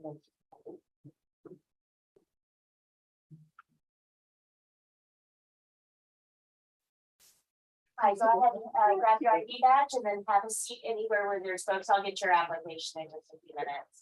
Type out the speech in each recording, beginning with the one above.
Hi, go ahead and grab your ID badge and then have a seat anywhere where there's folks. I'll get your application in just a few minutes.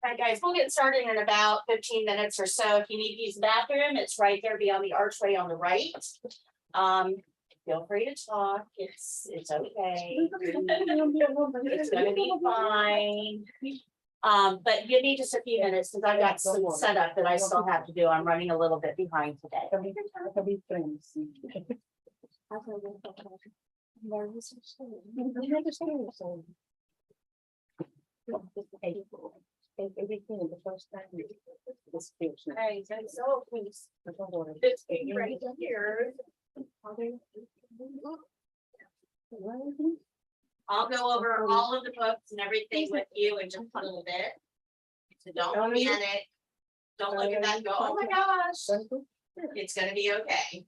All right, guys, we'll get started in about 15 minutes or so. If you need to use the bathroom, it's right there beyond the archway on the right. Feel free to talk. It's okay. It's gonna be fine. But give me just a few minutes because I've got some setup that I still have to do. I'm running a little bit behind today. Everything the first time this Hey, so please. It's right here. I'll go over all of the books and everything with you in just a little bit. So don't panic. Don't look at that and go, oh my gosh. It's gonna be okay.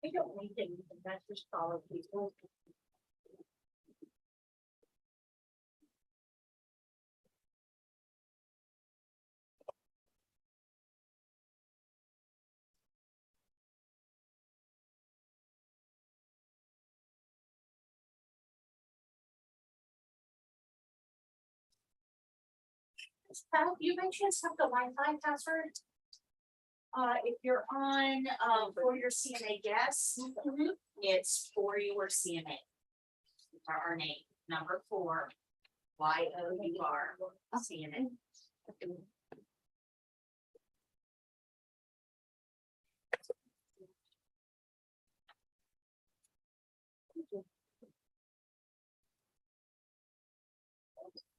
I don't need anything, that's just follow people. You mentioned have the Wi-Fi password. If you're on for your CNA guest, it's for your CNA. Our name, number 4, YOUR CNA.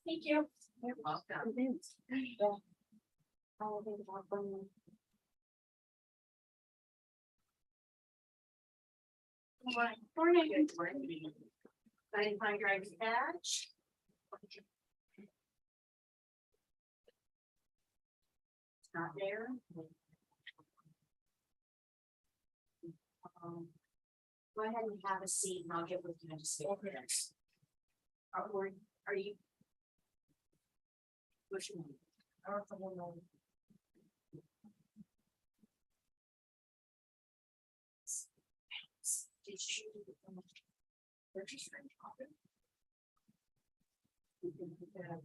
Thank you. You're welcome. Morning. Find driver's badge. It's not there. Go ahead and have a seat and I'll get with you in just a few minutes. Are you? Which one? Did you purchase French coffee? You can put that on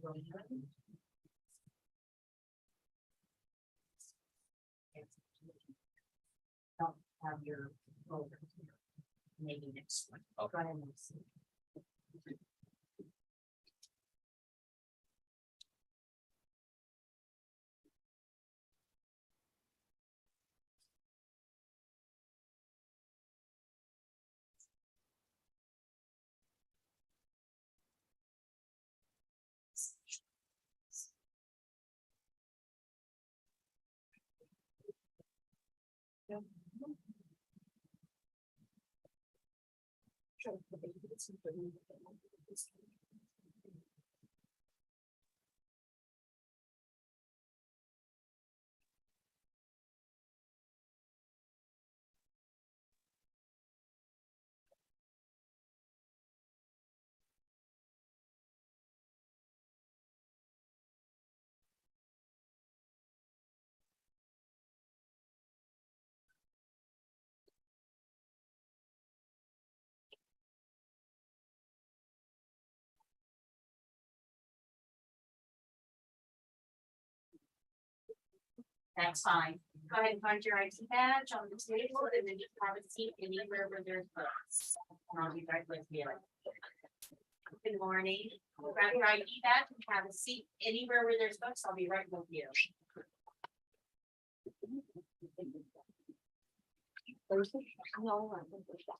don't have your folder here. Maybe next one. I'll go ahead and see. That's fine. Go ahead and find your ID badge on the table and then just have a seat anywhere where there's books. And I'll be right with you. Good morning. Grab your ID badge and have a seat anywhere where there's books. I'll be right with you. Thursday? No, I think Thursday.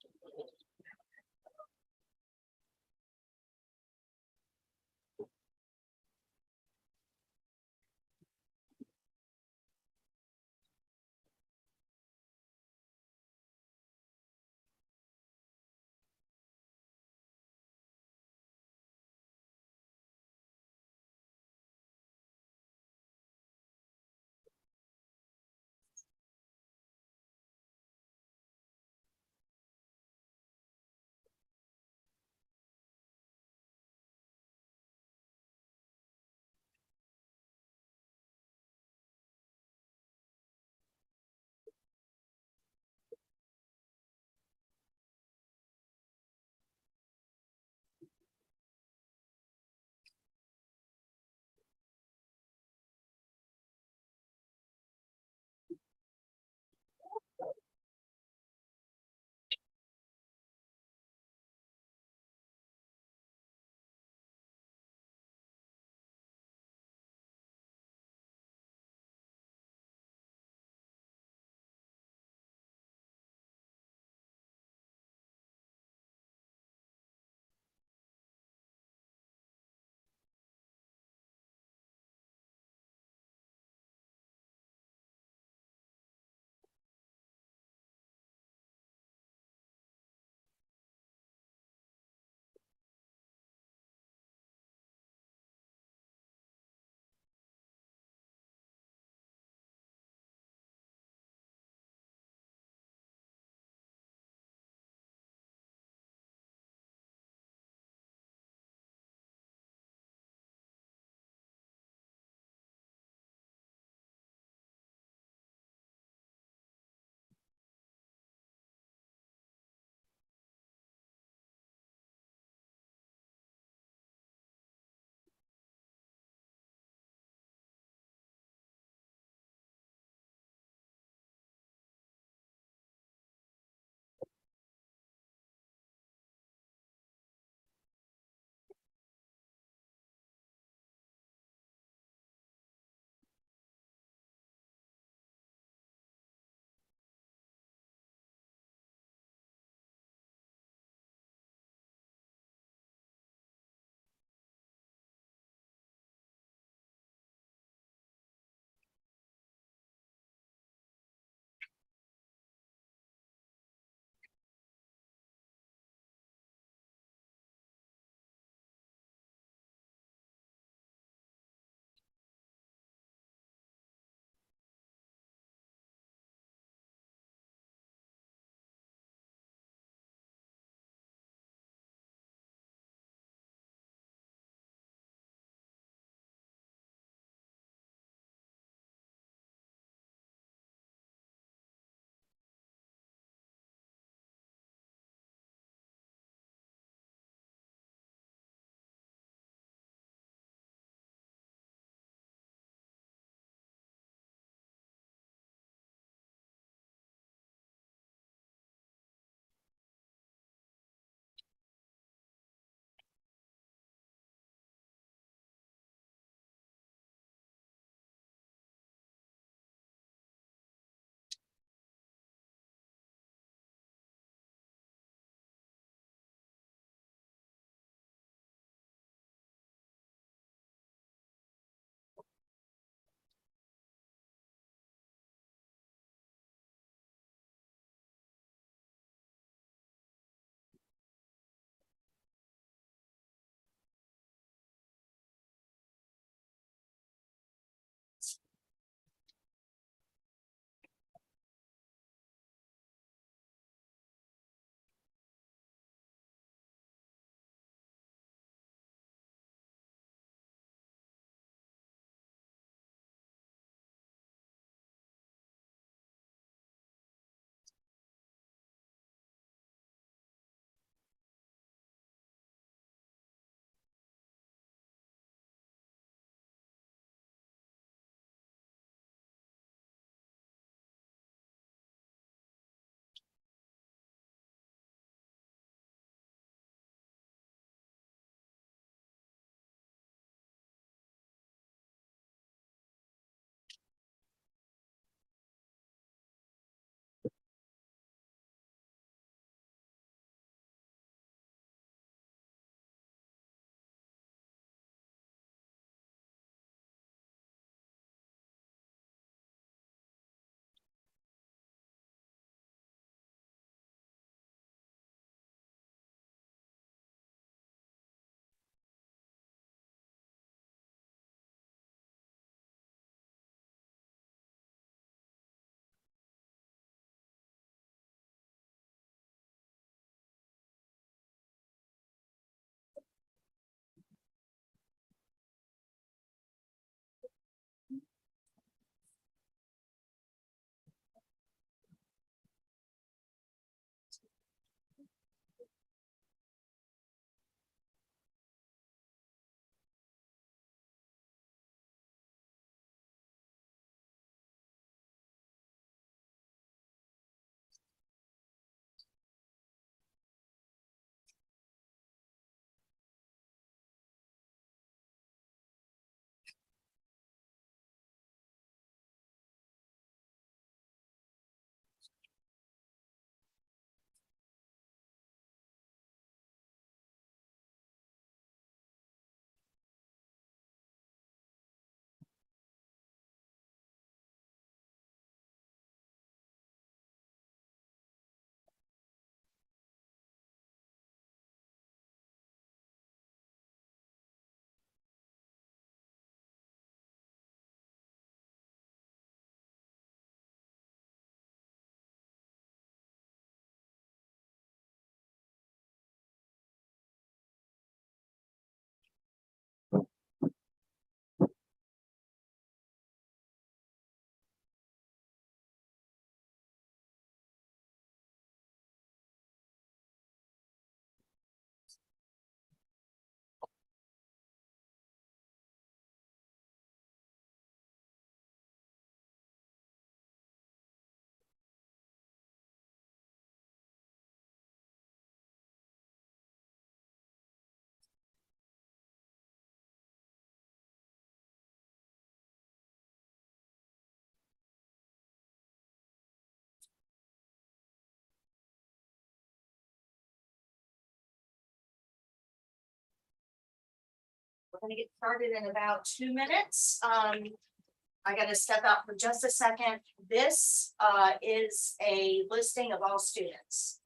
gonna get started in about 2 minutes. I gotta step out for just a second. This is a listing of all students.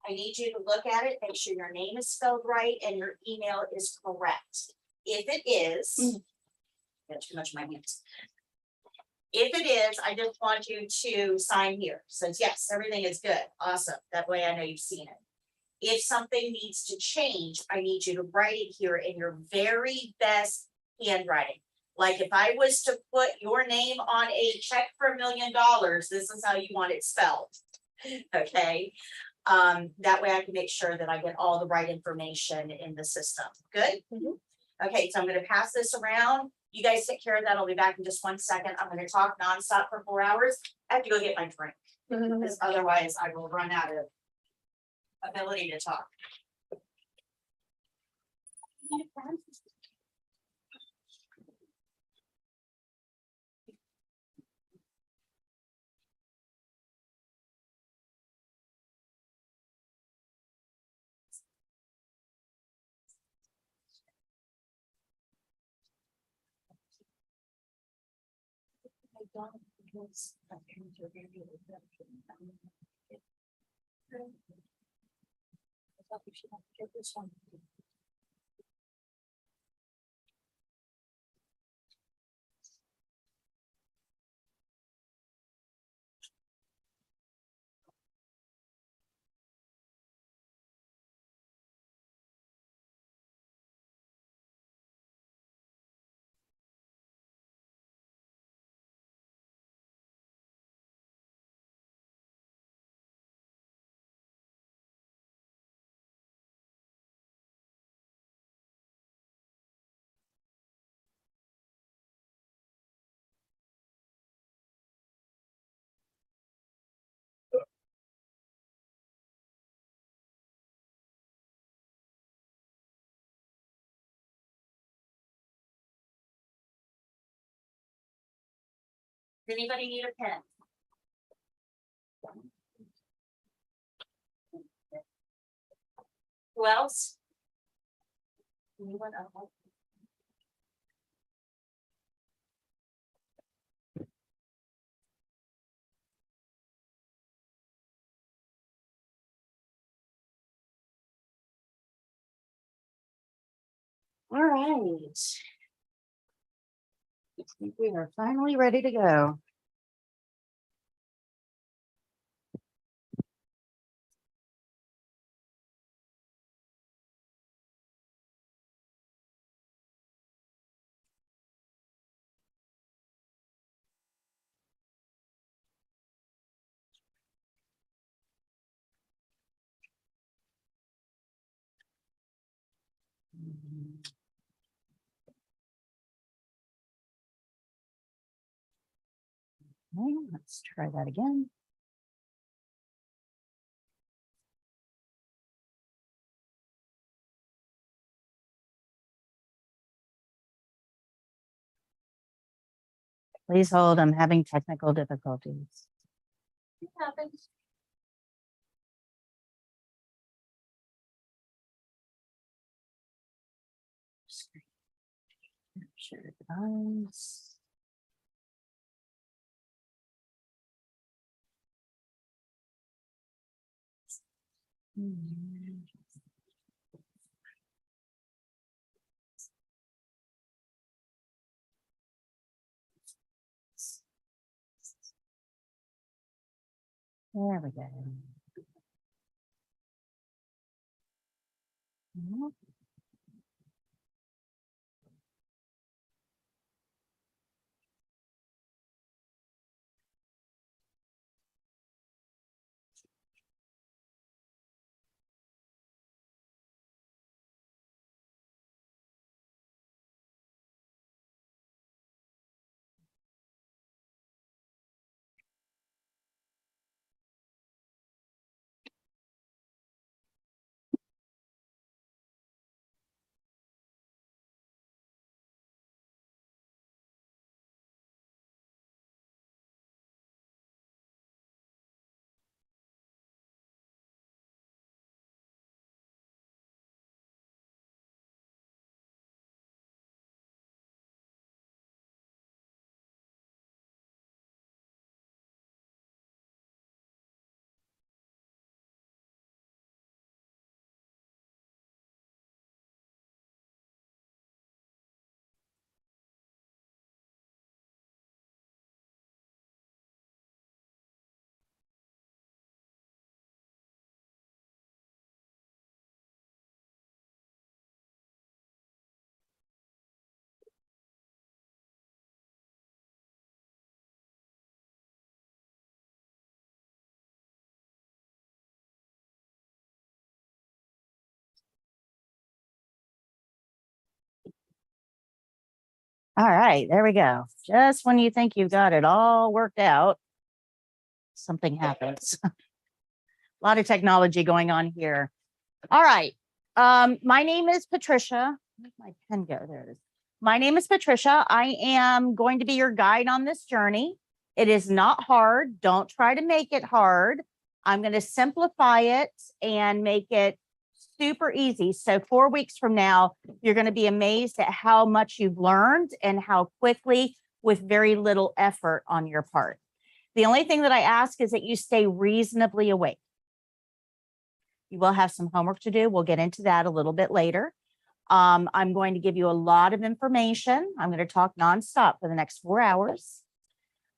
I need you to look at it, make sure your name is spelled right and your email is correct. If it is, got too much of my hands. If it is, I just want you to sign here. Says, yes, everything is good. Awesome. That way I know you've seen it. If something needs to change, I need you to write it here in your very best handwriting. Like if I was to put your name on a check for $1 million, this is how you want it spelled. Okay. That way I can make sure that I get all the right information in the system. Good? Okay, so I'm gonna pass this around. You guys take care of that. I'll be back in just 1 second. I'm gonna talk nonstop for 4 hours. I have to go get my drink. Because otherwise I will run out of ability to talk. Does anybody need a pen? Who else? Anyone else? All right. I think we are finally ready to go. Okay, let's try that again. Please hold, I'm having technical difficulties. It happens. Capture device. There we go. All right, there we go. Just when you think you've got it all worked out, something happens. A lot of technology going on here. All right. My name is Patricia. Where'd my pen go? There it is. My name is Patricia. I am going to be your guide on this journey. It is not hard. Don't try to make it hard. I'm going to simplify it and make it super easy. So 4 weeks from now, you're going to be amazed at how much you've learned and how quickly with very little effort on your part. The only thing that I ask is that you stay reasonably awake. You will have some homework to do. We'll get into that a little bit later. I'm going to give you a lot of information. I'm going to talk nonstop for the next 4 hours.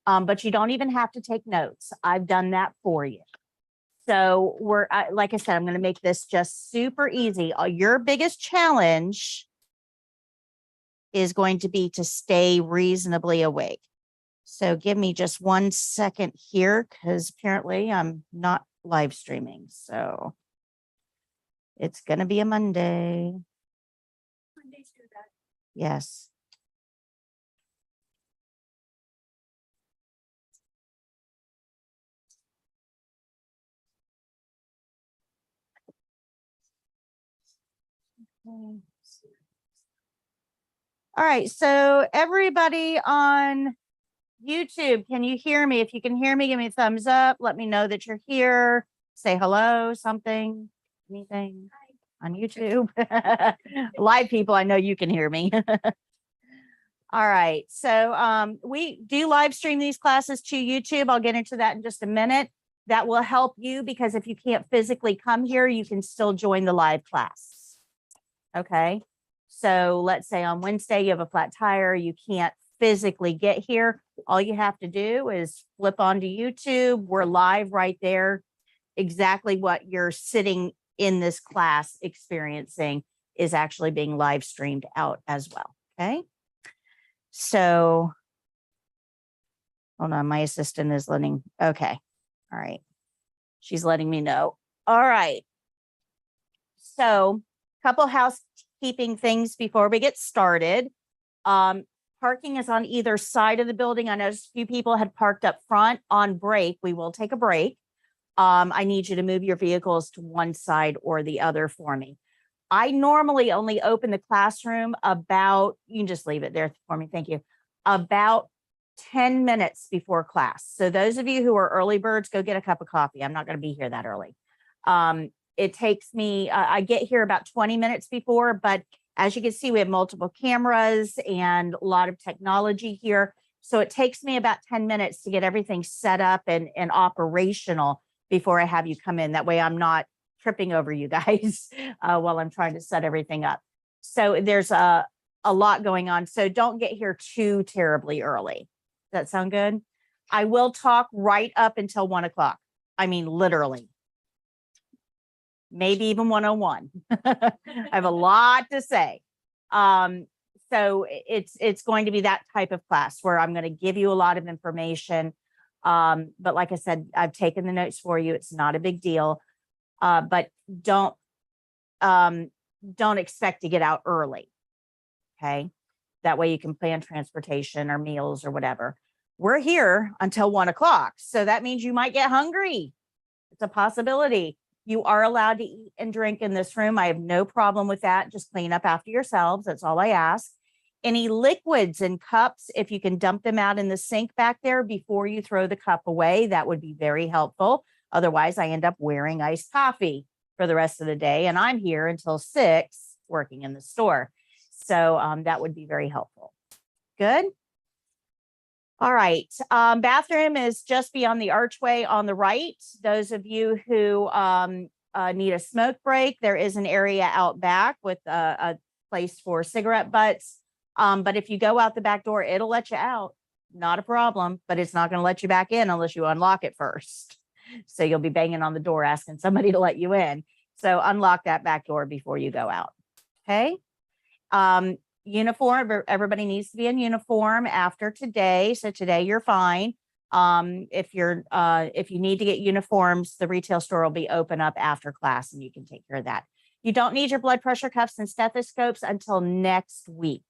But you don't even have to take notes. I've done that for you. So like I said, I'm going to make this just super easy. Your biggest challenge is going to be to stay reasonably awake. So give me just 1 second here, because apparently I'm not live streaming. So it's going to be a Monday. Mondays do that. Yes. All right, so everybody on YouTube, can you hear me? If you can hear me, give me a thumbs up. Let me know that you're here. Say hello, something, anything on YouTube. Live people, I know you can hear me. All right, so we do live stream these classes to YouTube. I'll get into that in just a minute. That will help you because if you can't physically come here, you can still join the live class. Okay, so let's say on Wednesday you have a flat tire, you can't physically get here. All you have to do is flip onto YouTube. We're live right there. Exactly what you're sitting in this class experiencing is actually being live streamed out as well. Okay. So hold on, my assistant is letting, okay. All right. She's letting me know. All right. So a couple housekeeping things before we get started. Parking is on either side of the building. I noticed a few people had parked up front on break. We will take a break. I need you to move your vehicles to one side or the other for me. I normally only open the classroom about, you can just leave it there for me. Thank you. About 10 minutes before class. So those of you who are early birds, go get a cup of coffee. I'm not going to be here that early. It takes me, I get here about 20 minutes before, but as you can see, we have multiple cameras and a lot of technology here. So it takes me about 10 minutes to get everything set up and operational before I have you come in. That way I'm not tripping over you guys while I'm trying to set everything up. So there's a lot going on. So don't get here too terribly early. Does that sound good? I will talk right up until 1 o'clock. I mean, literally. Maybe even 101. I have a lot to say. So it's going to be that type of class where I'm going to give you a lot of information. But like I said, I've taken the notes for you. It's not a big deal. But don't expect to get out early. Okay. That way you can plan transportation or meals or whatever. We're here until 1 o'clock. So that means you might get hungry. It's a possibility. You are allowed to eat and drink in this room. I have no problem with that. Just clean up after yourselves. That's all I ask. Any liquids and cups, if you can dump them out in the sink back there before you throw the cup away, that would be very helpful. Otherwise, I end up wearing iced coffee for the rest of the day. And I'm here until 6 working in the store. So that would be very helpful. Good. All right. Bathroom is just beyond the archway on the right. Those of you who need a smoke break, there is an area out back with a place for cigarette butts. But if you go out the back door, it'll let you out. Not a problem, but it's not going to let you back in unless you unlock it first. So you'll be banging on the door asking somebody to let you in. So unlock that back door before you go out. Okay. Uniform, everybody needs to be in uniform after today. So today you're fine. If you need to get uniforms, the retail store will be open up after class and you can take care of that. You don't need your blood pressure cuffs and stethoscopes until next week.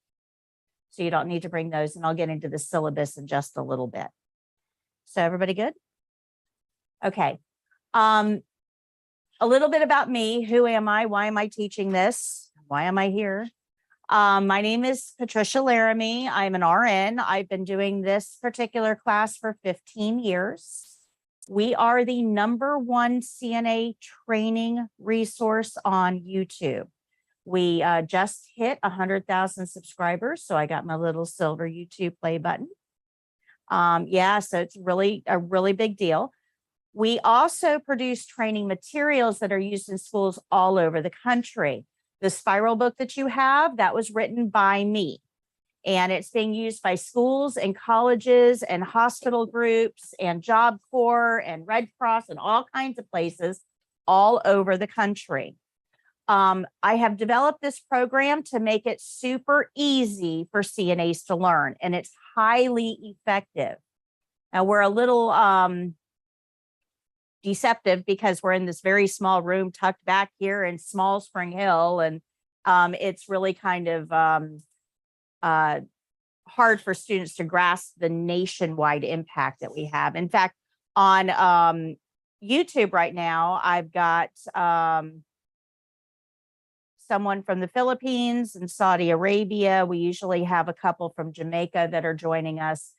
So you don't need to bring those, and I'll get into the syllabus in just a little bit. So everybody good? Okay. A little bit about me. Who am I? Why am I teaching this? Why am I here? My name is Patricia Laramie. I'm an RN. I've been doing this particular class for 15 years. We are the #1 CNA training resource on YouTube. We just hit 100,000 subscribers, so I got my little silver YouTube play button. Yeah, so it's really a really big deal. We also produce training materials that are used in schools all over the country. The spiral book that you have, that was written by me. And it's being used by schools and colleges and hospital groups and Job Corps and Red Cross and all kinds of places all over the country. I have developed this program to make it super easy for CNAs to learn, and it's highly effective. Now, we're a little deceptive because we're in this very small room tucked back here in Small Spring Hill, and it's really kind of hard for students to grasp the nationwide impact that we have. In fact, on YouTube right now, I've got someone from the Philippines and Saudi Arabia. We usually have a couple from Jamaica that are joining us.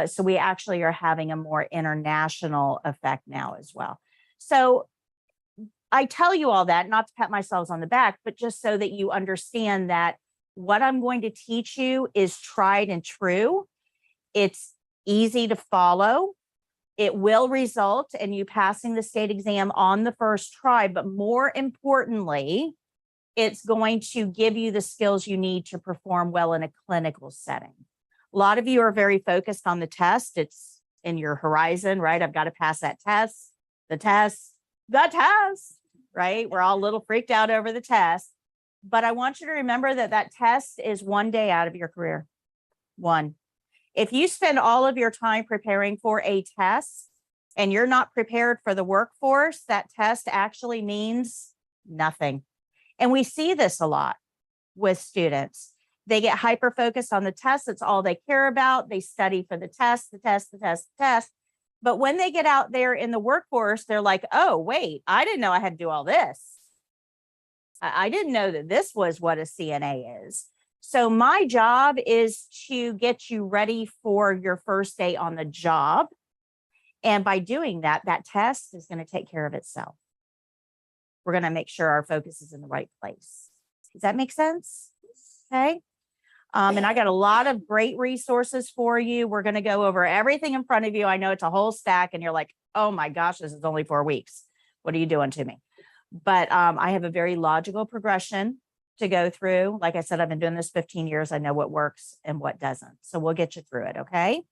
So we actually are having a more international effect now as well. So I tell you all that, not to pat myself on the back, but just so that you understand that what I'm going to teach you is tried and true. It's easy to follow. It will result in you passing the state exam on the first try, but more importantly, it's going to give you the skills you need to perform well in a clinical setting. A lot of you are very focused on the test. It's in your horizon, right? I've got to pass that test, the test, right? We're all a little freaked out over the test. But I want you to remember that that test is one day out of your career. One. If you spend all of your time preparing for a test and you're not prepared for the workforce, that test actually means nothing. And we see this a lot with students. They get hyper-focused on the test. That's all they care about. They study for the test, the test, the test, the test. But when they get out there in the workforce, they're like, oh, wait, I didn't know I had to do all this. I didn't know that this was what a CNA is. So my job is to get you ready for your first day on the job. And by doing that, that test is going to take care of itself. We're going to make sure our focus is in the right place. Does that make sense? Okay. And I got a lot of great resources for you. We're going to go over everything in front of you. I know it's a whole stack and you're like, oh my gosh, this is only 4 weeks. What are you doing to me? But I have a very logical progression to go through. Like I said, I've been doing this 15 years. I know what works and what doesn't. So we'll get you through it. Okay.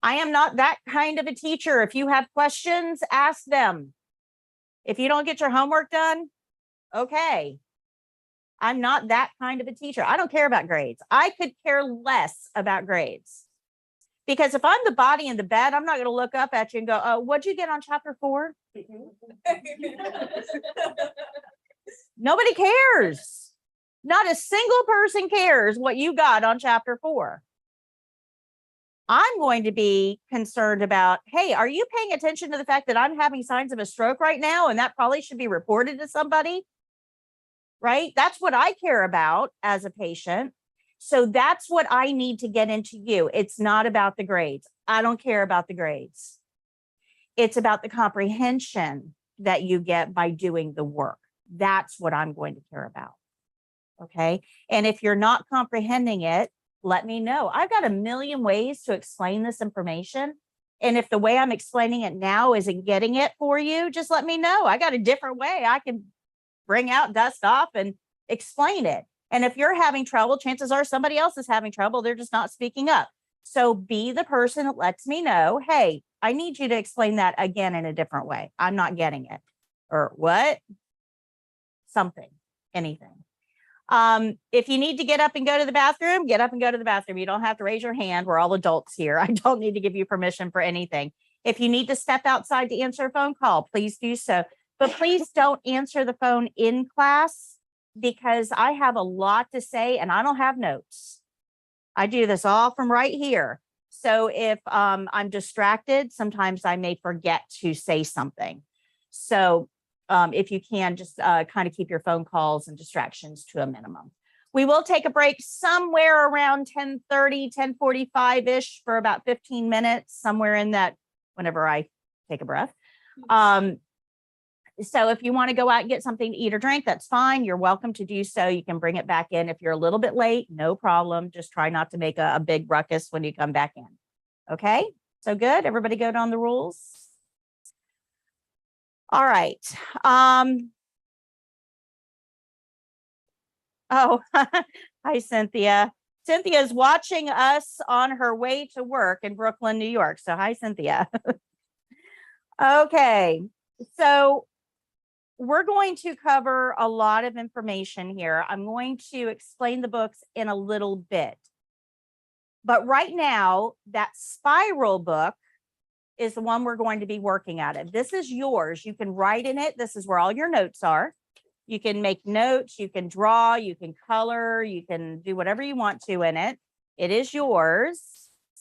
I am not that kind of a teacher. If you have questions, ask them. If you don't get your homework done, okay. I'm not that kind of a teacher. I don't care about grades. I could care less about grades. Because if I'm the body in the bed, I'm not going to look up at you and go, oh, what'd you get on chapter 4? Nobody cares. Not a single person cares what you got on chapter 4. I'm going to be concerned about, hey, are you paying attention to the fact that I'm having signs of a stroke right now? And that probably should be reported to somebody, right? That's what I care about as a patient. So that's what I need to get into you. It's not about the grades. I don't care about the grades. It's about the comprehension that you get by doing the work. That's what I'm going to care about. Okay. And if you're not comprehending it, let me know. I've got a million ways to explain this information. And if the way I'm explaining it now isn't getting it for you, just let me know. I got a different way I can bring out, dust off, and explain it. And if you're having trouble, chances are somebody else is having trouble. They're just not speaking up. So be the person that lets me know, hey, I need you to explain that again in a different way. I'm not getting it. Or what? Something, anything. If you need to get up and go to the bathroom, get up and go to the bathroom. You don't have to raise your hand. We're all adults here. I don't need to give you permission for anything. If you need to step outside to answer a phone call, please do so. But please don't answer the phone in class because I have a lot to say and I don't have notes. I do this all from right here. So if I'm distracted, sometimes I may forget to say something. So if you can just kind of keep your phone calls and distractions to a minimum. We will take a break somewhere around 10:30, 10:45-ish for about 15 minutes, somewhere in that, whenever I take a breath. So if you want to go out and get something to eat or drink, that's fine. You're welcome to do so. You can bring it back in. If you're a little bit late, no problem. Just try not to make a big ruckus when you come back in. Okay, so good. Everybody go down the rules. All right. Oh, hi, Cynthia. Cynthia's watching us on her way to work in Brooklyn, New York. So hi, Cynthia. Okay, so we're going to cover a lot of information here. I'm going to explain the books in a little bit. But right now, that spiral book is the one we're going to be working at it. This is yours. You can write in it. This is where all your notes are. You can make notes, you can draw, you can color, you can do whatever you want to in it. It is yours.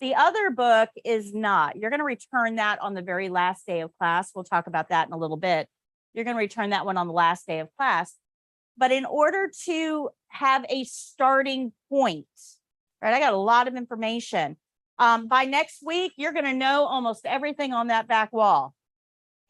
The other book is not. You're going to return that on the very last day of class. We'll talk about that in a little bit. You're going to return that one on the last day of class. But in order to have a starting point, right, I got a lot of information. By next week, you're going to know almost everything on that back wall.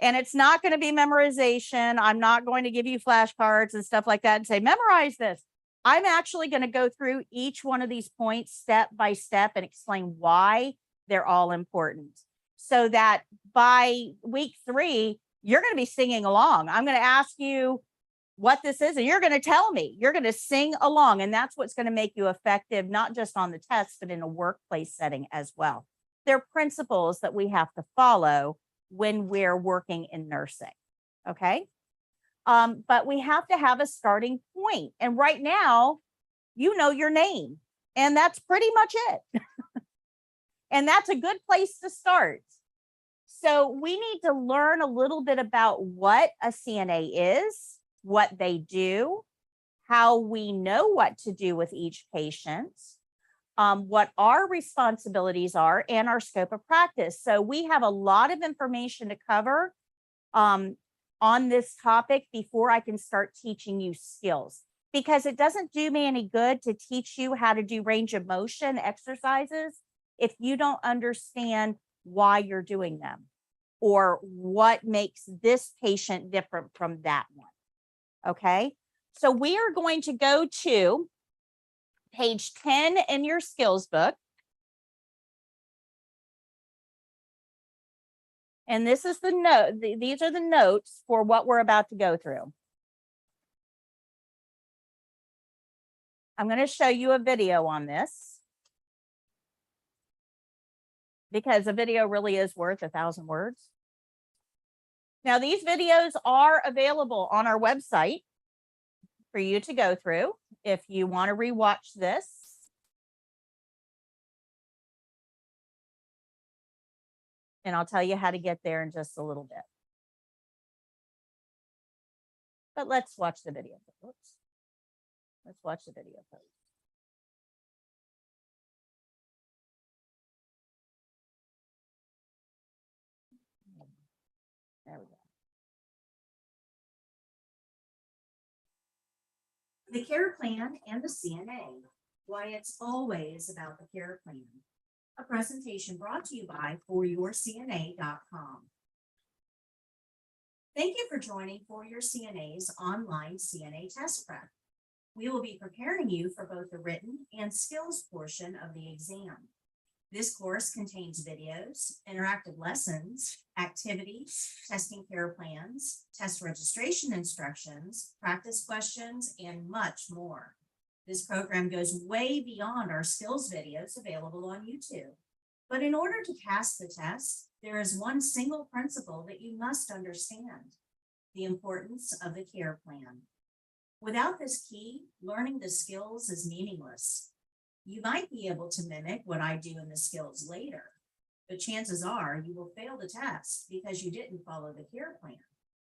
And it's not going to be memorization. I'm not going to give you flashcards and stuff like that and say, memorize this. I'm actually going to go through each one of these points step by step and explain why they're all important. So that by week 3, you're going to be singing along. I'm going to ask you what this is, and you're going to tell me. You're going to sing along. And that's what's going to make you effective, not just on the test, but in a workplace setting as well. They're principles that we have to follow when we're working in nursing. Okay. But we have to have a starting point. And right now, you know your name, and that's pretty much it. And that's a good place to start. So we need to learn a little bit about what a CNA is, what they do, how we know what to do with each patient, what our responsibilities are, and our scope of practice. So we have a lot of information to cover on this topic before I can start teaching you skills, because it doesn't do me any good to teach you how to do range of motion exercises if you don't understand why you're doing them or what makes this patient different from that one. Okay, so we are going to go to page 10 in your skills book. And this is the note. These are the notes for what we're about to go through. I'm going to show you a video on this, because a video really is worth 1,000 words. Now, these videos are available on our website for you to go through if you want to rewatch this. And I'll tell you how to get there in just a little bit. But let's watch the video. Oops. Let's watch the video first. There we go. The care plan and the CNA, why it's always about the care plan. A presentation brought to you by foryourcna.com. Thank you for joining For Your CNA's online CNA test prep. We will be preparing you for both the written and skills portion of the exam. This course contains videos, interactive lessons, activities, testing care plans, test registration instructions, practice questions, and much more. This program goes way beyond our skills videos available on YouTube. But in order to pass the test, there is one single principle that you must understand: the importance of the care plan. Without this key, learning the skills is meaningless. You might be able to mimic what I do in the skills later, but chances are you will fail the test because you didn't follow the care plan.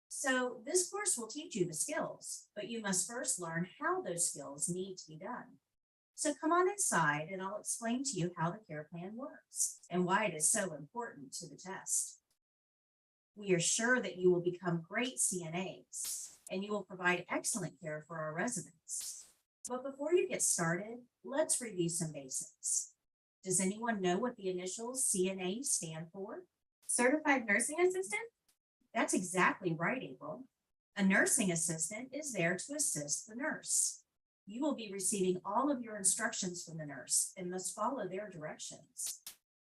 So this course will teach you the skills, but you must first learn how those skills need to be done. So come on inside and I'll explain to you how the care plan works and why it is so important to the test. We are sure that you will become great CNAs and you will provide excellent care for our residents. But before you get started, let's review some basics. Does anyone know what the initials CNA stand for? Certified nursing assistant? That's exactly right, April. A nursing assistant is there to assist the nurse. You will be receiving all of your instructions from the nurse and must follow their directions.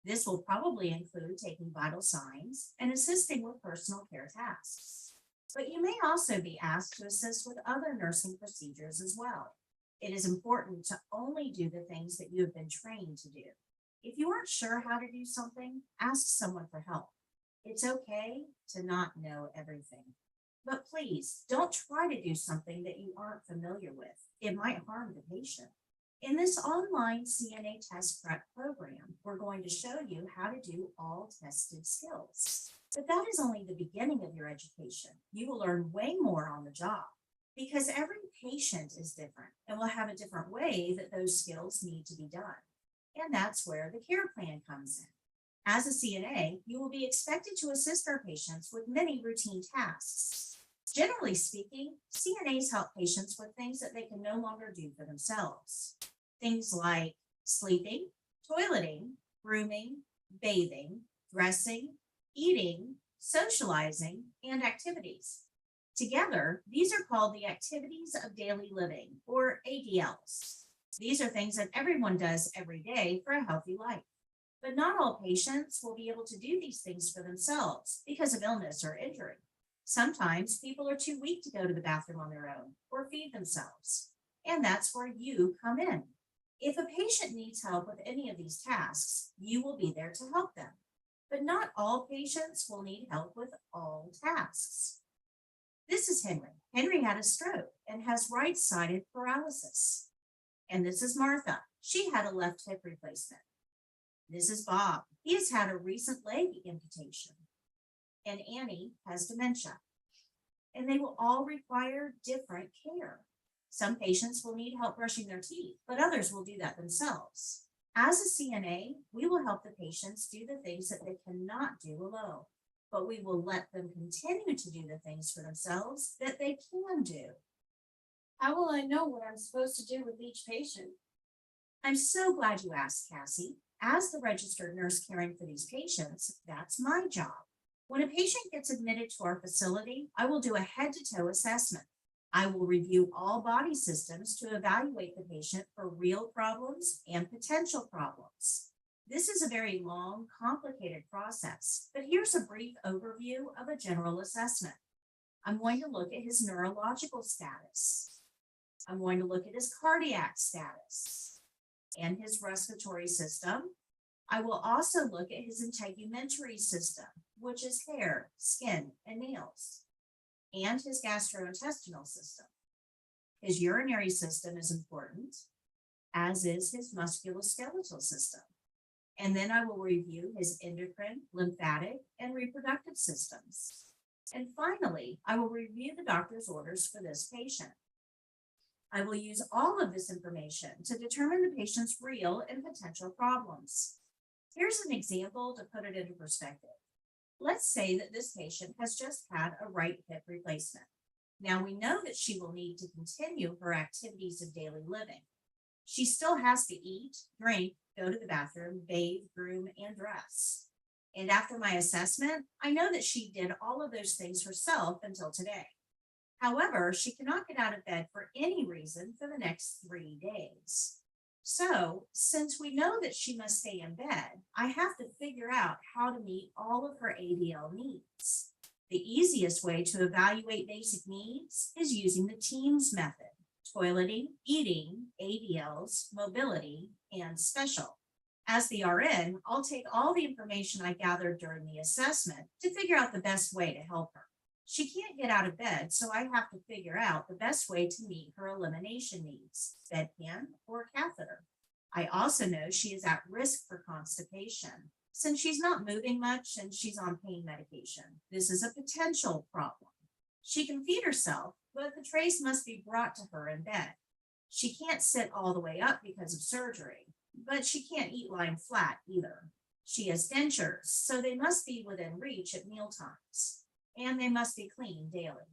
This will probably include taking vital signs and assisting with personal care tasks. But you may also be asked to assist with other nursing procedures as well. It is important to only do the things that you have been trained to do. If you aren't sure how to do something, ask someone for help. It's okay to not know everything. But please don't try to do something that you aren't familiar with. It might harm the patient. In this online CNA test prep program, we're going to show you how to do all tested skills. But that is only the beginning of your education. You will learn way more on the job because every patient is different and will have a different way that those skills need to be done. And that's where the care plan comes in. As a CNA, you will be expected to assist our patients with many routine tasks. Generally speaking, CNAs help patients with things that they can no longer do for themselves. Things like sleeping, toileting, grooming, bathing, dressing, eating, socializing, and activities. Together, these are called the activities of daily living, or ADLs. These are things that everyone does every day for a healthy life. But not all patients will be able to do these things for themselves because of illness or injury. Sometimes people are too weak to go to the bathroom on their own or feed themselves. And that's where you come in. If a patient needs help with any of these tasks, you will be there to help them. But not all patients will need help with all tasks. This is Henry. Henry had a stroke and has right-sided paralysis. And this is Martha. She had a left hip replacement. This is Bob. He has had a recent leg amputation. And Annie has dementia. And they will all require different care. Some patients will need help brushing their teeth, but others will do that themselves. As a CNA, we will help the patients do the things that they cannot do alone, but we will let them continue to do the things for themselves that they can do. How will I know what I'm supposed to do with each patient? I'm so glad you asked, Cassie. As the registered nurse caring for these patients, that's my job. When a patient gets admitted to our facility, I will do a head-to-toe assessment. I will review all body systems to evaluate the patient for real problems and potential problems. This is a very long, complicated process, but here's a brief overview of a general assessment. I'm going to look at his neurological status. I'm going to look at his cardiac status and his respiratory system. I will also look at his integumentary system, which is hair, skin, and nails, and his gastrointestinal system. His urinary system is important, as is his musculoskeletal system. And then I will review his endocrine, lymphatic, and reproductive systems. And finally, I will review the doctor's orders for this patient. I will use all of this information to determine the patient's real and potential problems. Here's an example to put it into perspective. Let's say that this patient has just had a right hip replacement. Now we know that she will need to continue her activities of daily living. She still has to eat, drink, go to the bathroom, bathe, groom, and dress. And after my assessment, I know that she did all of those things herself until today. However, she cannot get out of bed for any reason for the next 3 days. So, since we know that she must stay in bed, I have to figure out how to meet all of her ADL needs. The easiest way to evaluate basic needs is using the TEAMS method: toileting, eating, ADLs, mobility, and special. As the RN, I'll take all the information I gathered during the assessment to figure out the best way to help her. She can't get out of bed, so I have to figure out the best way to meet her elimination needs, bedpan or catheter. I also know she is at risk for constipation. Since she's not moving much and she's on pain medication, this is a potential problem. She can feed herself, but the trays must be brought to her in bed. She can't sit all the way up because of surgery, but she can't eat lying flat either. She has dentures, so they must be within reach at meal times, and they must be cleaned daily.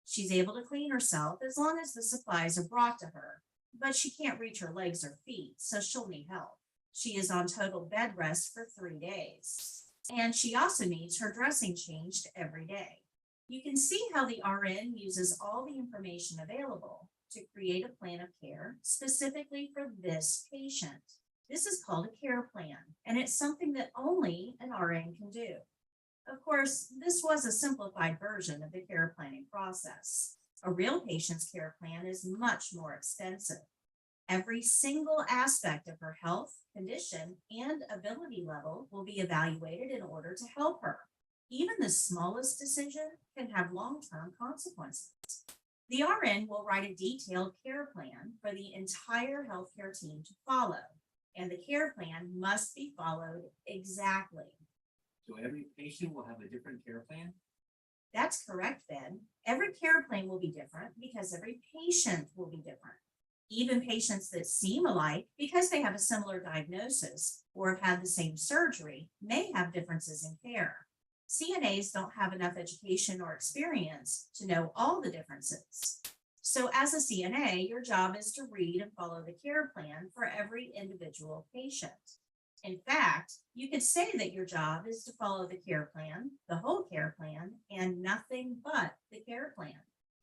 She's able to clean herself as long as the supplies are brought to her, but she can't reach her legs or feet, so she'll need help. She is on total bed rest for 3 days, and she also needs her dressing changed every day. You can see how the RN uses all the information available to create a plan of care specifically for this patient. This is called a care plan, and it's something that only an RN can do. Of course, this was a simplified version of the care planning process. A real patient's care plan is much more extensive. Every single aspect of her health, condition, and ability level will be evaluated in order to help her. Even the smallest decision can have long-term consequences. The RN will write a detailed care plan for the entire healthcare team to follow, and the care plan must be followed exactly. So every patient will have a different care plan? That's correct, Ben. Every care plan will be different because every patient will be different. Even patients that seem alike because they have a similar diagnosis or have had the same surgery may have differences in care. CNAs don't have enough education or experience to know all the differences. So as a CNA, your job is to read and follow the care plan for every individual patient. In fact, you could say that your job is to follow the care plan, the whole care plan, and nothing but the care plan.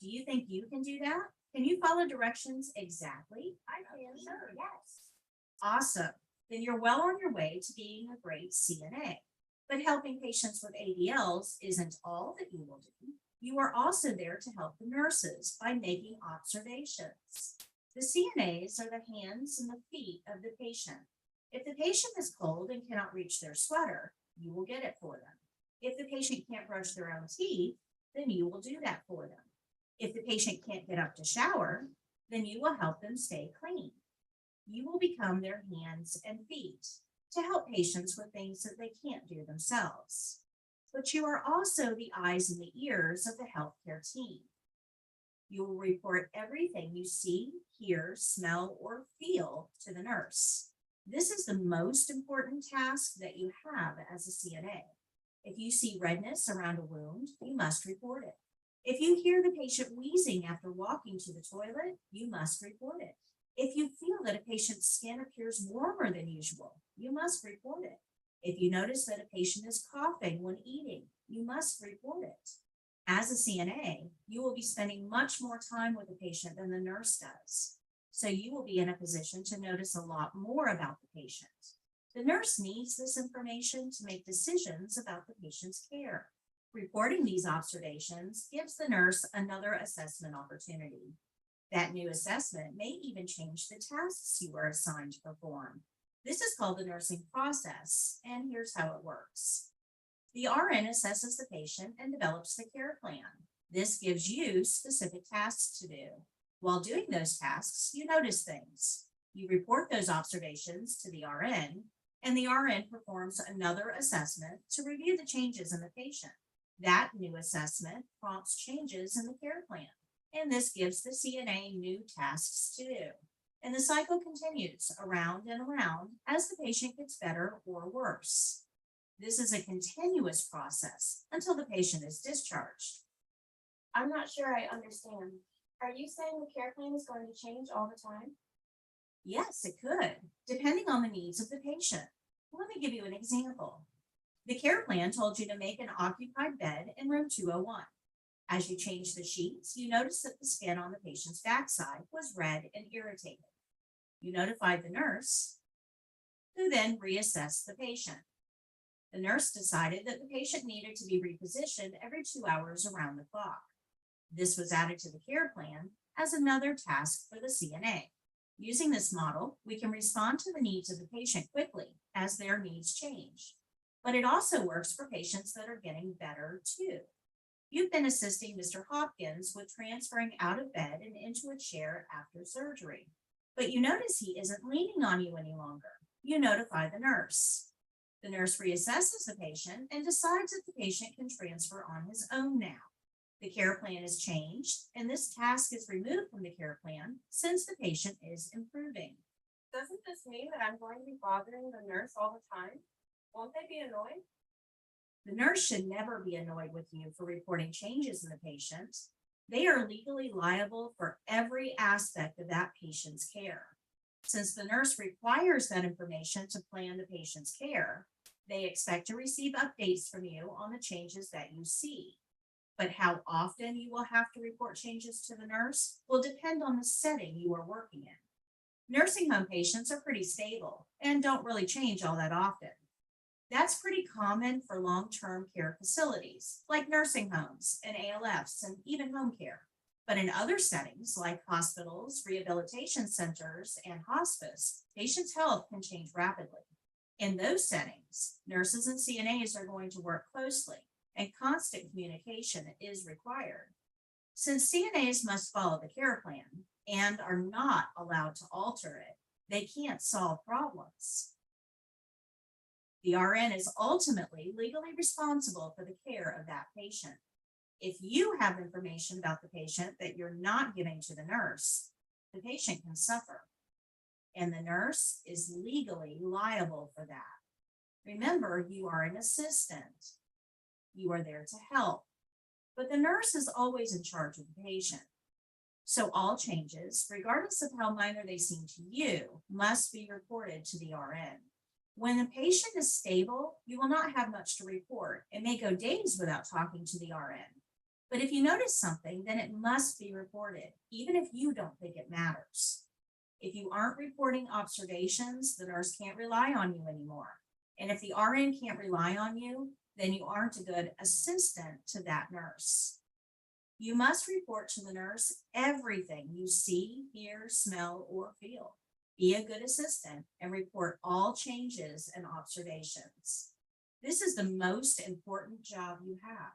Do you think you can do that? Can you follow directions exactly? I can, sure, yes. Awesome. Then you're well on your way to being a great CNA. But helping patients with ADLs isn't all that you will do. You are also there to help the nurses by making observations. The CNAs are the hands and the feet of the patient. If the patient is cold and cannot reach their sweater, you will get it for them. If the patient can't brush their own teeth, then you will do that for them. If the patient can't get up to shower, then you will help them stay clean. You will become their hands and feet to help patients with things that they can't do themselves. But you are also the eyes and the ears of the healthcare team. You will report everything you see, hear, smell, or feel to the nurse. This is the most important task that you have as a CNA. If you see redness around a wound, you must report it. If you hear the patient wheezing after walking to the toilet, you must report it. If you feel that a patient's skin appears warmer than usual, you must report it. If you notice that a patient is coughing when eating, you must report it. As a CNA, you will be spending much more time with the patient than the nurse does. So you will be in a position to notice a lot more about the patient. The nurse needs this information to make decisions about the patient's care. Reporting these observations gives the nurse another assessment opportunity. That new assessment may even change the tasks you are assigned to perform. This is called the nursing process, and here's how it works. The RN assesses the patient and develops the care plan. This gives you specific tasks to do. While doing those tasks, you notice things. You report those observations to the RN, and the RN performs another assessment to review the changes in the patient. That new assessment prompts changes in the care plan, and this gives the CNA new tasks to do. And the cycle continues around and around as the patient gets better or worse. This is a continuous process until the patient is discharged. I'm not sure I understand. Are you saying the care plan is going to change all the time? Yes, it could, depending on the needs of the patient. Let me give you an example. The care plan told you to make an occupied bed in room 201. As you changed the sheets, you noticed that the skin on the patient's backside was red and irritated. You notified the nurse, who then reassessed the patient. The nurse decided that the patient needed to be repositioned every 2 hours around the clock. This was added to the care plan as another task for the CNA. Using this model, we can respond to the needs of the patient quickly as their needs change. But it also works for patients that are getting better too. You've been assisting Mr. Hopkins with transferring out of bed and into a chair after surgery, but you notice he isn't leaning on you any longer. You notify the nurse. The nurse reassesses the patient and decides that the patient can transfer on his own now. The care plan is changed, and this task is removed from the care plan since the patient is improving. Doesn't this mean that I'm going to be bothering the nurse all the time? Won't they be annoyed? The nurse should never be annoyed with you for reporting changes in the patient. They are legally liable for every aspect of that patient's care. Since the nurse requires that information to plan the patient's care, they expect to receive updates from you on the changes that you see. But how often you will have to report changes to the nurse will depend on the setting you are working in. Nursing home patients are pretty stable and don't really change all that often. That's pretty common for long-term care facilities like nursing homes and ALFs and even home care. But in other settings like hospitals, rehabilitation centers, and hospice, patients' health can change rapidly. In those settings, nurses and CNAs are going to work closely, and constant communication is required. Since CNAs must follow the care plan and are not allowed to alter it, they can't solve problems. The RN is ultimately legally responsible for the care of that patient. If you have information about the patient that you're not giving to the nurse, the patient can suffer, and the nurse is legally liable for that. Remember, you are an assistant. You are there to help, but the nurse is always in charge of the patient. So all changes, regardless of how minor they seem to you, must be reported to the RN. When the patient is stable, you will not have much to report. It may go days without talking to the RN. But if you notice something, then it must be reported, even if you don't think it matters. If you aren't reporting observations, the nurse can't rely on you anymore. And if the RN can't rely on you, then you aren't a good assistant to that nurse. You must report to the nurse everything you see, hear, smell, or feel. Be a good assistant and report all changes and observations. This is the most important job you have.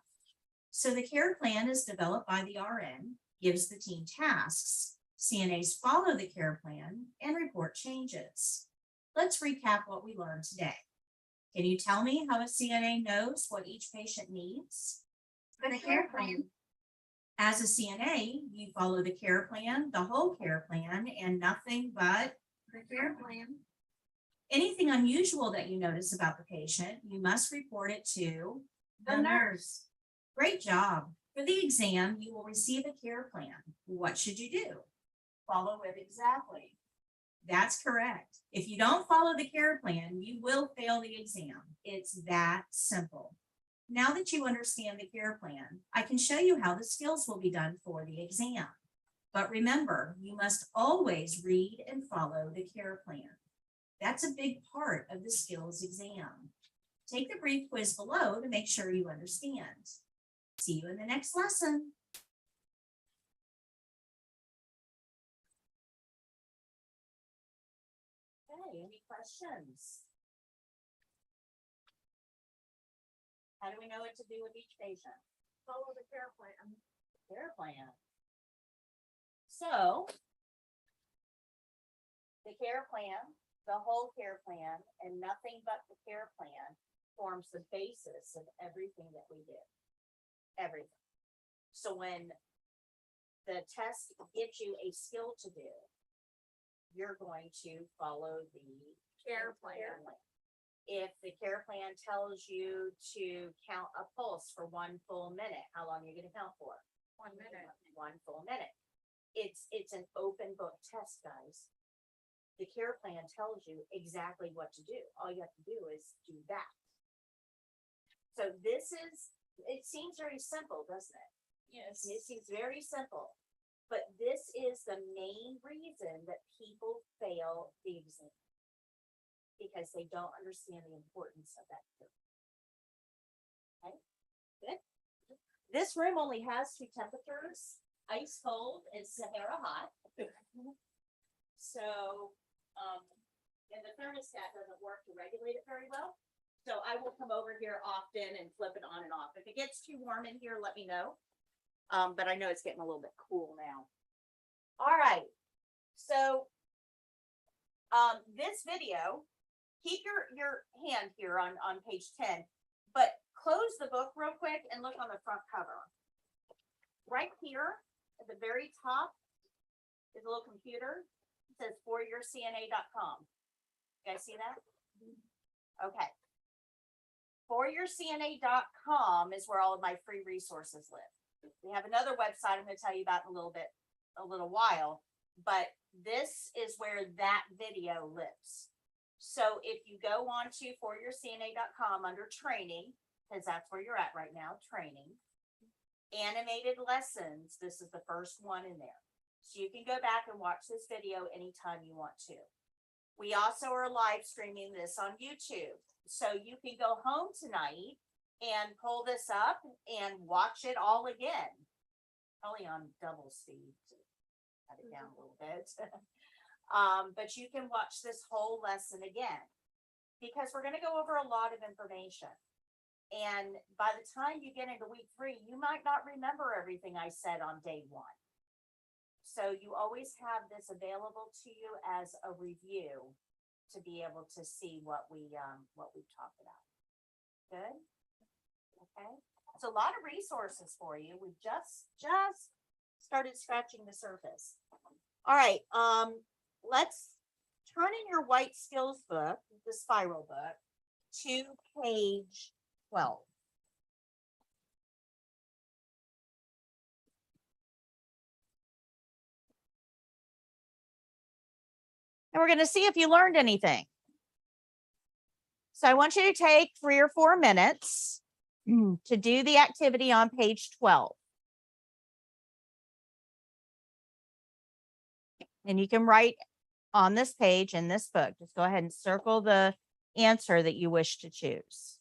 So the care plan is developed by the RN, gives the team tasks. CNAs follow the care plan and report changes. Let's recap what we learned today. Can you tell me how a CNA knows what each patient needs? The care plan. As a CNA, you follow the care plan, the whole care plan, and nothing but The care plan. anything unusual that you notice about the patient, you must report it to The nurse. Great job. For the exam, you will receive a care plan. What should you do? Follow it exactly. That's correct. If you don't follow the care plan, you will fail the exam. It's that simple. Now that you understand the care plan, I can show you how the skills will be done for the exam. But remember, you must always read and follow the care plan. That's a big part of the skills exam. Take the brief quiz below to make sure you understand. See you in the next lesson. Okay, any questions? How do we know what to do with each patient? Follow the care plan. Care plan. So, the care plan, the whole care plan, and nothing but the care plan forms the basis of everything that we do. Everything. So when the test gives you a skill to do, you're going to follow the Care plan. If the care plan tells you to count a pulse for 1 full minute, how long are you going to count for? 1 minute. 1 full minute. It's an open book test, guys. The care plan tells you exactly what to do. All you have to do is do that. So it seems very simple, doesn't it? Yes. It seems very simple, but this is the main reason that people fail the exam, because they don't understand the importance of that. Okay, good. This room only has 2 temperatures, ice cold and Sahara hot. So, and the thermostat doesn't work to regulate it very well. So I will come over here often and flip it on and off. If it gets too warm in here, let me know. But I know it's getting a little bit cool now. All right. So, this video, keep your hand here on page 10, but close the book real quick and look on the front cover. right here at the very top is a little computer. It says foryourcna.com. You guys see that? Okay. Foryourcna.com is where all of my free resources live. We have another website I'm going to tell you about in a little while, but this is where that video lives. So if you go on to foryourcna.com under training, because that's where you're at right now, training, animated lessons, this is the first one in there. So you can go back and watch this video anytime you want to. We also are live streaming this on YouTube. So you can go home tonight and pull this up and watch it all again. Probably on double speed to cut it down a little bit. But you can watch this whole lesson again because we're going to go over a lot of information. And by the time you get into week 3, you might not remember everything I said on day 1. So you always have this available to you as a review to be able to see what we've talked about. Good. Okay. It's a lot of resources for you. We just started scratching the surface. All right. Let's turn in your white skills book, the spiral book, to page 12. And we're going to see if you learned anything. So I want you to take 3 or 4 minutes to do the activity on page 12. And you can write on this page in this book. Just go ahead and circle the answer that you wish to choose.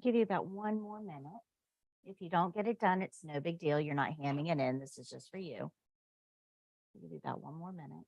Give you about 1 more minute. If you don't get it done, it's no big deal. You're not handing it in. This is just for you. Give you about 1 more minute.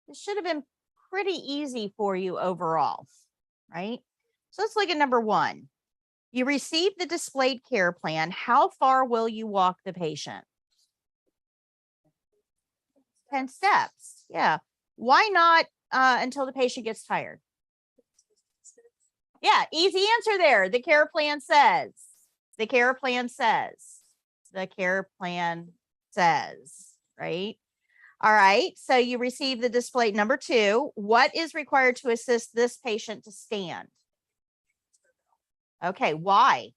This should have been pretty easy for you overall, right? So let's look at number 1. You received the displayed care plan. How far will you walk the patient? 10 steps. Yeah. Why not until the patient gets tired? Yeah, easy answer there. The care plan says. The care plan says. The care plan says, right? All right. So you receive the display. Number 2, what is required to assist this patient to stand? Okay. Why?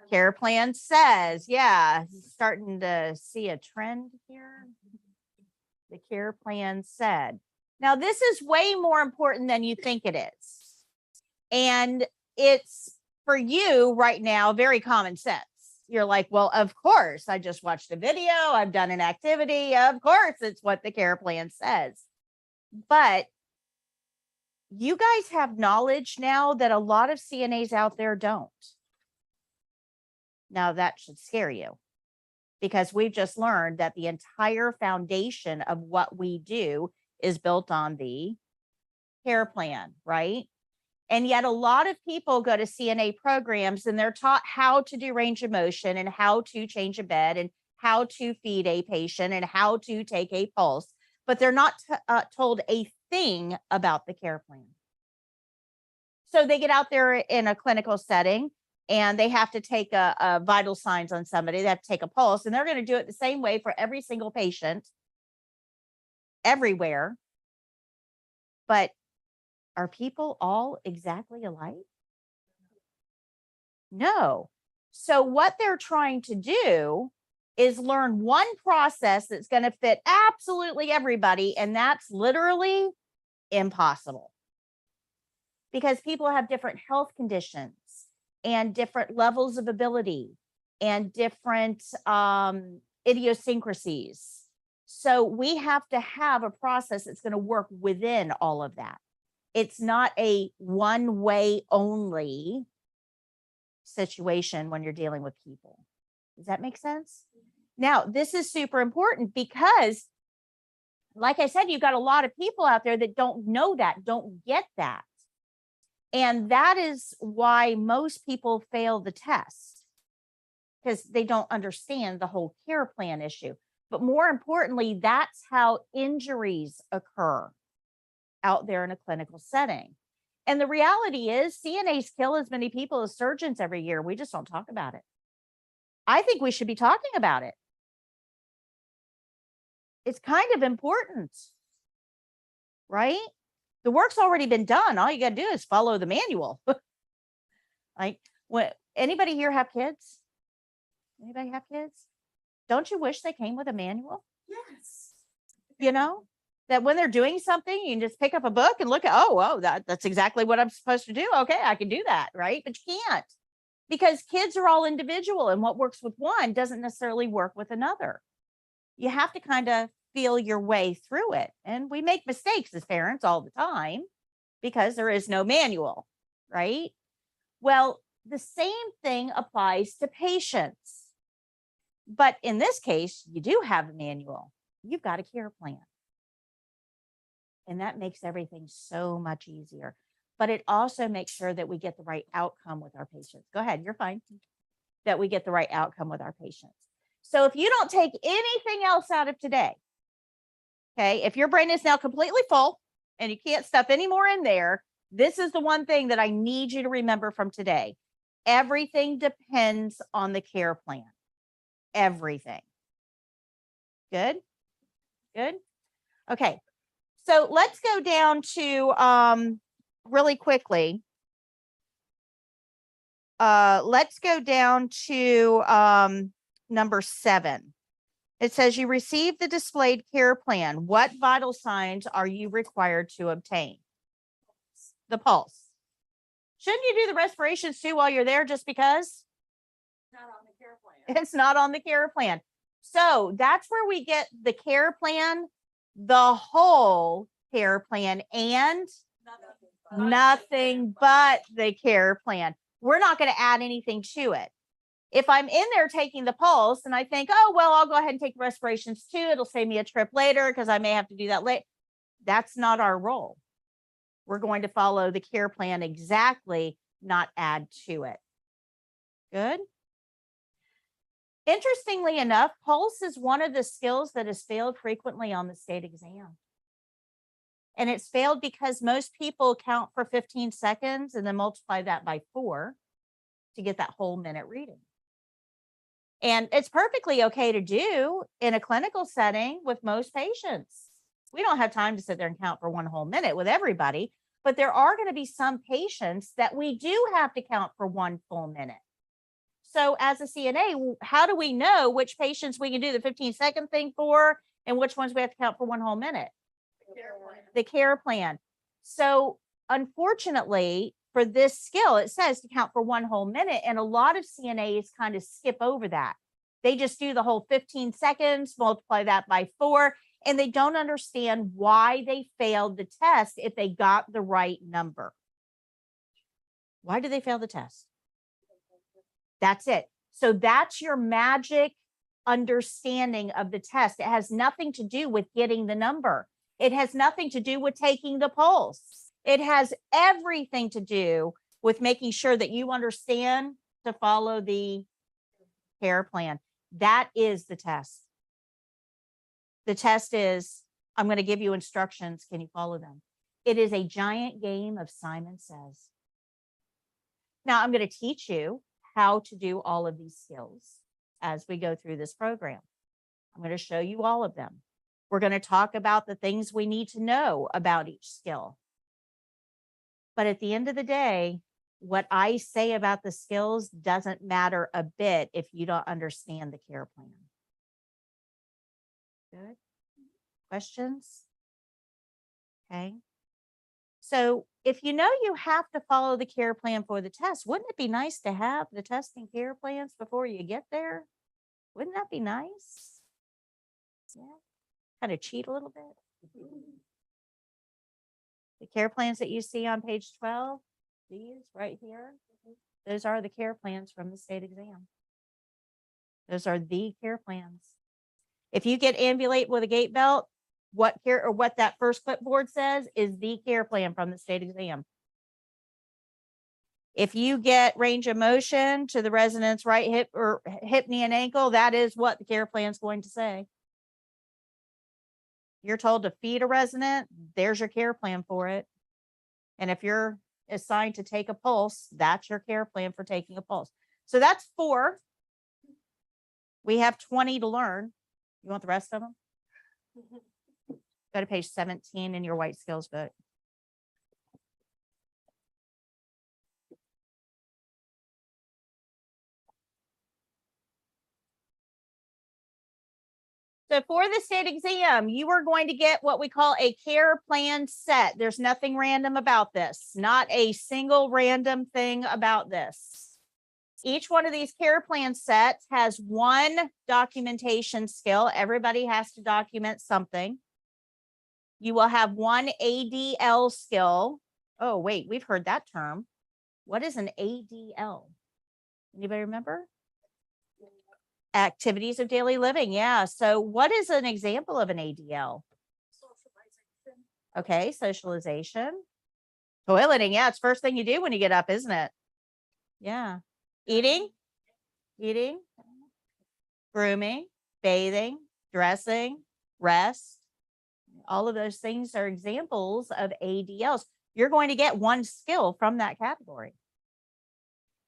Care plan says, yeah, starting to see a trend here. The care plan said. Now, this is way more important than you think it is. And it's for you right now, very common sense. You're like, well, of course, I just watched a video. I've done an activity. Of course, it's what the care plan says. But you guys have knowledge now that a lot of CNAs out there don't. Now, that should scare you because we've just learned that the entire foundation of what we do is built on the care plan, right? And yet a lot of people go to CNA programs and they're taught how to do range of motion and how to change a bed and how to feed a patient and how to take a pulse, but they're not told a thing about the care plan. So they get out there in a clinical setting and they have to take a vital signs on somebody. They have to take a pulse, and they're going to do it the same way for every single patient everywhere. But are people all exactly alike? No. So what they're trying to do is learn one process that's going to fit absolutely everybody, and that's literally impossible. Because people have different health conditions and different levels of ability and different idiosyncrasies. So we have to have a process that's going to work within all of that. It's not a one way only situation when you're dealing with people. Does that make sense? Now, this is super important because, like I said, you've got a lot of people out there that don't know that, don't get that. And that is why most people fail the test, because they don't understand the whole care plan issue. But more importantly, that's how injuries occur out there in a clinical setting. And the reality is CNAs kill as many people as surgeons every year. We just don't talk about it. I think we should be talking about it. It's kind of important, right? The work's already been done. All you got to do is follow the manual. Like, what? Anybody here have kids? Anybody have kids? Don't you wish they came with a manual? Yes. You know, that when they're doing something, you can just pick up a book and look at, oh, that's exactly what I'm supposed to do. Okay, I can do that, right? But you can't, because kids are all individual, and what works with one doesn't necessarily work with another. You have to kind of feel your way through it. And we make mistakes as parents all the time because there is no manual, right? Well, the same thing applies to patients. But in this case, you do have a manual. You've got a care plan. And that makes everything so much easier. But it also makes sure that we get the right outcome with our patients. Go ahead, you're fine. That we get the right outcome with our patients. So if you don't take anything else out of today, okay, if your brain is now completely full and you can't stuff any more in there, this is the one thing that I need you to remember from today. Everything depends on the care plan. Everything. Good? Good? Okay. So let's go down to really quickly. Let's go down to number 7. It says you received the displayed care plan. What vital signs are you required to obtain? The pulse. Shouldn't you do the respirations too while you're there just because? Not on the care plan. It's not on the care plan. So that's where we get the care plan, the whole care plan, and nothing but the care plan. We're not going to add anything to it. If I'm in there taking the pulse and I think, oh, well, I'll go ahead and take respirations too. It'll save me a trip later because I may have to do that late. That's not our role. We're going to follow the care plan exactly, not add to it. Good. Interestingly enough, pulse is one of the skills that has failed frequently on the state exam. And it's failed because most people count for 15 seconds and then multiply that by 4 to get that whole minute reading. And it's perfectly okay to do in a clinical setting with most patients. We don't have time to sit there and count for 1 whole minute with everybody, but there are going to be some patients that we do have to count for 1 full minute. So as a CNA, how do we know which patients we can do the 15-second thing for and which ones we have to count for 1 whole minute? The care plan. So unfortunately, for this skill, it says to count for 1 whole minute. And a lot of CNAs kind of skip over that. They just do the whole 15 seconds, multiply that by 4, and they don't understand why they failed the test if they got the right number. Why did they fail the test? That's it. So that's your magic understanding of the test. It has nothing to do with getting the number. It has nothing to do with taking the pulse. It has everything to do with making sure that you understand to follow the care plan. That is the test. The test is, I'm going to give you instructions. Can you follow them? It is a giant game of Simon Says. Now, I'm going to teach you how to do all of these skills as we go through this program. I'm going to show you all of them. We're going to talk about the things we need to know about each skill. But at the end of the day, what I say about the skills doesn't matter a bit if you don't understand the care plan. Good. Questions? Okay. So if you know you have to follow the care plan for the test, wouldn't it be nice to have the testing care plans before you get there? Wouldn't that be nice? Yeah. Kind of cheat a little bit. The care plans that you see on page 12, these right here, those are the care plans from the state exam. Those are the care plans. If you get ambulate with a gait belt, what care or what that first clipboard says is the care plan from the state exam. If you get range of motion to the resident's right hip or hip, knee, and ankle, that is what the care plan is going to say. You're told to feed a resident, there's your care plan for it. And if you're assigned to take a pulse, that's your care plan for taking a pulse. So that's 4. We have 20 to learn. You want the rest of them? Go to page 17 in your white skills book. So for the state exam, you are going to get what we call a care plan set. There's nothing random about this, not a single random thing about this. Each one of these care plan sets has 1 documentation skill. Everybody has to document something. You will have 1 ADL skill. Oh, wait, we've heard that term. What is an ADL? Anybody remember? Activities of daily living. Yeah. So what is an example of an ADL? Socialization. Okay. Socialization. Toileting. Yeah. It's first thing you do when you get up, isn't it? Yeah. Eating. Grooming. Bathing. Dressing. Rest. All of those things are examples of ADLs. You're going to get 1 skill from that category.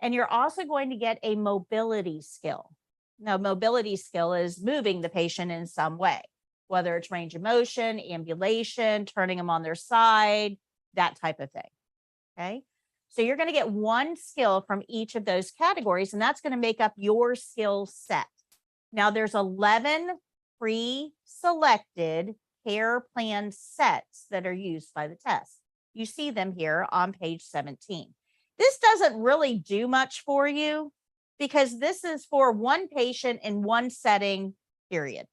And you're also going to get a mobility skill. Now, mobility skill is moving the patient in some way, whether it's range of motion, ambulation, turning them on their side, that type of thing. Okay. So you're going to get 1 skill from each of those categories, and that's going to make up your skill set. Now, there's 11 pre-selected care plan sets that are used by the test. You see them here on page 17. This doesn't really do much for you because this is for 1 patient in 1 setting, period.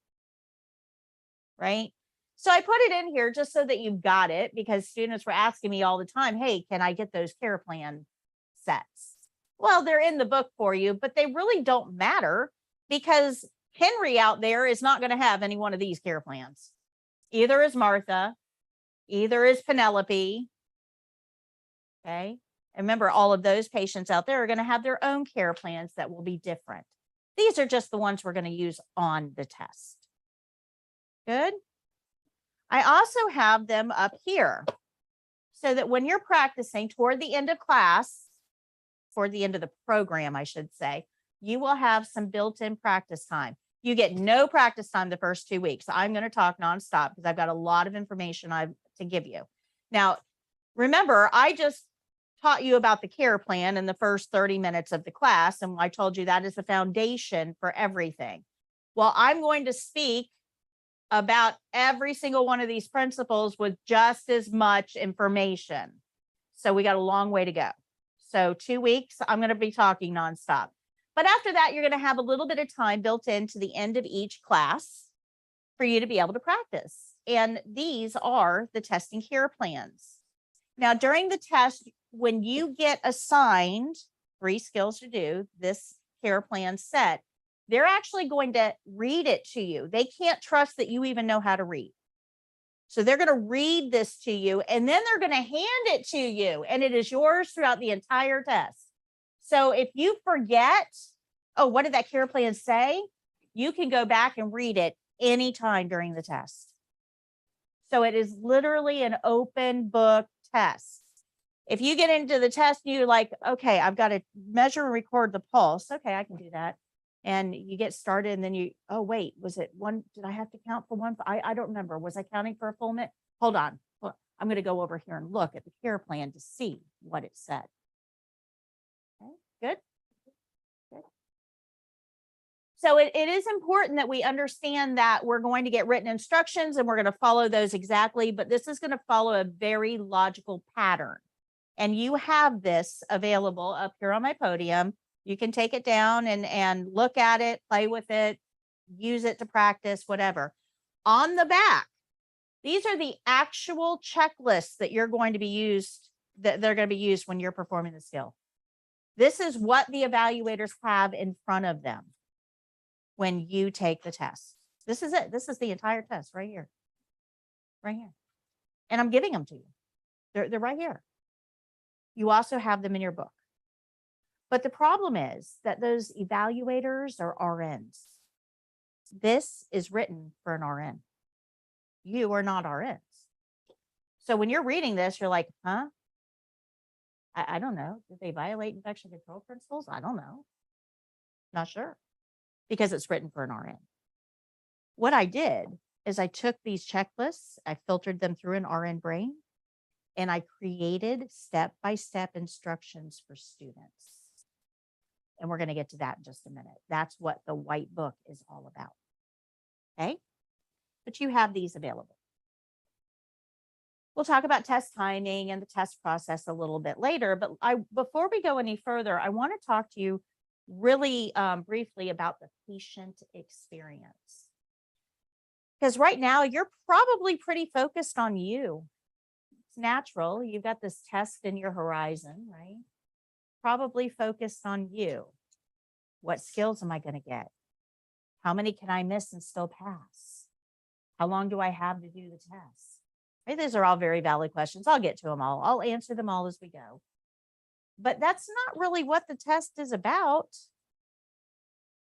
Right? So I put it in here just so that you've got it because students were asking me all the time, hey, can I get those care plan sets? Well, they're in the book for you, but they really don't matter because Henry out there is not going to have any one of these care plans. Either is Martha, either is Penelope. Okay. And remember, all of those patients out there are going to have their own care plans that will be different. These are just the ones we're going to use on the test. Good. I also have them up here so that when you're practicing toward the end of class, toward the end of the program, I should say, you will have some built-in practice time. You get no practice time the first 2 weeks. I'm going to talk nonstop because I've got a lot of information to give you. Now, remember, I just taught you about the care plan in the first 30 minutes of the class, and I told you that is the foundation for everything. Well, I'm going to speak about every single one of these principles with just as much information. So we got a long way to go. So 2 weeks, I'm going to be talking nonstop. But after that, you're going to have a little bit of time built into the end of each class for you to be able to practice. And these are the testing care plans. Now, during the test, when you get assigned 3 skills to do this care plan set, they're actually going to read it to you. They can't trust that you even know how to read. So they're going to read this to you, and then they're going to hand it to you, and it is yours throughout the entire test. So if you forget, oh, what did that care plan say? You can go back and read it anytime during the test. So it is literally an open book test. If you get into the test and you're like, okay, I've got to measure and record the pulse. Okay, I can do that. And you get started and then you, oh, wait, was it one? Did I have to count for one? I don't remember. Was I counting for a full minute? Hold on. I'm going to go over here and look at the care plan to see what it said. Okay, good. Good. So it is important that we understand that we're going to get written instructions and we're going to follow those exactly, but this is going to follow a very logical pattern. And you have this available up here on my podium. You can take it down and look at it, play with it, use it to practice, whatever. On the back, these are the actual checklists that you're going to be used, that they're going to be used when you're performing the skill. This is what the evaluators have in front of them when you take the test. This is it. This is the entire test right here. Right here. And I'm giving them to you. They're right here. You also have them in your book. But the problem is that those evaluators are RNs. This is written for an RN. You are not RNs. So when you're reading this, you're like, huh? I don't know. Did they violate infection control principles? I don't know. Not sure. Because it's written for an RN. What I did is I took these checklists, I filtered them through an RN brain, and I created step-by-step instructions for students. And we're going to get to that in just a minute. That's what the white book is all about. Okay? But you have these available. We'll talk about test timing and the test process a little bit later. But before we go any further, I want to talk to you really briefly about the patient experience. Because right now, you're probably pretty focused on you. It's natural. You've got this test in your horizon, right? Probably focused on you. What skills am I going to get? How many can I miss and still pass? How long do I have to do the test? Right? These are all very valid questions. I'll get to them all. I'll answer them all as we go. But that's not really what the test is about.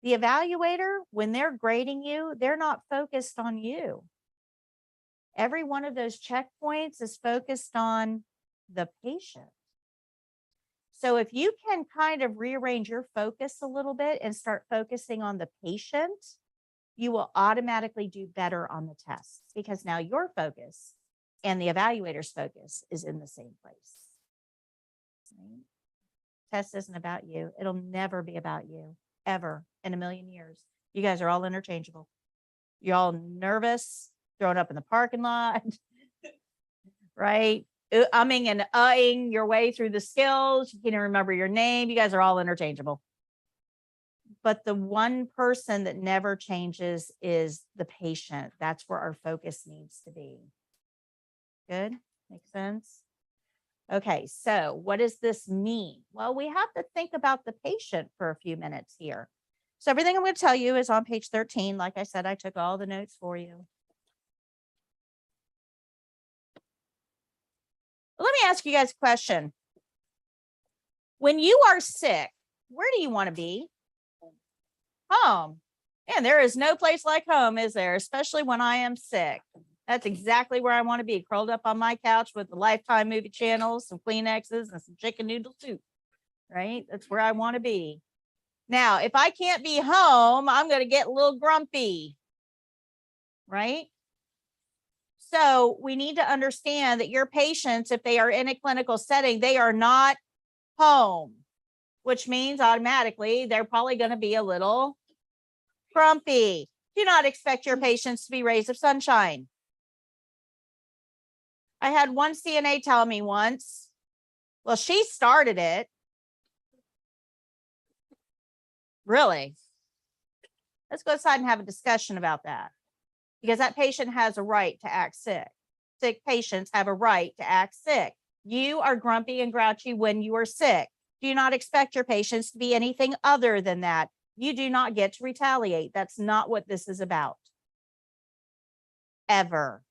The evaluator, when they're grading you, they're not focused on you. Every one of those checkpoints is focused on the patient. So if you can kind of rearrange your focus a little bit and start focusing on the patient, you will automatically do better on the test because now your focus and the evaluator's focus is in the same place. Right? Test isn't about you. It'll never be about you, ever in a million years. You guys are all interchangeable. You're all nervous, thrown up in the parking lot, right? Umming and uhing your way through the skills. You can't even remember your name. You guys are all interchangeable. But the one person that never changes is the patient. That's where our focus needs to be. Good? Makes sense? Okay, so what does this mean? Well, we have to think about the patient for a few minutes here. So everything I'm going to tell you is on page 13. Like I said, I took all the notes for you. Let me ask you guys a question. When you are sick, where do you want to be? Home. And there is no place like home, is there? Especially when I am sick. That's exactly where I want to be, curled up on my couch with the Lifetime movie channels, some Kleenexes, and some chicken noodle soup, right? That's where I want to be. Now, if I can't be home, I'm going to get a little grumpy, right? So we need to understand that your patients, if they are in a clinical setting, they are not home, which means automatically they're probably going to be a little grumpy. Do not expect your patients to be rays of sunshine. I had one CNA tell me once, well, she started it. Really? Let's go aside and have a discussion about that, because that patient has a right to act sick. Sick patients have a right to act sick. You are grumpy and grouchy when you are sick. Do not expect your patients to be anything other than that. You do not get to retaliate. That's not what this is about. Ever.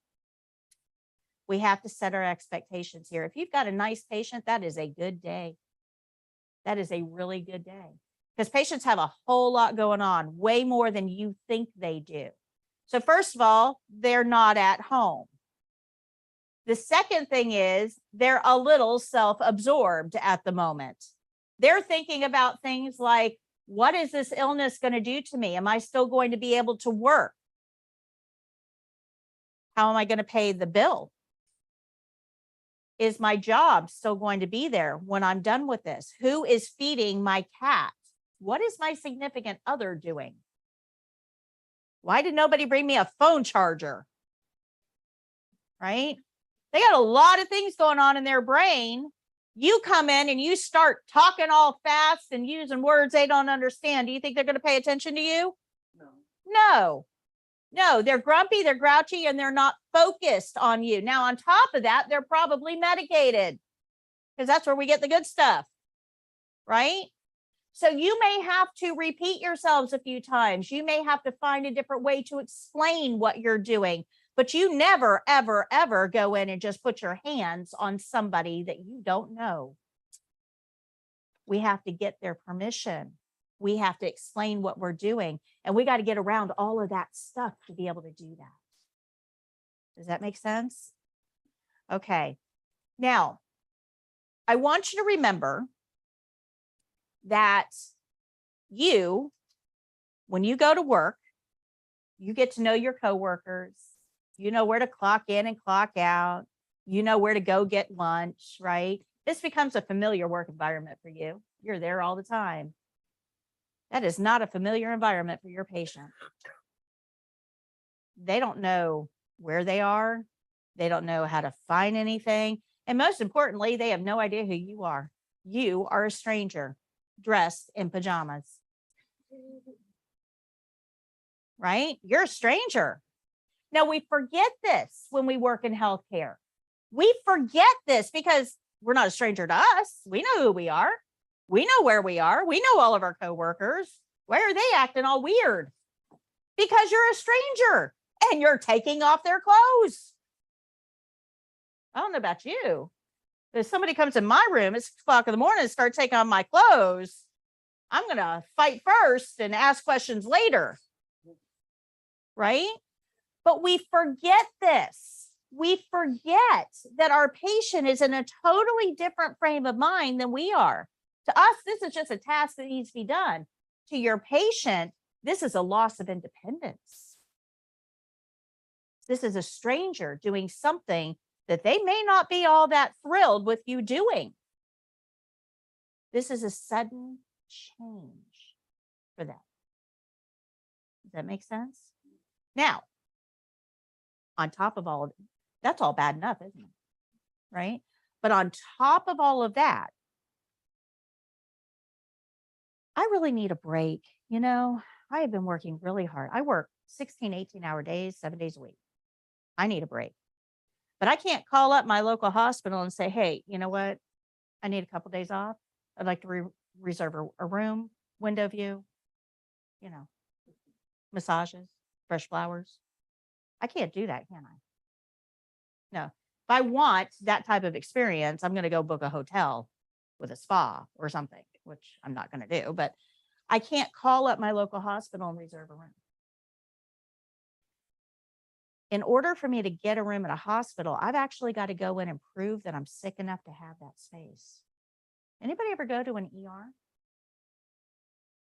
We have to set our expectations here. If you've got a nice patient, that is a good day. That is a really good day, because patients have a whole lot going on, way more than you think they do. So first of all, they're not at home. The second thing is they're a little self-absorbed at the moment. They're thinking about things like, what is this illness going to do to me? Am I still going to be able to work? How am I going to pay the bill? Is my job still going to be there when I'm done with this? Who is feeding my cat? What is my significant other doing? Why did nobody bring me a phone charger? Right? They got a lot of things going on in their brain. You come in and you start talking all fast and using words they don't understand. Do you think they're going to pay attention to you? No. No, they're grumpy, they're grouchy, and they're not focused on you. Now, on top of that, they're probably medicated, because that's where we get the good stuff, right? So you may have to repeat yourselves a few times. You may have to find a different way to explain what you're doing, but you never, ever, ever go in and just put your hands on somebody that you don't know. We have to get their permission. We have to explain what we're doing, and we got to get around all of that stuff to be able to do that. Does that make sense? Okay. Now, I want you to remember that you, when you go to work, you get to know your coworkers. You know where to clock in and clock out. You know where to go get lunch, right? This becomes a familiar work environment for you. You're there all the time. That is not a familiar environment for your patient. They don't know where they are. They don't know how to find anything. And most importantly, they have no idea who you are. You are a stranger dressed in pajamas. Right? You're a stranger. Now, we forget this when we work in healthcare. We forget this because we're not a stranger to us. We know who we are. We know where we are. We know all of our coworkers. Why are they acting all weird? Because you're a stranger and you're taking off their clothes. I don't know about you. If somebody comes in my room at 6 o'clock in the morning and starts taking off my clothes, I'm going to fight first and ask questions later. Right? But we forget this. We forget that our patient is in a totally different frame of mind than we are. To us, this is just a task that needs to be done. To your patient, this is a loss of independence. This is a stranger doing something that they may not be all that thrilled with you doing. This is a sudden change for them. Does that make sense? Now, on top of all of it, that's all bad enough, isn't it? Right? But on top of all of that, I really need a break. You know, I have been working really hard. I work 16, 18-hour days, 7 days a week. I need a break. But I can't call up my local hospital and say, hey, you know what? I need a couple days off. I'd like to reserve a room, window view, you know, massages, fresh flowers. I can't do that, can I? No. If I want that type of experience, I'm going to go book a hotel with a spa or something, which I'm not going to do, but I can't call up my local hospital and reserve a room. In order for me to get a room at a hospital, I've actually got to go in and prove that I'm sick enough to have that space. Anybody ever go to an ER?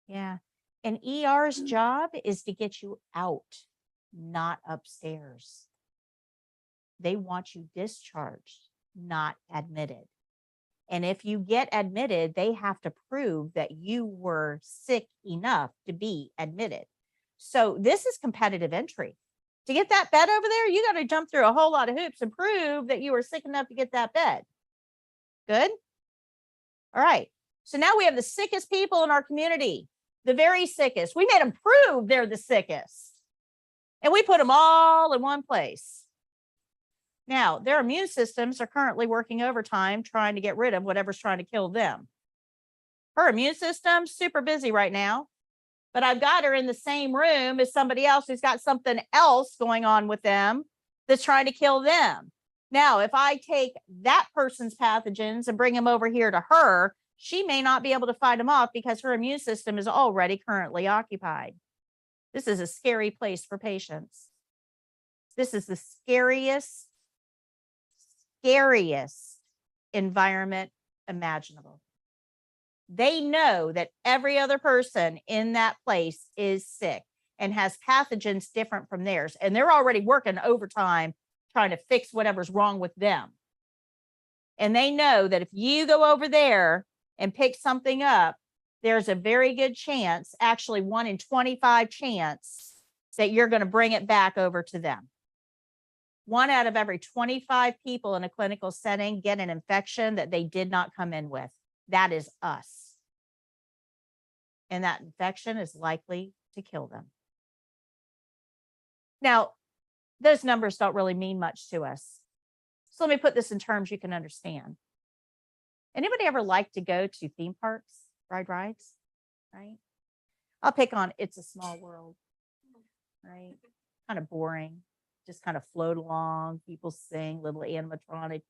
Yeah. An ER's job is to get you out, not upstairs. They want you discharged, not admitted. And if you get admitted, they have to prove that you were sick enough to be admitted. So this is competitive entry. To get that bed over there, you got to jump through a whole lot of hoops and prove that you were sick enough to get that bed. Good? All right. So now we have the sickest people in our community, the very sickest. We made them prove they're the sickest. And we put them all in one place. Now, their immune systems are currently working overtime trying to get rid of whatever's trying to kill them. Her immune system's super busy right now, but I've got her in the same room as somebody else who's got something else going on with them that's trying to kill them. Now, if I take that person's pathogens and bring them over here to her, she may not be able to fight them off because her immune system is already currently occupied. This is a scary place for patients. This is the scariest environment imaginable. They know that every other person in that place is sick and has pathogens different from theirs. And they're already working overtime trying to fix whatever's wrong with them. And they know that if you go over there and pick something up, there's a very good chance, actually 1 in 25 chance, that you're going to bring it back over to them. 1 out of every 25 people in a clinical setting get an infection that they did not come in with. That is us. And that infection is likely to kill them. Now, those numbers don't really mean much to us. So let me put this in terms you can understand. Anybody ever like to go to theme parks, ride rides, right? I'll pick on It's a Small World, right? Kind of boring. Just kind of float along, people sing, little animatronic,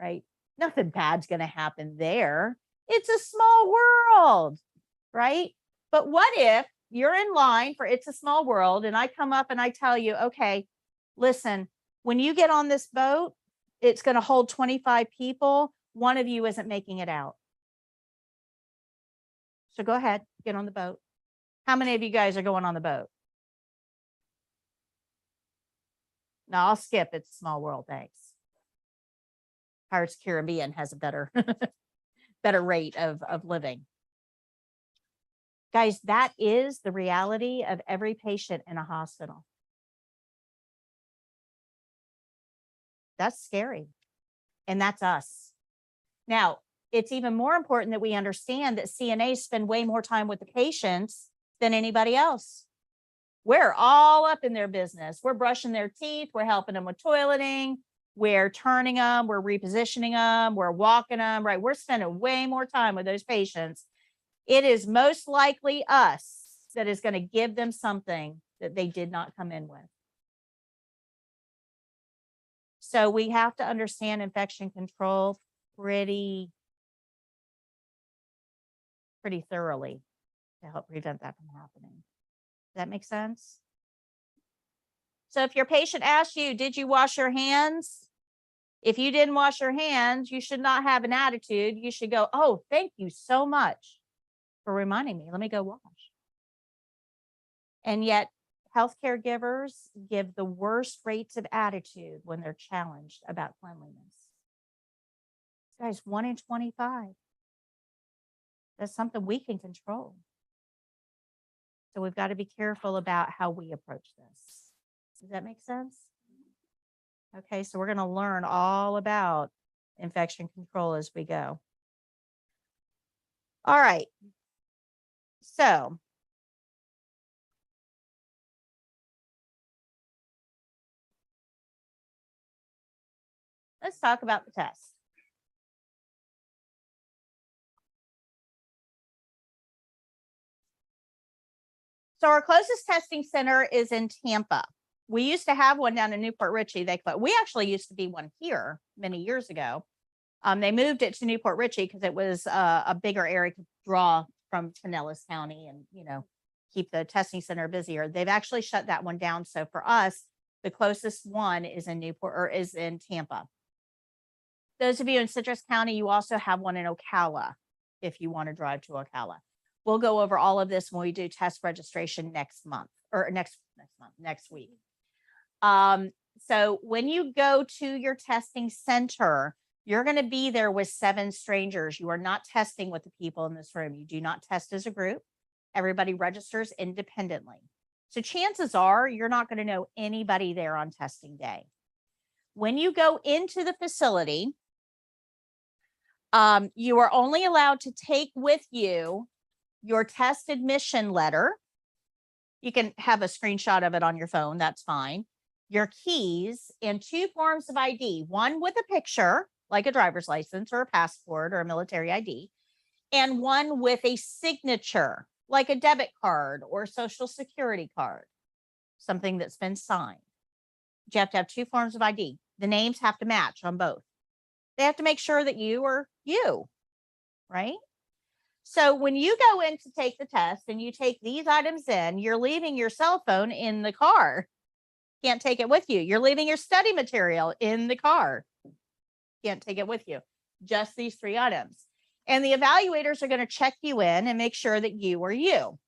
right? Nothing bad's going to happen there. It's a small world, right? But what if you're in line for It's a Small World and I come up and I tell you, okay, listen, when you get on this boat, it's going to hold 25 people. One of you isn't making it out. So go ahead, get on the boat. How many of you guys are going on the boat? No, I'll skip It's a Small World, thanks. Pirates Caribbean has a better rate of living. Guys, that is the reality of every patient in a hospital. That's scary. And that's us. Now, it's even more important that we understand that CNAs spend way more time with the patients than anybody else. We're all up in their business. We're brushing their teeth. We're helping them with toileting. We're turning them. We're repositioning them. We're walking them, right? We're spending way more time with those patients. It is most likely us that is going to give them something that they did not come in with. So we have to understand infection control pretty thoroughly to help prevent that from happening. Does that make sense? So if your patient asks you, did you wash your hands? If you didn't wash your hands, you should not have an attitude. You should go, oh, thank you so much for reminding me. Let me go wash. And yet healthcare givers give the worst rates of attitude when they're challenged about cleanliness. Guys, 1 in 25. That's something we can control. So we've got to be careful about how we approach this. Does that make sense? Okay, so we're going to learn all about infection control as we go. All right. So let's talk about the test. So our closest testing center is in Tampa. We used to have one down in Newport Richey. We actually used to be one here many years ago. They moved it to Newport Richey because it was a bigger area to draw from Pinellas County and, keep the testing center busier. They've actually shut that one down. So for us, the closest one is in is in Tampa. Those of you in Citrus County, you also have one in Ocala if you want to drive to Ocala. We'll go over all of this when we do test registration next month or next week. So when you go to your testing center, you're going to be there with 7 strangers. You are not testing with the people in this room. You do not test as a group. Everybody registers independently. So chances are you're not going to know anybody there on testing day. When you go into the facility, you are only allowed to take with you your test admission letter. You can have a screenshot of it on your phone. That's fine. Your keys and 2 forms of ID, one with a picture, like a driver's license or a passport or a military ID, and one with a signature, like a debit card or social security card, something that's been signed. You have to have 2 forms of ID. The names have to match on both. They have to make sure that you are you, right? So when you go in to take the test and you take these items in, you're leaving your cell phone in the car. Can't take it with you. You're leaving your study material in the car. Can't take it with you. Just these 3 items. And the evaluators are going to check you in and make sure that you are you.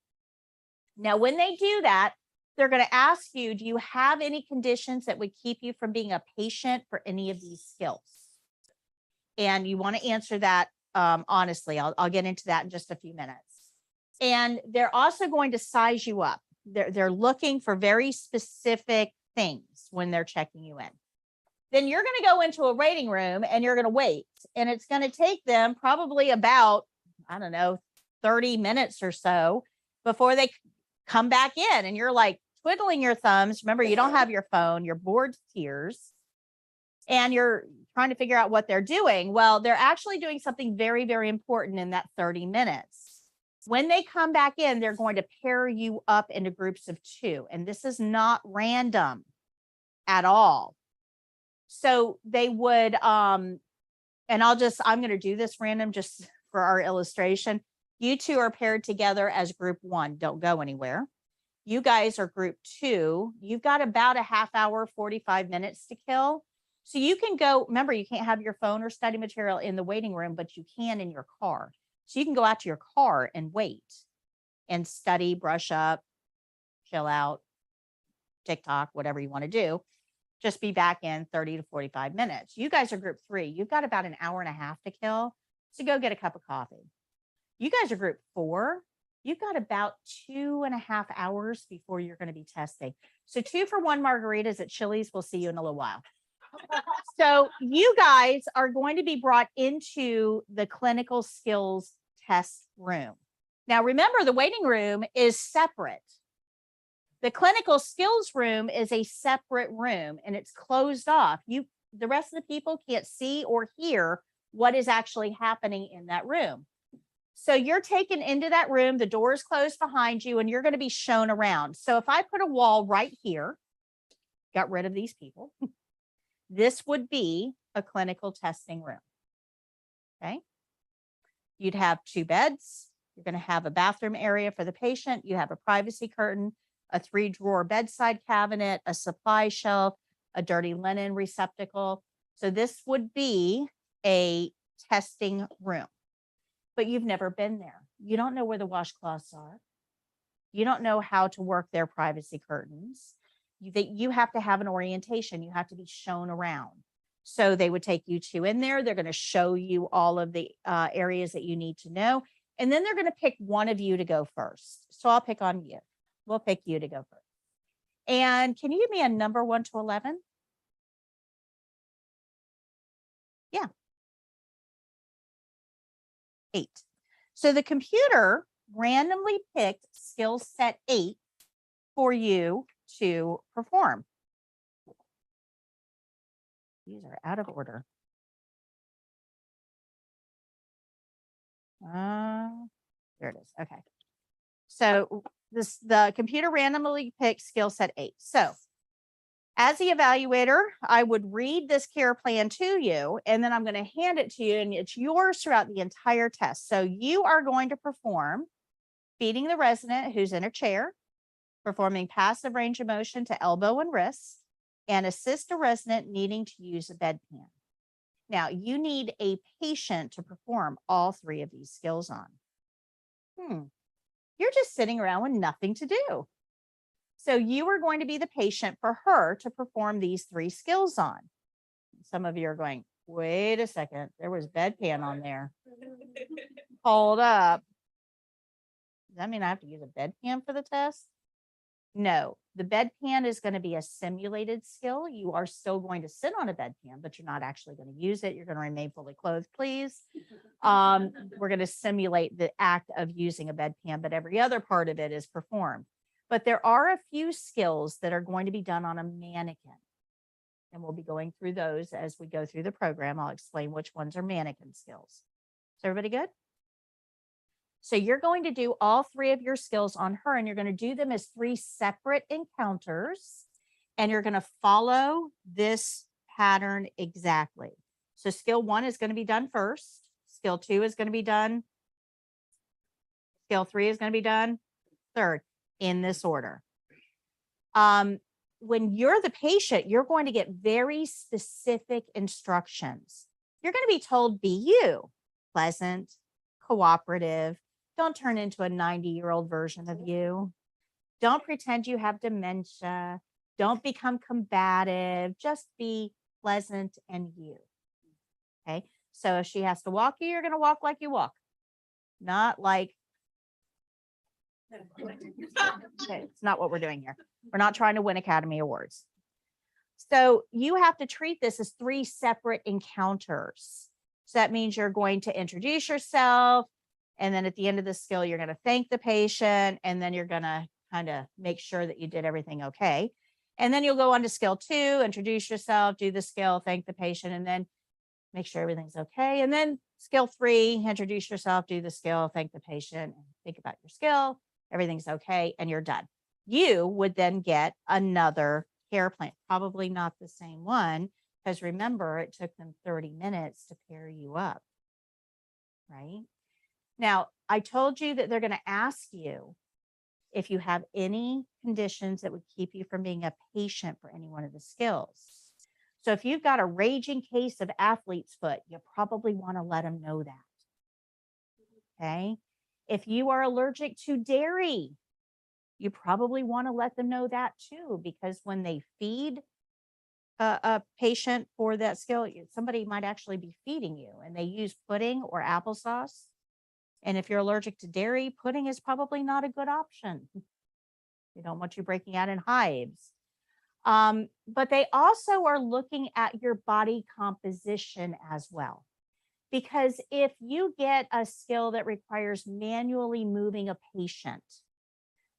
Now, when they do that, they're going to ask you, do you have any conditions that would keep you from being a patient for any of these skills? And you want to answer that honestly. I'll get into that in just a few minutes. And they're also going to size you up. They're looking for very specific things when they're checking you in. Then you're going to go into a waiting room and you're going to wait. And it's going to take them probably about, 30 minutes or so before they come back in. And you're like twiddling your thumbs. Remember, you don't have your phone, you're bored to tears. And you're trying to figure out what they're doing. Well, they're actually doing something very, very important in that 30 minutes. When they come back in, they're going to pair you up into groups of 2. And this is not random at all. So they would, and I'm going to do this random just for our illustration. You 2 are paired together as group 1. Don't go anywhere. You guys are group 2. You've got about a half hour, 45 minutes to kill. So you can go, remember, you can't have your phone or study material in the waiting room, but you can in your car. So you can go out to your car and wait and study, brush up, chill out, TikTok, whatever you want to do. Just be back in 30 to 45 minutes. You guys are group 3. You've got about an hour and a half to kill. So go get a cup of coffee. You guys are group 4. You've got about 2.5 hours before you're going to be testing. So 2 for 1 margaritas at Chili's. We'll see you in a little while. So you guys are going to be brought into the clinical skills test room. Now, remember, the waiting room is separate. The clinical skills room is a separate room and it's closed off. The rest of the people can't see or hear what is actually happening in that room. So you're taken into that room, the door is closed behind you, and you're going to be shown around. So if I put a wall right here, got rid of these people, this would be a clinical testing room. Okay. You'd have 2 beds. You're going to have a bathroom area for the patient. You have a privacy curtain, a 3-drawer bedside cabinet, a supply shelf, a dirty linen receptacle. So this would be a testing room, but you've never been there. You don't know where the washcloths are. You don't know how to work their privacy curtains. You have to have an orientation. You have to be shown around. So they would take you 2 in there. They're going to show you all of the areas that you need to know. And then they're going to pick one of you to go first. So I'll pick on you. We'll pick you to go first. And can you give me a number 1 to 11? Yeah. 8. So the computer randomly picked skill set 8 for you to perform. These are out of order. There it is. Okay. So the computer randomly picks skill set 8. So as the evaluator, I would read this care plan to you, and then I'm going to hand it to you, and it's yours throughout the entire test. So you are going to perform feeding the resident who's in a chair, performing passive range of motion to elbow and wrist, and assist a resident needing to use a bedpan. Now, you need a patient to perform all 3 of these skills on. You're just sitting around with nothing to do. So you are going to be the patient for her to perform these 3 skills on. Some of you are going, wait a second, there was bedpan on there. Hold up. Does that mean I have to use a bedpan for the test? No, the bedpan is going to be a simulated skill. You are still going to sit on a bedpan, but you're not actually going to use it. You're going to remain fully clothed, please. We're going to simulate the act of using a bedpan, but every other part of it is performed. But there are a few skills that are going to be done on a mannequin. And we'll be going through those as we go through the program. I'll explain which ones are mannequin skills. Is everybody good? So you're going to do all 3 of your skills on her, and you're going to do them as 3 separate encounters. And you're going to follow this pattern exactly. So skill 1 is going to be done first. Skill 2 is going to be done. Skill 3 is going to be done third, in this order. When you're the patient, you're going to get very specific instructions. You're going to be told, be you, pleasant, cooperative. Don't turn into a 90-year-old version of you. Don't pretend you have dementia. Don't become combative. Just be pleasant and you. Okay. So if she has to walk you, you're going to walk like you walk. Not like, okay, it's not what we're doing here. We're not trying to win Academy Awards. So you have to treat this as 3 separate encounters. So that means you're going to introduce yourself. And then at the end of the skill, you're going to thank the patient. And then you're going to kind of make sure that you did everything okay. And then you'll go on to skill 2, introduce yourself, do the skill, thank the patient, and then make sure everything's okay. And then skill 3, introduce yourself, do the skill, thank the patient, and think about your skill. Everything's okay, and you're done. You would then get another care plan, probably not the same one, because remember, it took them 30 minutes to pair you up, right? Now, I told you that they're going to ask you if you have any conditions that would keep you from being a patient for any one of the skills. So if you've got a raging case of athlete's foot, you probably want to let them know that. Okay. If you are allergic to dairy, you probably want to let them know that too, because when they feed a patient for that skill, somebody might actually be feeding you, and they use pudding or applesauce. And if you're allergic to dairy, pudding is probably not a good option. They don't want you breaking out in hives. But they also are looking at your body composition as well. Because if you get a skill that requires manually moving a patient,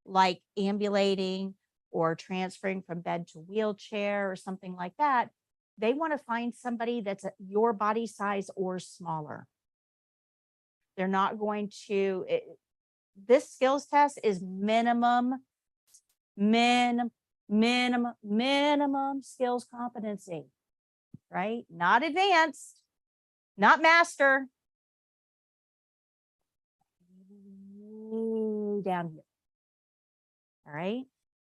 like ambulating or transferring from bed to wheelchair or something like that, they want to find somebody that's your body size or smaller. They're not going to, this skills test is minimum skills competency, right? Not advanced, not master. Down here. All right.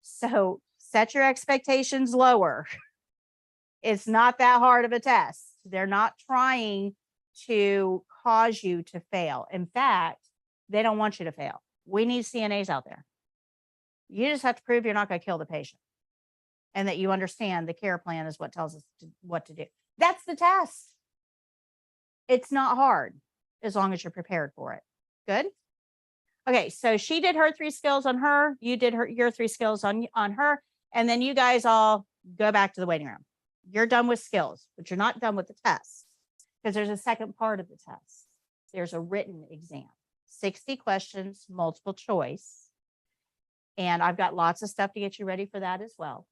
So set your expectations lower. It's not that hard of a test. They're not trying to cause you to fail. In fact, they don't want you to fail. We need CNAs out there. You just have to prove you're not going to kill the patient and that you understand the care plan is what tells us what to do. That's the test. It's not hard as long as you're prepared for it. Good. Okay. So she did her 3 skills on her. You did your 3 skills on her. And then you guys all go back to the waiting room. You're done with skills, but you're not done with the test, because there's a second part of the test. There's a written exam, 60 questions, multiple choice. And I've got lots of stuff to get you ready for that as well.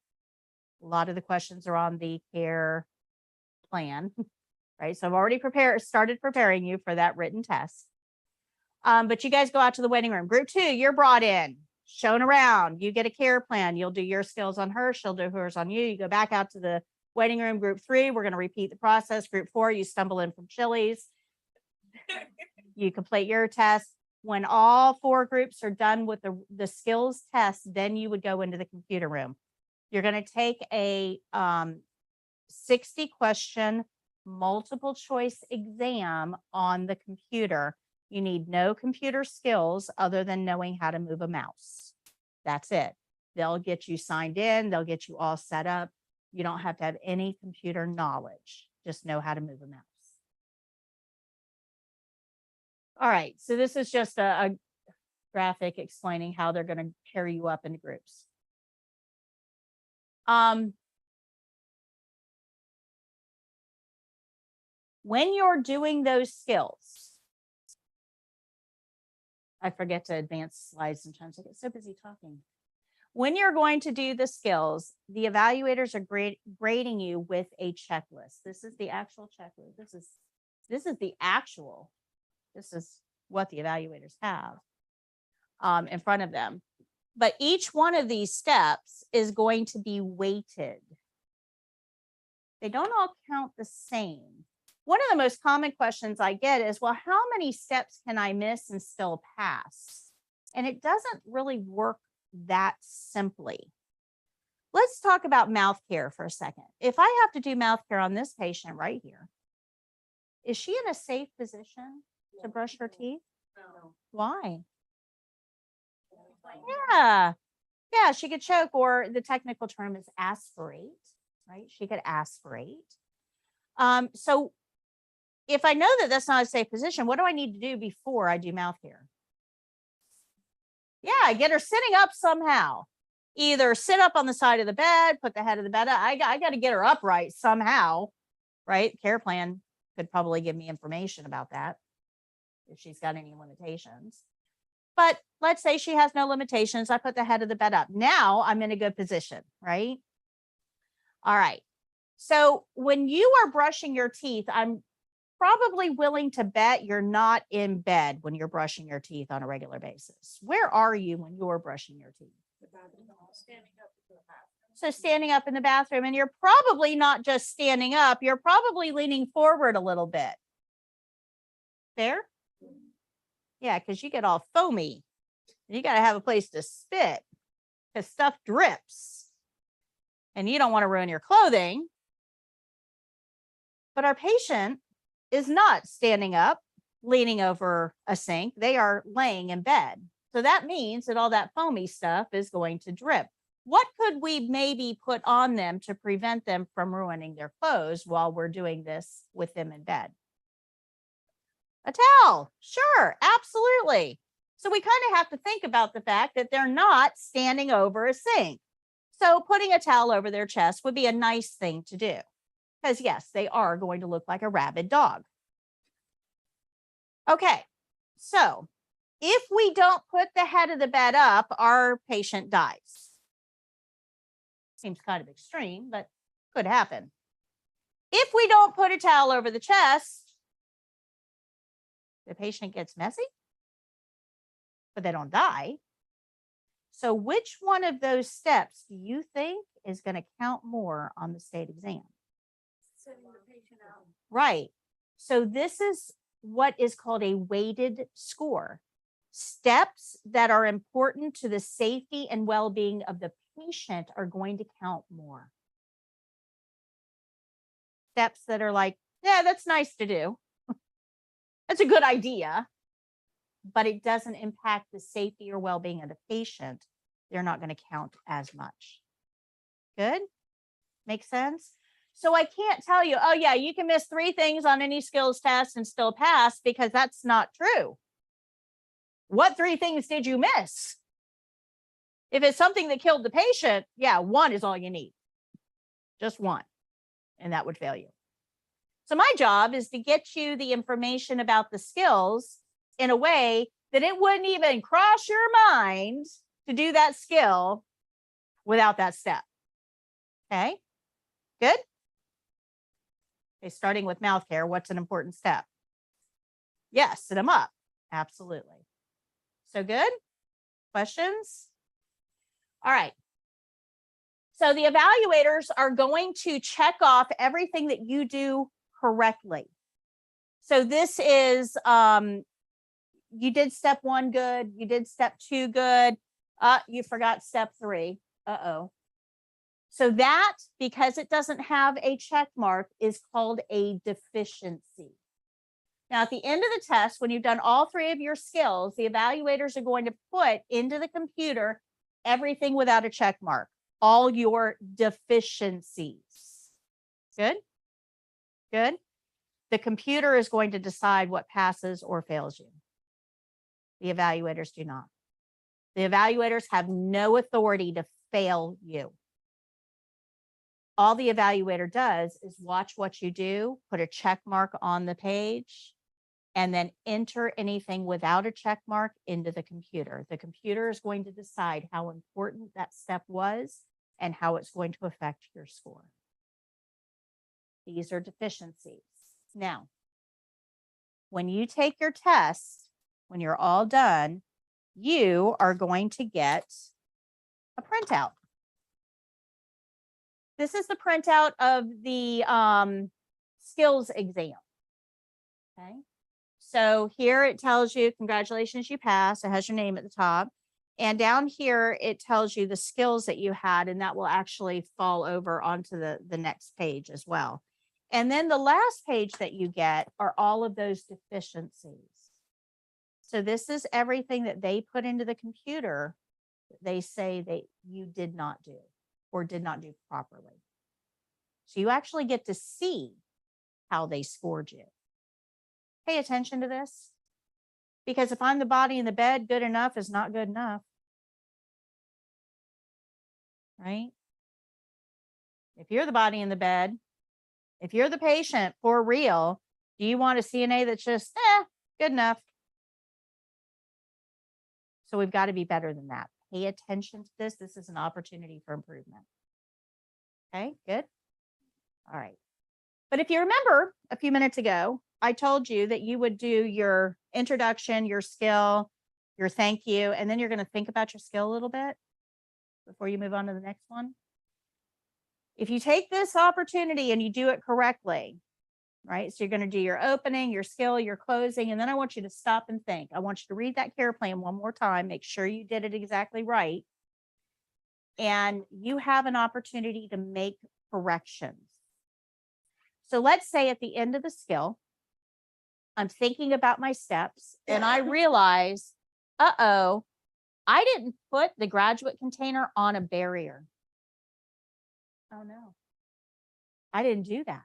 A lot of the questions are on the care plan, right? So I've already started preparing you for that written test. But you guys go out to the waiting room. Group 2, you're brought in, shown around. You get a care plan. You'll do your skills on her. She'll do hers on you. You go back out to the waiting room. Group 3, we're going to repeat the process. Group 4, you stumble in from Chili's. You complete your test. When all 4 groups are done with the skills test, then you would go into the computer room. You're going to take a 60-question multiple choice exam on the computer. You need no computer skills other than knowing how to move a mouse. That's it. They'll get you signed in. They'll get you all set up. You don't have to have any computer knowledge. Just know how to move a mouse. All right. So this is just a graphic explaining how they're going to pair you up into groups. When you're doing those skills, I forget to advance slides sometimes. I get so busy talking. When you're going to do the skills, the evaluators are grading you with a checklist. This is the actual checklist. This is what the evaluators have in front of them. But each one of these steps is going to be weighted. They don't all count the same. One of the most common questions I get is, well, how many steps can I miss and still pass? And it doesn't really work that simply. Let's talk about mouth care for a second. If I have to do mouth care on this patient right here, is she in a safe position to brush her teeth? No. Why? Yeah. Yeah, she could choke, or the technical term is aspirate, right? She could aspirate. So if I know that that's not a safe position, what do I need to do before I do mouth care? Yeah, get her sitting up somehow. Either sit up on the side of the bed, put the head of the bed up. I got to get her upright somehow, right? Care plan could probably give me information about that if she's got any limitations. But let's say she has no limitations. I put the head of the bed up. Now I'm in a good position, right? All right. So when you are brushing your teeth, I'm probably willing to bet you're not in bed when you're brushing your teeth on a regular basis. Where are you when you're brushing your teeth? So standing up in the bathroom, and you're probably not just standing up, you're probably leaning forward a little bit. There? Yeah, because you get all foamy. You got to have a place to spit because stuff drips. And you don't want to ruin your clothing. But our patient is not standing up, leaning over a sink. They are laying in bed. So that means that all that foamy stuff is going to drip. What could we maybe put on them to prevent them from ruining their clothes while we're doing this with them in bed? A towel. Sure, absolutely. So we kind of have to think about the fact that they're not standing over a sink. So putting a towel over their chest would be a nice thing to do. Because yes, they are going to look like a rabid dog. Okay, so if we don't put the head of the bed up, our patient dies. Seems kind of extreme, but could happen. If we don't put a towel over the chest, the patient gets messy, but they don't die. So which one of those steps do you think is going to count more on the state exam? Sending the patient out. Right. So this is what is called a weighted score. Steps that are important to the safety and well-being of the patient are going to count more. Steps that are like, yeah, that's nice to do. That's a good idea, but it doesn't impact the safety or well-being of the patient. They're not going to count as much. Good? Makes sense? So I can't tell you, oh yeah, you can miss 3 things on any skills test and still pass, because that's not true. What 3 things did you miss? If it's something that killed the patient, yeah, 1 is all you need. Just 1. And that would fail you. So my job is to get you the information about the skills in a way that it wouldn't even cross your mind to do that skill without that step. Okay? Good? Okay, starting with mouth care, what's an important step? Yes, sit them up. Absolutely. So good? Questions? All right. So the evaluators are going to check off everything that you do correctly. So this is, you did step 1 good, you did step 2 good, you forgot step 3. Uh-oh. So that, because it doesn't have a check mark, is called a deficiency. Now, at the end of the test, when you've done all 3 of your skills, the evaluators are going to put into the computer everything without a check mark, all your deficiencies. Good? Good? The computer is going to decide what passes or fails you. The evaluators do not. The evaluators have no authority to fail you. All the evaluator does is watch what you do, put a check mark on the page, and then enter anything without a check mark into the computer. The computer is going to decide how important that step was and how it's going to affect your score. These are deficiencies. Now, when you take your test, when you're all done, you are going to get a printout. This is the printout of the skills exam. Okay. So here it tells you, congratulations, you passed. It has your name at the top. And down here, it tells you the skills that you had, and that will actually fall over onto the next page as well. And then the last page that you get are all of those deficiencies. So this is everything that they put into the computer that they say that you did not do or did not do properly. So you actually get to see how they scored you. Pay attention to this, because if I'm the body in the bed, good enough is not good enough. Right? If you're the body in the bed, if you're the patient for real, do you want a CNA that's just, good enough? So we've got to be better than that. Pay attention to this. This is an opportunity for improvement. Okay, good. All right. But if you remember a few minutes ago, I told you that you would do your introduction, your skill, your thank you, and then you're going to think about your skill a little bit before you move on to the next one. If you take this opportunity and you do it correctly, right? So you're going to do your opening, your skill, your closing, and then I want you to stop and think. I want you to read that care plan one more time, make sure you did it exactly right. And you have an opportunity to make corrections. So let's say at the end of the skill, I'm thinking about my steps and I realize, I didn't put the graduate container on a barrier. Oh no, I didn't do that.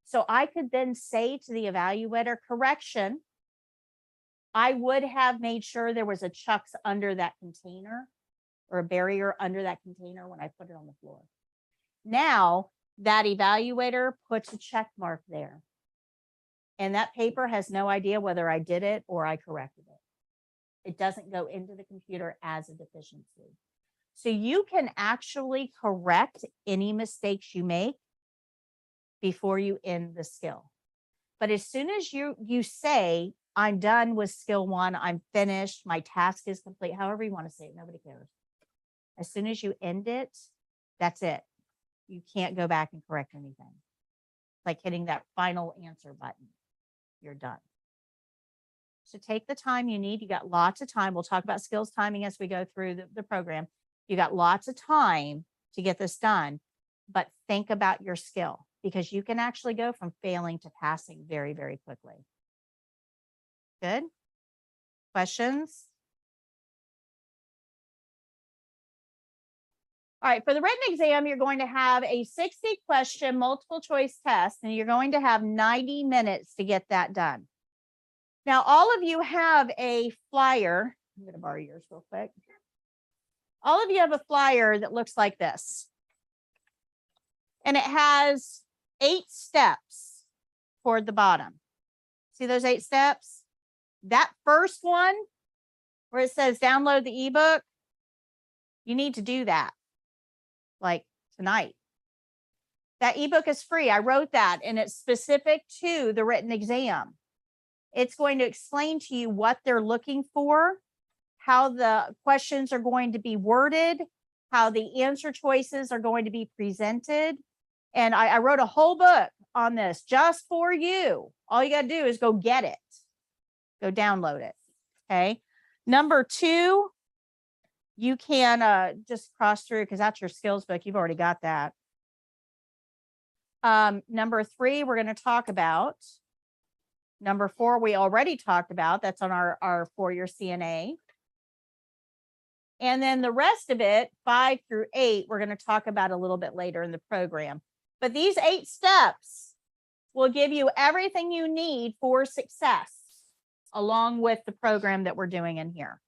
So I could then say to the evaluator, correction, I would have made sure there was a chucks under that container or a barrier under that container when I put it on the floor. Now that evaluator puts a check mark there. And that paper has no idea whether I did it or I corrected it. It doesn't go into the computer as a deficiency. So you can actually correct any mistakes you make before you end the skill. But as soon as you say, I'm done with skill 1, I'm finished, my task is complete, however you want to say it, nobody cares. As soon as you end it, that's it. You can't go back and correct anything. Like hitting that final answer button. You're done. So take the time you need. You got lots of time. We'll talk about skills timing as we go through the program. You got lots of time to get this done, but think about your skill, because you can actually go from failing to passing very, very quickly. Good? Questions? All right, for the written exam, you're going to have a 60-question multiple choice test, and you're going to have 90 minutes to get that done. Now, all of you have a flyer. I'm going to borrow yours real quick. All of you have a flyer that looks like this. And it has 8 steps toward the bottom. See those 8 steps? That first one, where it says download the ebook, you need to do that. Like tonight. That ebook is free. I wrote that and it's specific to the written exam. It's going to explain to you what they're looking for, how the questions are going to be worded, how the answer choices are going to be presented. And I wrote a whole book on this just for you. All you got to do is go get it. Go download it. Okay. Number 2, you can just cross through because that's your skills book. You've already got that. Number 3, we're going to talk about. Number 4, we already talked about. That's on our 4-year CNA. And then the rest of it, 5 through 8, we're going to talk about a little bit later in the program. But these 8 steps will give you everything you need for success, along with the program that we're doing in here.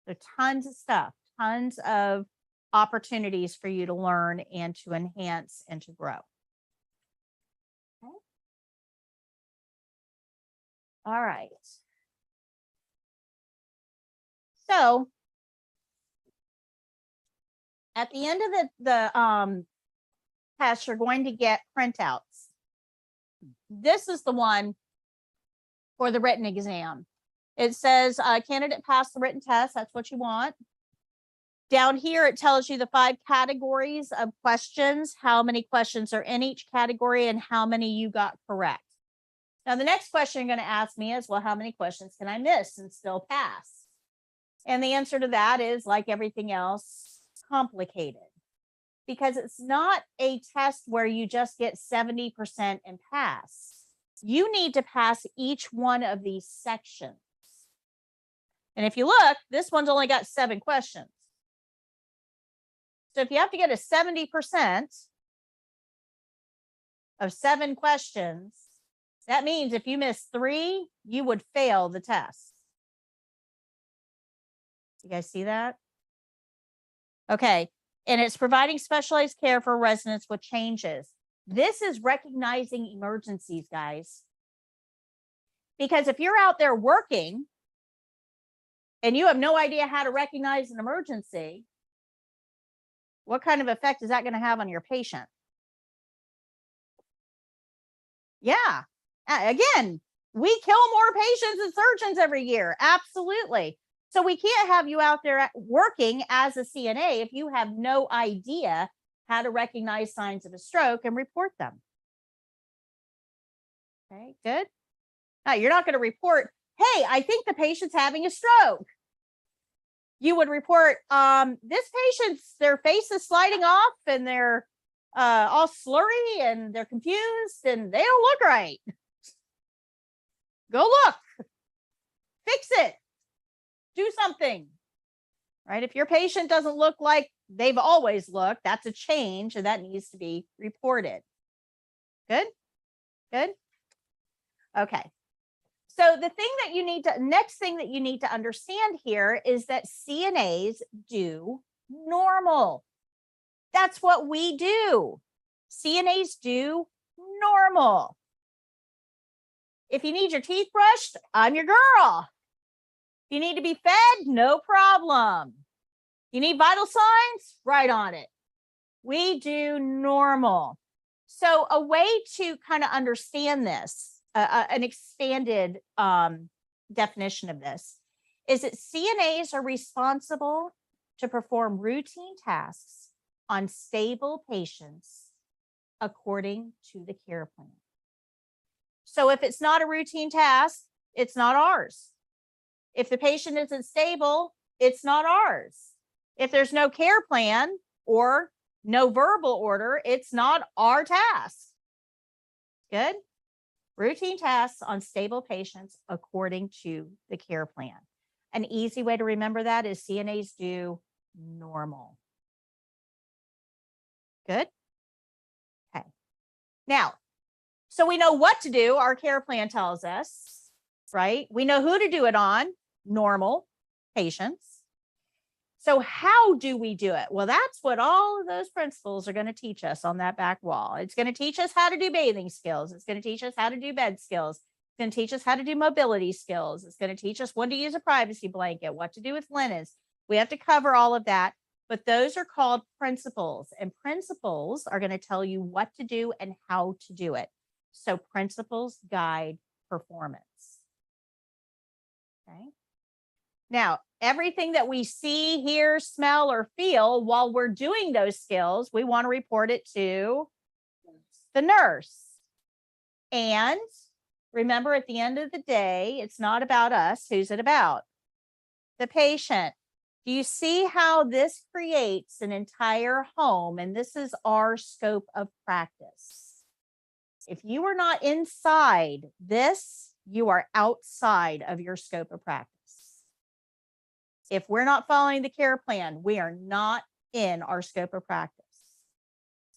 There's tons of stuff, tons of opportunities for you to learn and to enhance and to grow. Okay. All right. So at the end of the test, you're going to get printouts. This is the one for the written exam. It says candidate passed the written test. That's what you want. Down here, it tells you the 5 categories of questions, how many questions are in each category and how many you got correct. Now, the next question you're going to ask me is, well, how many questions can I miss and still pass? And the answer to that is, like everything else, complicated. Because it's not a test where you just get 70% and pass. You need to pass each one of these sections. And if you look, this one's only got 7 questions. So if you have to get a 70% of 7 questions, that means if you miss 3, you would fail the test. You guys see that? Okay. And it's providing specialized care for residents with changes. This is recognizing emergencies, guys. Because if you're out there working and you have no idea how to recognize an emergency, what kind of effect is that going to have on your patient? Yeah. Again, we kill more patients than surgeons every year. Absolutely. So we can't have you out there working as a CNA if you have no idea how to recognize signs of a stroke and report them. Okay, good. Now, you're not going to report, hey, I think the patient's having a stroke. You would report, this patient's, their face is sliding off and they're all slurry and they're confused and they don't look right. Go look. Fix it. Do something. Right? If your patient doesn't look like they've always looked, that's a change and that needs to be reported. Good? Good? Okay. So the thing that you need to, next thing that you need to understand here is that CNAs do normal. That's what we do. CNAs do normal. If you need your teeth brushed, I'm your girl. If you need to be fed, no problem. You need vital signs, right on it. We do normal. So a way to kind of understand this, an expanded definition of this, is that CNAs are responsible to perform routine tasks on stable patients according to the care plan. So if it's not a routine task, it's not ours. If the patient isn't stable, it's not ours. If there's no care plan or no verbal order, it's not our task. Good? Routine tasks on stable patients according to the care plan. An easy way to remember that is CNAs do normal. Good? Okay. Now, so we know what to do. Our care plan tells us, right? We know who to do it on, normal patients. So how do we do it? Well, that's what all of those principles are going to teach us on that back wall. It's going to teach us how to do bathing skills. It's going to teach us how to do bed skills. It's going to teach us how to do mobility skills. It's going to teach us when to use a privacy blanket, what to do with linens. We have to cover all of that. but those are called principles, and principles are going to tell you what to do and how to do it. So principles guide performance. Okay. Now, everything that we see, hear, smell, or feel while we're doing those skills, we want to report it to the nurse. And remember, at the end of the day, it's not about us. Who's it about? The patient. Do you see how this creates an entire home? And this is our scope of practice. If you are not inside this, you are outside of your scope of practice. If we're not following the care plan, we are not in our scope of practice.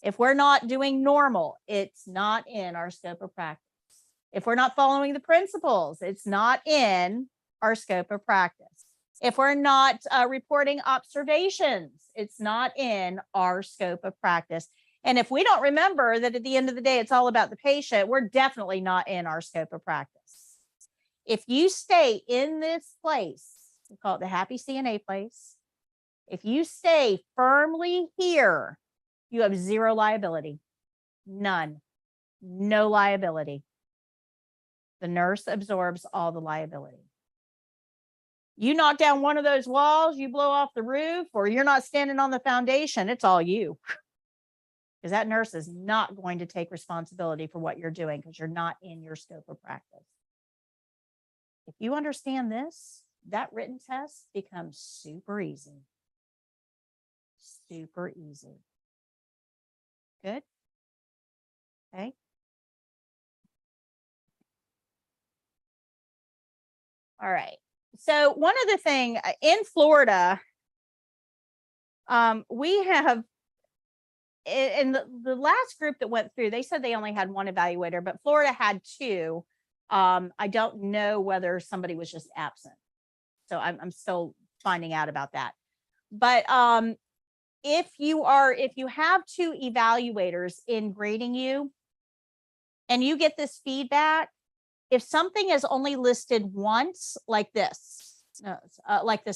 If we're not doing normal, it's not in our scope of practice. If we're not following the principles, it's not in our scope of practice. If we're not reporting observations, it's not in our scope of practice. And if we don't remember that at the end of the day, it's all about the patient, we're definitely not in our scope of practice. If you stay in this place, we call it the happy CNA place. If you stay firmly here, you have zero liability. None. No liability. The nurse absorbs all the liability. You knock down one of those walls, you blow off the roof, or you're not standing on the foundation, it's all you. Because that nurse is not going to take responsibility for what you're doing because you're not in your scope of practice. If you understand this, that written test becomes super easy. Super easy. Good? Okay. All right. So one other thing in Florida, we have in the last group that went through, they said they only had one evaluator, but Florida had two. I don't know whether somebody was just absent. So I'm still finding out about that. But if you have two evaluators in grading you and you get this feedback, if something is only listed once, like this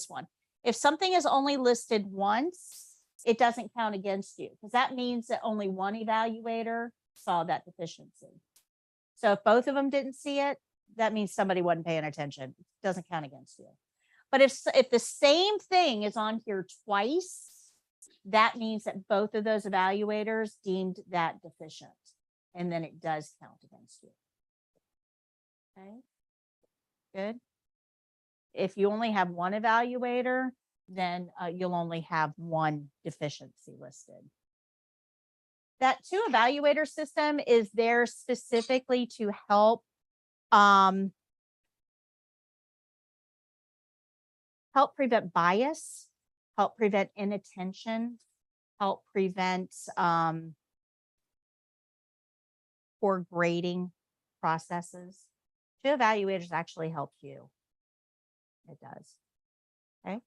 one, if something is only listed once, it doesn't count against you because that means that only one evaluator saw that deficiency. So if both of them didn't see it, that means somebody wasn't paying attention. It doesn't count against you. But if the same thing is on here twice, that means that both of those evaluators deemed that deficient, and then it does count against you. Okay, good. If you only have one evaluator, then you'll only have one deficiency listed. That two evaluator system is there specifically to help help prevent bias, help prevent inattention, help prevent poor grading processes. Two evaluators actually help you. It does. Okay,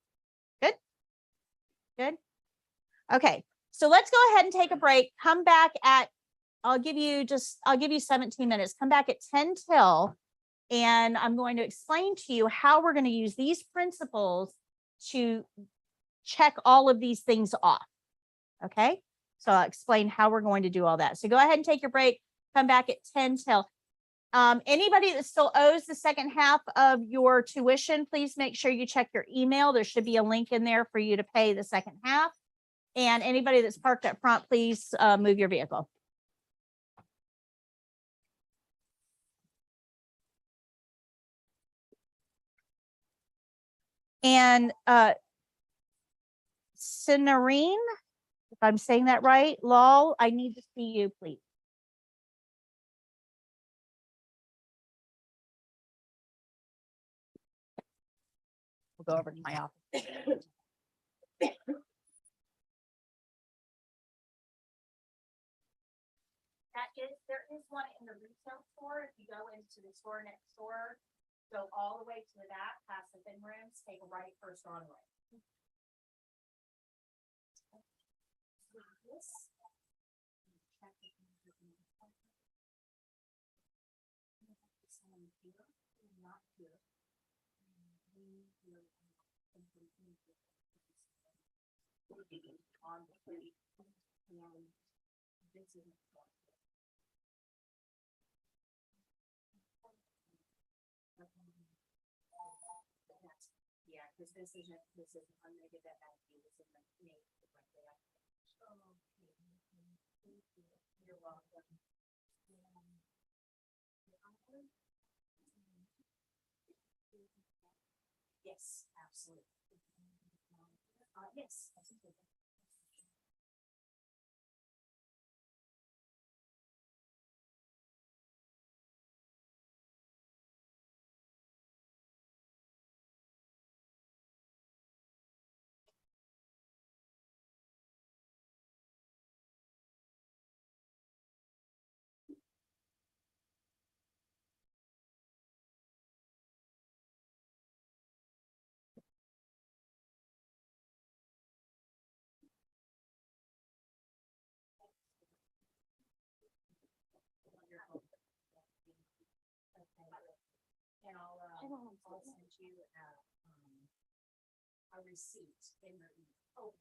good, good. Okay, so let's go ahead and take a break. Come back at, I'll give you 17 minutes. Come back at 10 till, and I'm going to explain to you how we're going to use these principles to check all of these things off. Okay, so I'll explain how we're going to do all that. So go ahead and take your break. Come back at 10 till. Anybody that still owes the second half of your tuition, please make sure you check your email. There should be a link in there for you to pay the second half. And anybody that's parked up front, please move your vehicle. And Sinarine, if I'm saying that right, Lol, I need to see you, please. We'll go over to my office. There is one in the retail store. If you go into the store next door, go all the way to the back, past the thin rooms, take a right first on right. On the plate. And this is. Yeah, because this isn't, I'm gonna get that back to you, this is my name. You're welcome. Yes, absolutely. Yes. And I'll send you a receipt in your email. Oh.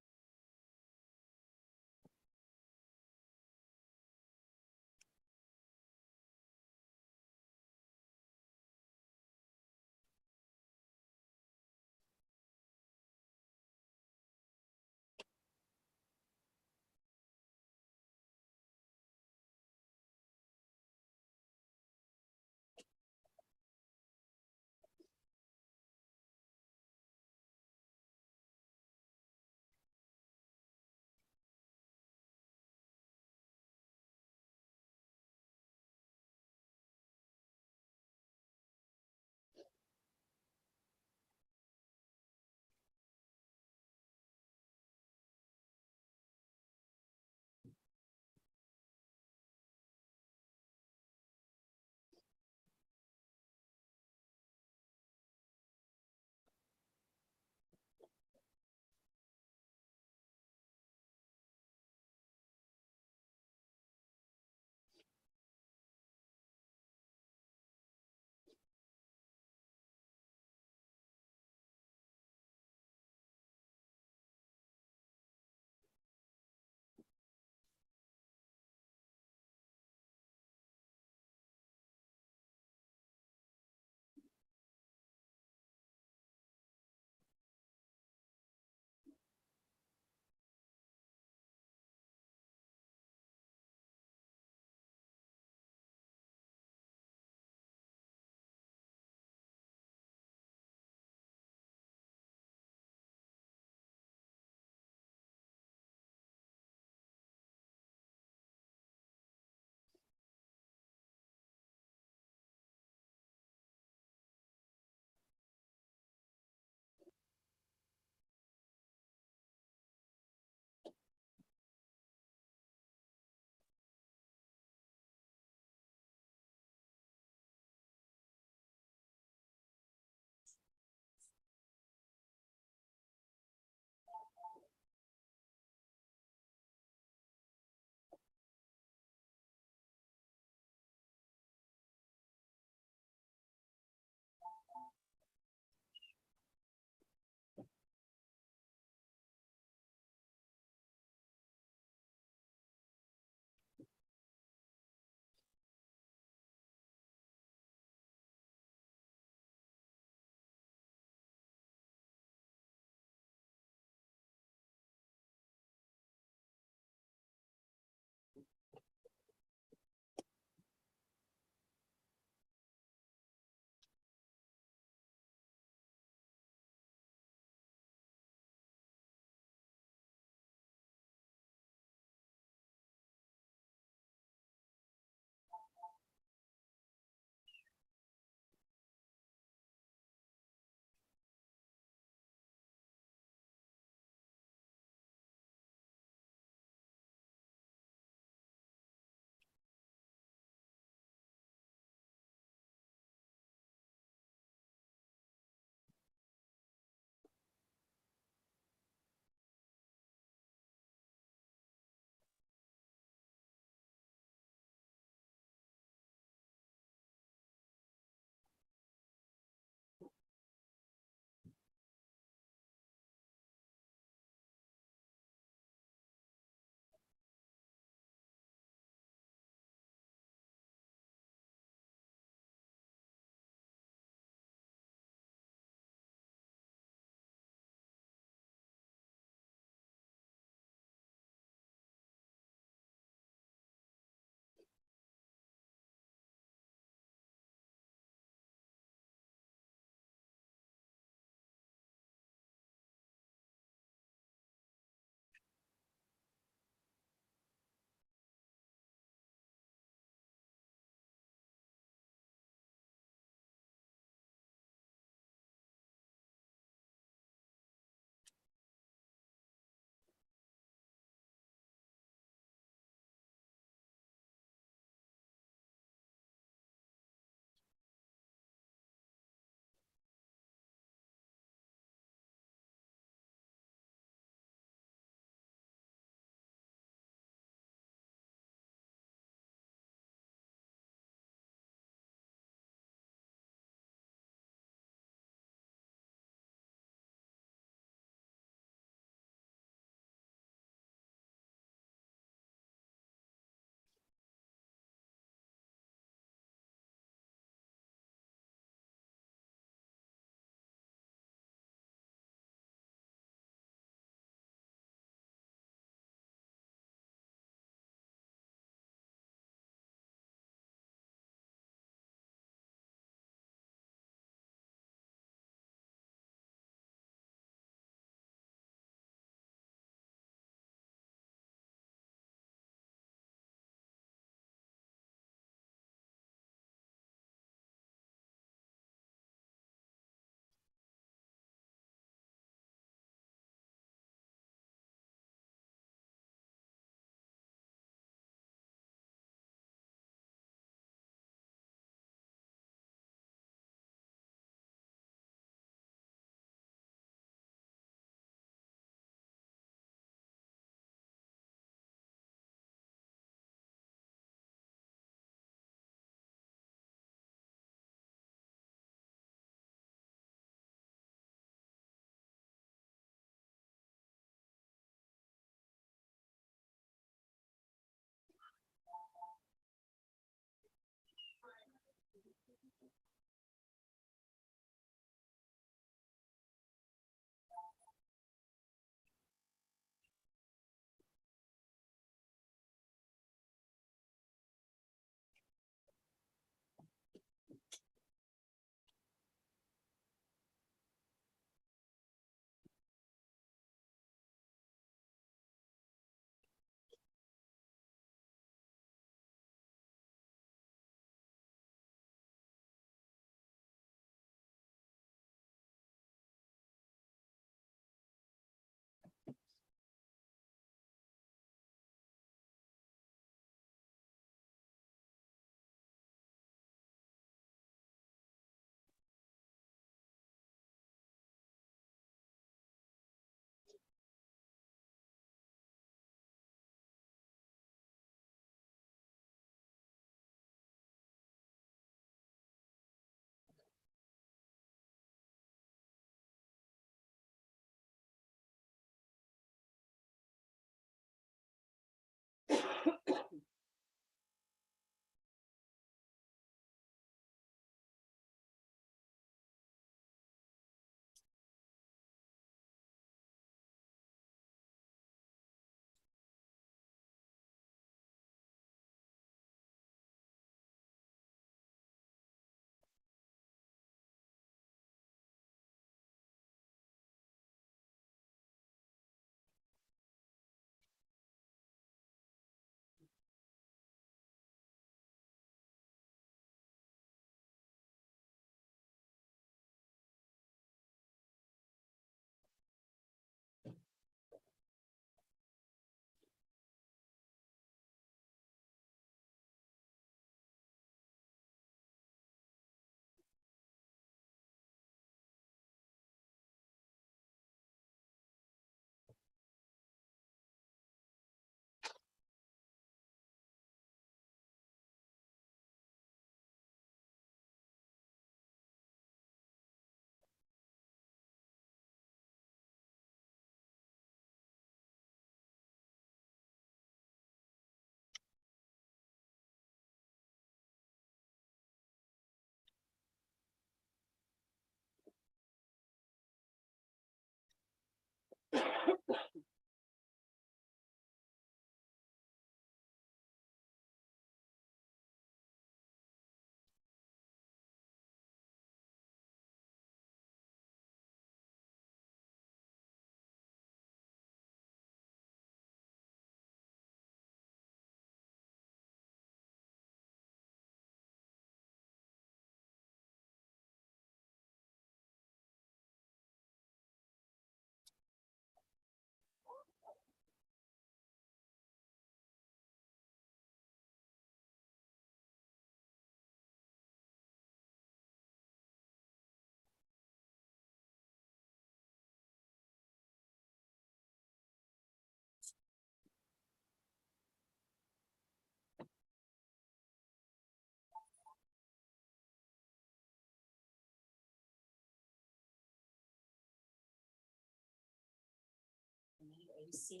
see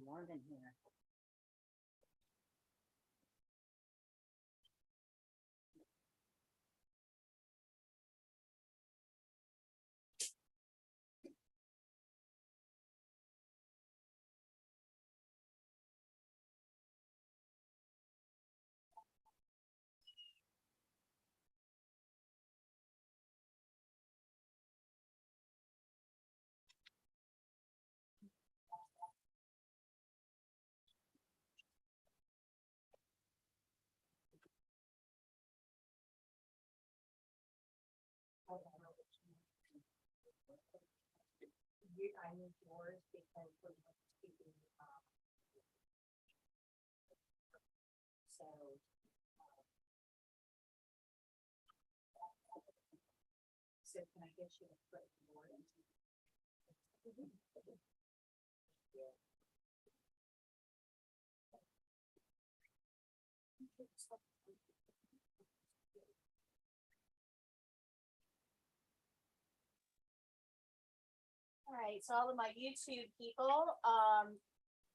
Morgan here. I need yours because we're speaking, so. So can I get you to put more into? All right, so all of my YouTube people,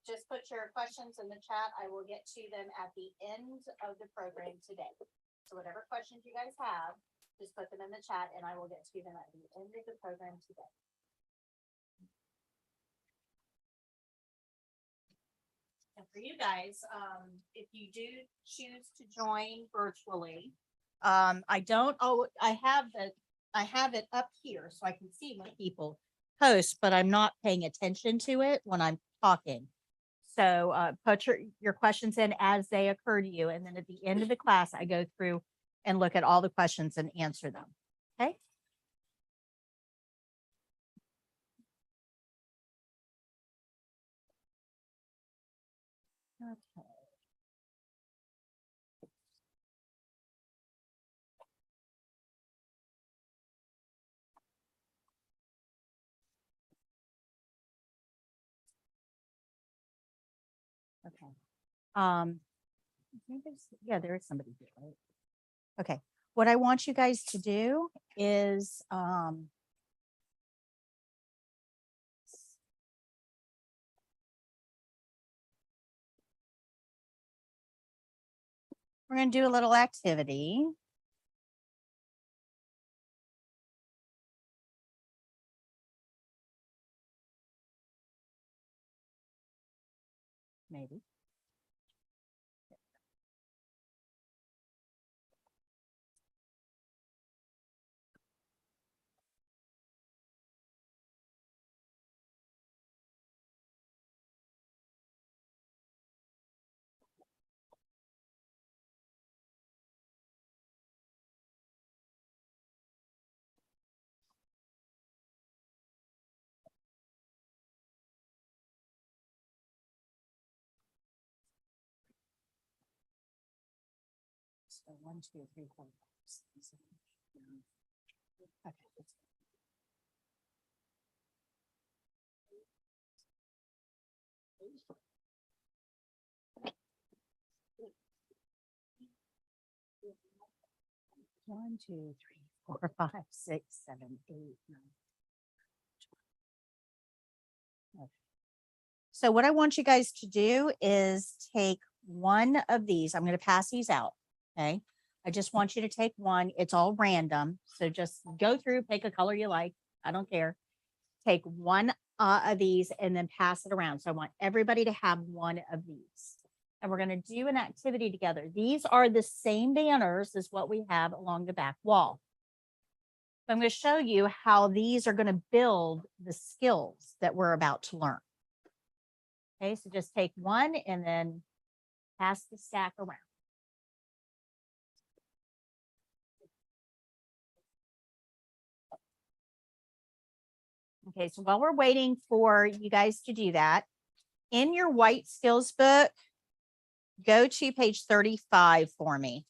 just put your questions in the chat. I will get to them at the end of the program today. So whatever questions you guys have, just put them in the chat and I will get to them at the end of the program today. And for you guys, if you do choose to join virtually, I don't, oh, I have it up here so I can see when people post, but I'm not paying attention to it when I'm talking. So put your questions in as they occur to you. And then at the end of the class, I go through and look at all the questions and answer them. Okay. Okay. Okay. Yeah, there is somebody here, right? Okay. What I want you guys to do is, we're going to do a little activity. Maybe. So 1, 2, 3, 4, 5, 6, 7, 8, 9. Okay. Let's go. 1, 2, 3, 4, 5, 6, 7, 8, 9. Okay. So what I want you guys to do is take one of these. I'm going to pass these out. Okay. I just want you to take one. It's all random. So just go through, pick a color you like. I don't care. Take one of these and then pass it around. So I want everybody to have one of these. And we're going to do an activity together. These are the same banners as what we have along the back wall. So I'm going to show you how these are going to build the skills that we're about to learn. Okay, so just take one and then pass the stack around. Okay, so while we're waiting for you guys to do that, in your white skills book, go to page 35 for me.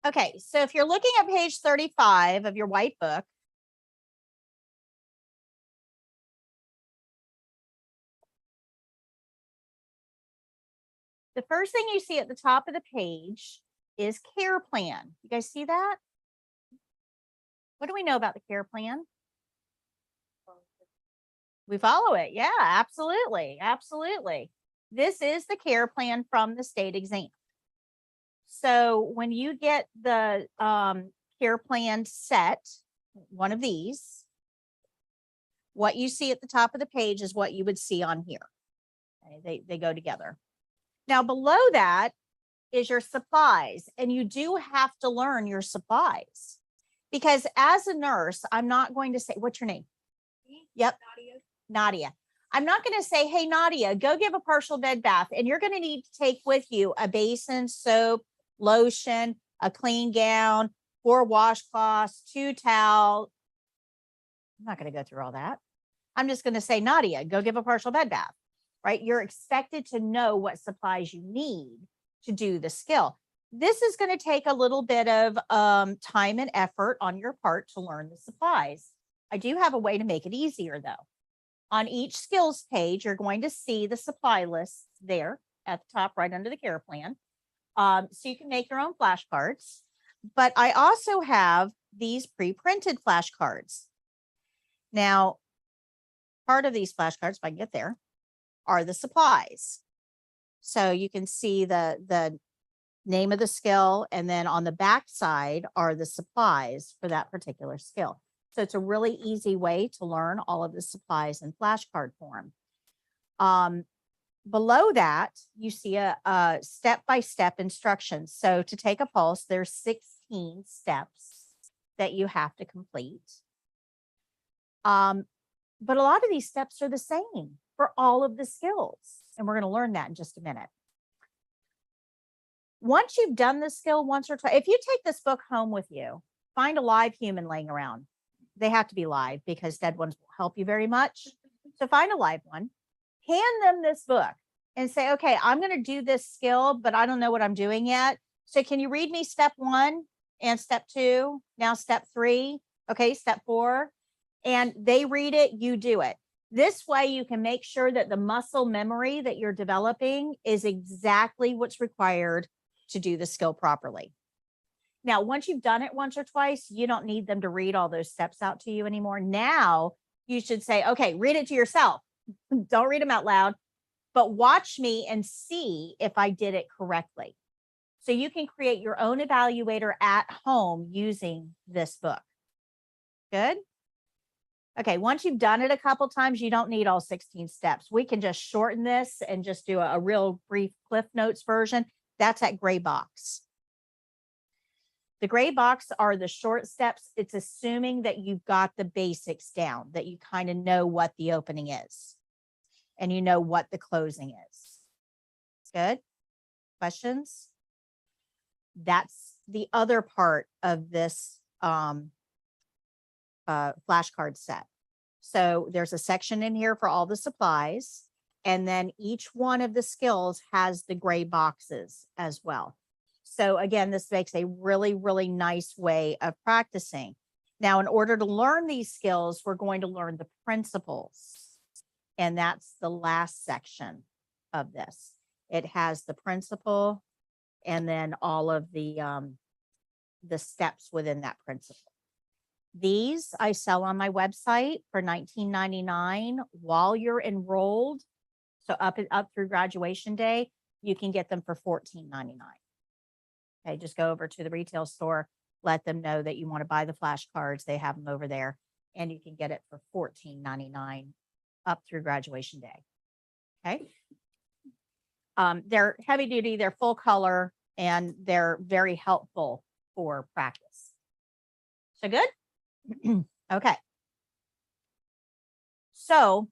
Okay, so if you're looking at page 35 of your white book, the first thing you see at the top of the page is care plan. You guys see that? What do we know about the care plan? We follow it. Yeah, absolutely. Absolutely. This is the care plan from the state exam. So when you get the care plan set, one of these, what you see at the top of the page is what you would see on here. Okay, they go together. Now below that is your supplies, and you do have to learn your supplies because as a nurse, I'm not going to say, what's your name? Yep. Nadia. I'm not going to say, hey, Nadia, go give a partial bed bath. And you're going to need to take with you a basin, soap, lotion, a clean gown, 4 washcloths, 2 towels. I'm not going to go through all that. I'm just going to say, Nadia, go give a partial bed bath, right? You're expected to know what supplies you need to do the skill. This is going to take a little bit of time and effort on your part to learn the supplies. I do have a way to make it easier though. On each skills page, you're going to see the supply list there at the top, right under the care plan. So you can make your own flashcards, but I also have these pre-printed flashcards. Now, part of these flashcards, if I can get there, are the supplies. So you can see the name of the skill, and then on the back side are the supplies for that particular skill. So it's a really easy way to learn all of the supplies in flashcard form. Below that, you see a step-by-step instructions. So to take a pulse, there's 16 steps that you have to complete. But a lot of these steps are the same for all of the skills. And we're going to learn that in just a minute. Once you've done the skill once or twice, if you take this book home with you, find a live human laying around. They have to be live because dead ones will help you very much. So find a live one, hand them this book and say, okay, I'm going to do this skill, but I don't know what I'm doing yet. So can you read me step 1 and step 2? Now step 3. Okay, step 4. And they read it, you do it. This way you can make sure that the muscle memory that you're developing is exactly what's required to do the skill properly. Now, once you've done it once or twice, you don't need them to read all those steps out to you anymore. Now you should say, okay, read it to yourself. Don't read them out loud, but watch me and see if I did it correctly. So you can create your own evaluator at home using this book. Good. Okay, once you've done it a couple times, you don't need all 16 steps. We can just shorten this and just do a real brief Cliff Notes version. That's that gray box. The gray box are the short steps. It's assuming that you've got the basics down, that you kind of know what the opening is and you know what the closing is. Good. Questions? That's the other part of this flashcard set. So there's a section in here for all the supplies, and then each one of the skills has the gray boxes as well. So again, this makes a really, really nice way of practicing. Now, in order to learn these skills, we're going to learn the principles, and that's the last section of this. It has the principle and then all of the steps within that principle. These I sell on my website for $19.99 while you're enrolled. So up through graduation day, you can get them for $14.99. Okay, just go over to the retail store, let them know that you want to buy the flashcards. They have them over there, and you can get it for $14.99 up through graduation day. Okay. They're heavy duty, they're full color, and they're very helpful for practice. So good? Okay. So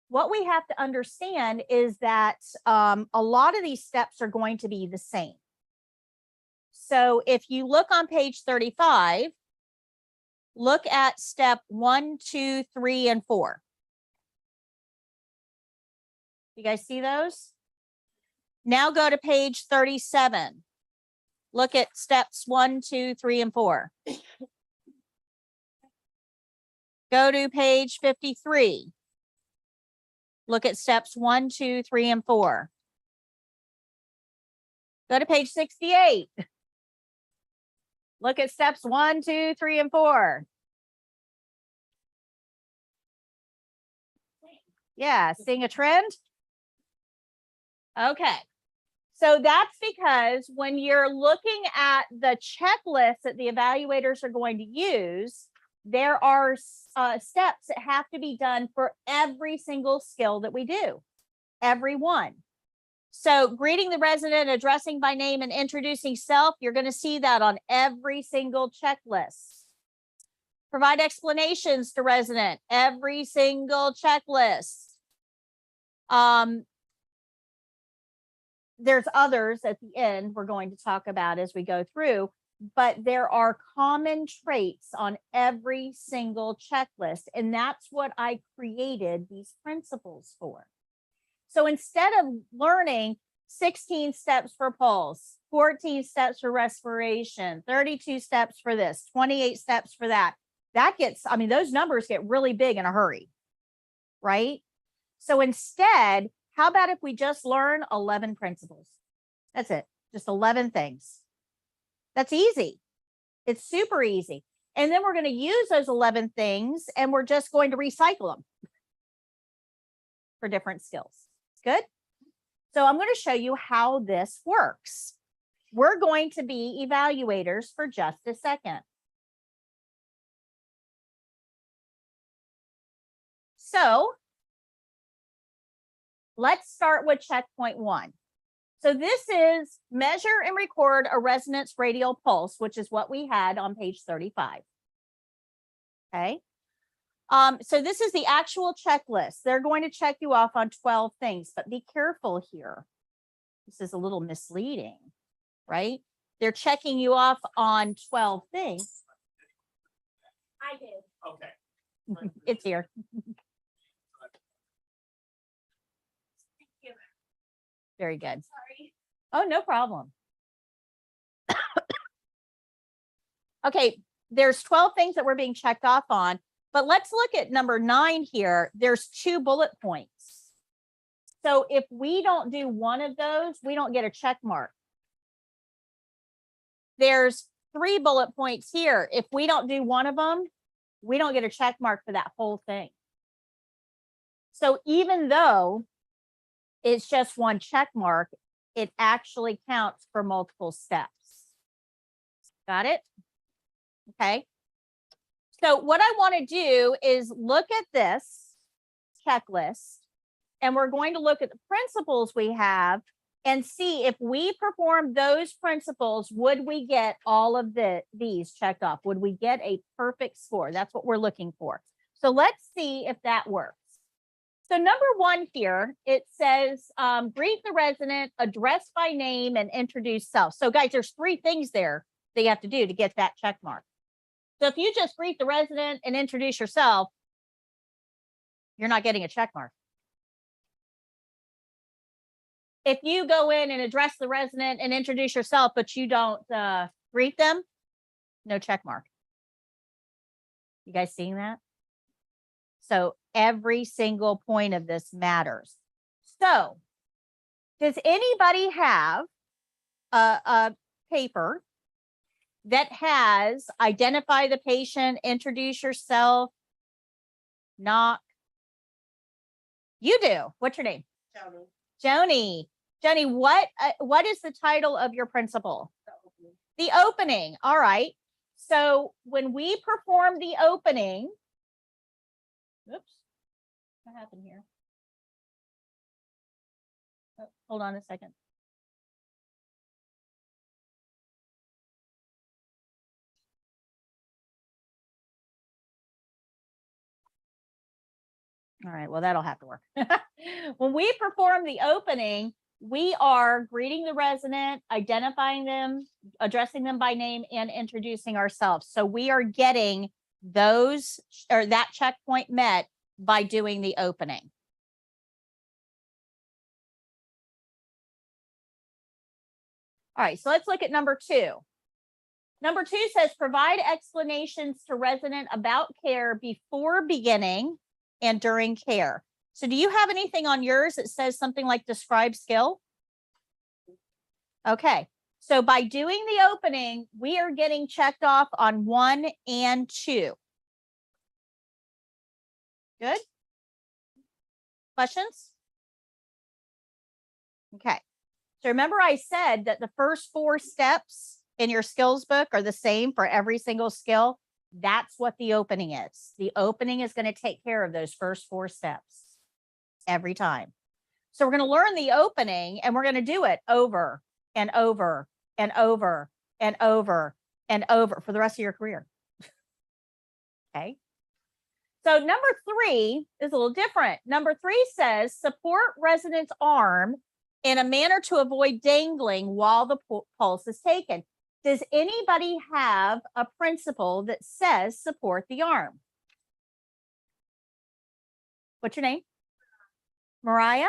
what we have to understand is that a lot of these steps are going to be the same. So if you look on page 35, look at step 1, 2, 3, and 4. You guys see those? Now go to page 37. Look at steps 1, 2, 3, and 4. Go to page 53. Look at steps 1, 2, 3, and 4. Go to page 68. Look at steps 1, 2, 3, and 4. Yeah, seeing a trend? Okay. So that's because when you're looking at the checklist that the evaluators are going to use, there are steps that have to be done for every single skill that we do, every one. So greeting the resident, addressing by name, and introducing self, you're going to see that on every single checklist. Provide explanations to resident, every single checklist. There's others at the end we're going to talk about as we go through, but there are common traits on every single checklist. And that's what I created these principles for. So instead of learning 16 steps for pulse, 14 steps for respiration, 32 steps for this, 28 steps for that, those numbers get really big in a hurry, right? So instead, how about if we just learn 11 principles? That's it. Just 11 things. That's easy. It's super easy. And then we're going to use those 11 things and we're just going to recycle them for different skills. Good? So I'm going to show you how this works. We're going to be evaluators for just a second. So let's start with checkpoint 1. So this is measure and record a resident's radial pulse, which is what we had on page 35. Okay. So this is the actual checklist. They're going to check you off on 12 things, but be careful here. This is a little misleading, right? They're checking you off on 12 things. I did. Okay. It's here. Thank you. Very good. Sorry. Oh, no problem. Okay, there's 12 things that we're being checked off on, but let's look at number 9 here. There's 2 bullet points. So if we don't do one of those, we don't get a check mark. There's 3 bullet points here. If we don't do one of them, we don't get a check mark for that whole thing. So even though it's just one check mark, it actually counts for multiple steps. Got it? Okay. So what I want to do is look at this checklist, and we're going to look at the principles we have and see if we perform those principles, would we get all of these checked off? Would we get a perfect score? That's what we're looking for. So let's see if that works. So number 1 here, it says, greet the resident, address by name, and introduce self. So guys, there's 3 things there that you have to do to get that check mark. So if you just greet the resident and introduce yourself, you're not getting a check mark. If you go in and address the resident and introduce yourself, but you don't greet them, no check mark. You guys seeing that? So every single point of this matters. So does anybody have a paper that has identify the patient, introduce yourself, knock? You do. What's your name? Joni. Joni, what is the title of your principal? The opening. All right. So when we perform the opening, oops, what happened here? Oh, hold on a second. All right, well, that'll have to work. When we perform the opening, we are greeting the resident, identifying them, addressing them by name, and introducing ourselves. So we are getting those or that checkpoint met by doing the opening. All right, so let's look at number 2. Number 2 says provide explanations to resident about care before beginning and during care. So do you have anything on yours that says something like describe skill? Okay, so by doing the opening, we are getting checked off on 1 and 2. Good? Questions? Okay. So remember I said that the first 4 steps in your skills book are the same for every single skill. That's what the opening is. The opening is going to take care of those first 4 steps every time. So we're going to learn the opening and we're going to do it over and over and over and over and over for the rest of your career. Okay. So number 3 is a little different. Number 3 says support resident's arm in a manner to avoid dangling while the pulse is taken. Does anybody have a principle that says support the arm? What's your name? Mariah?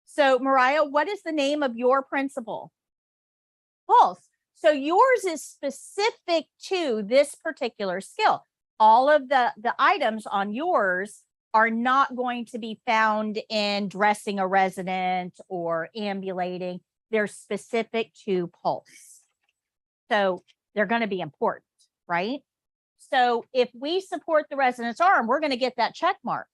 So Mariah, what is the name of your principle? Pulse. So yours is specific to this particular skill. All of the items on yours are not going to be found in dressing a resident or ambulating. They're specific to pulse. So they're going to be important, right? So if we support the resident's arm, we're going to get that check mark.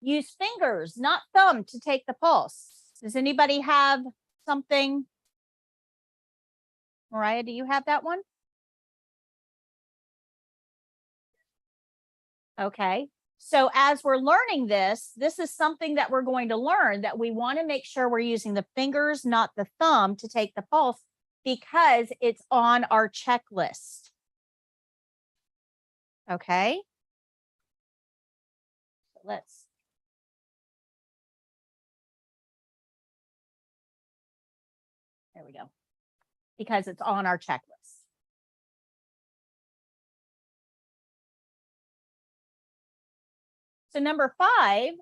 Use fingers, not thumb, to take the pulse. Does anybody have something? Mariah, do you have that one? Okay. So as we're learning this, this is something that we're going to learn, that we want to make sure we're using the fingers, not the thumb, to take the pulse, because it's on our checklist. Okay. Let's. There we go. Because it's on our checklist. So number 5,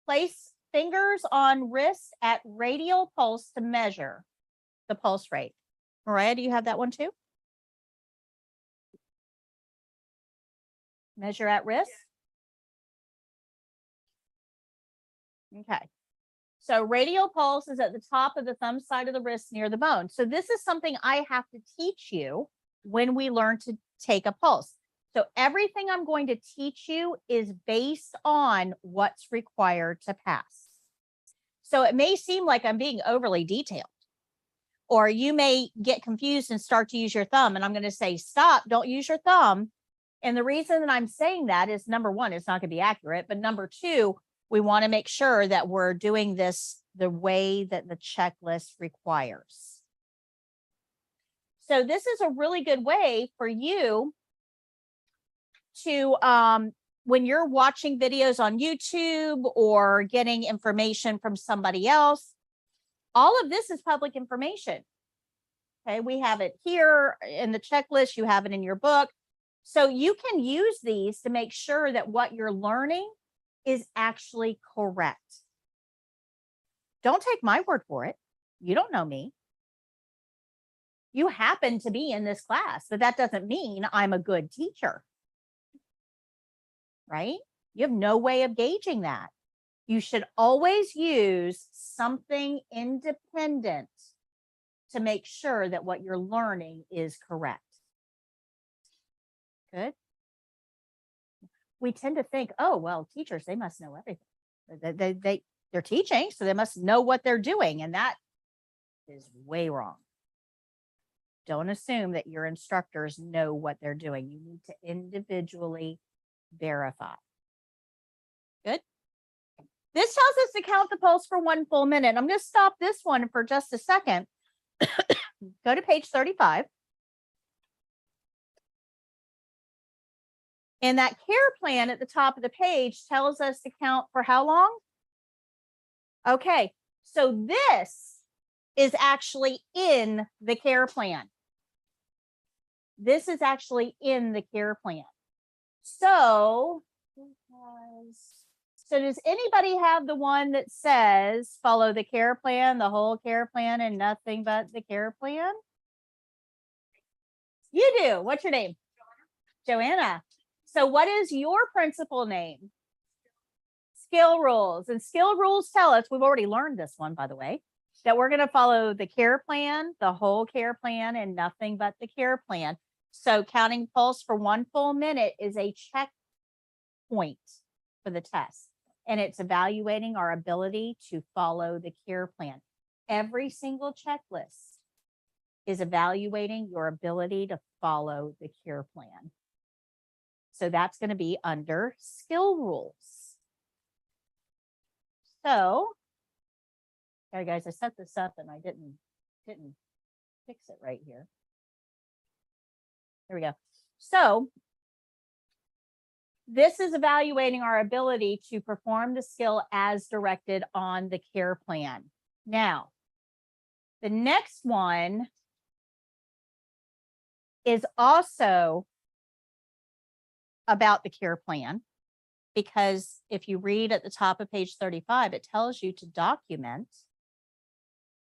place fingers on wrist at radial pulse to measure the pulse rate. Mariah, do you have that one too? Measure at wrist? Okay. So radial pulse is at the top of the thumb side of the wrist near the bone. So this is something I have to teach you when we learn to take a pulse. So everything I'm going to teach you is based on what's required to pass. So it may seem like I'm being overly detailed, or you may get confused and start to use your thumb. And I'm going to say, stop, don't use your thumb. And the reason that I'm saying that is, number 1, it's not going to be accurate. But number 2, we want to make sure that we're doing this the way that the checklist requires. So this is a really good way for you to, when you're watching videos on YouTube or getting information from somebody else, all of this is public information. Okay, we have it here in the checklist, you have it in your book. So you can use these to make sure that what you're learning is actually correct. Don't take my word for it. You don't know me. You happen to be in this class, but that doesn't mean I'm a good teacher. Right? You have no way of gauging that. You should always use something independent to make sure that what you're learning is correct. Good. We tend to think, oh, well, teachers, they must know everything. They're teaching, so they must know what they're doing. And that is way wrong. Don't assume that your instructors know what they're doing. You need to individually verify. Good. This tells us to count the pulse for 1 full minute. I'm going to stop this one for just a second. Go to page 35. And that care plan at the top of the page tells us to count for how long? Okay, so this is actually in the care plan. This is actually in the care plan. So So does anybody have the one that says follow the care plan, the whole care plan, and nothing but the care plan? You do. What's your name? Joanna. So what is your principal name? Skill rules. And skill rules tell us, we've already learned this one, by the way, that we're going to follow the care plan, the whole care plan, and nothing but the care plan. So counting pulse for 1 full minute is a checkpoint for the test. And it's evaluating our ability to follow the care plan. Every single checklist is evaluating your ability to follow the care plan. So that's going to be under skill rules. So, sorry guys, I set this up and I didn't fix it right here. There we go. So this is evaluating our ability to perform the skill as directed on the care plan. Now, the next one is also about the care plan, because if you read at the top of page 35, it tells you to document.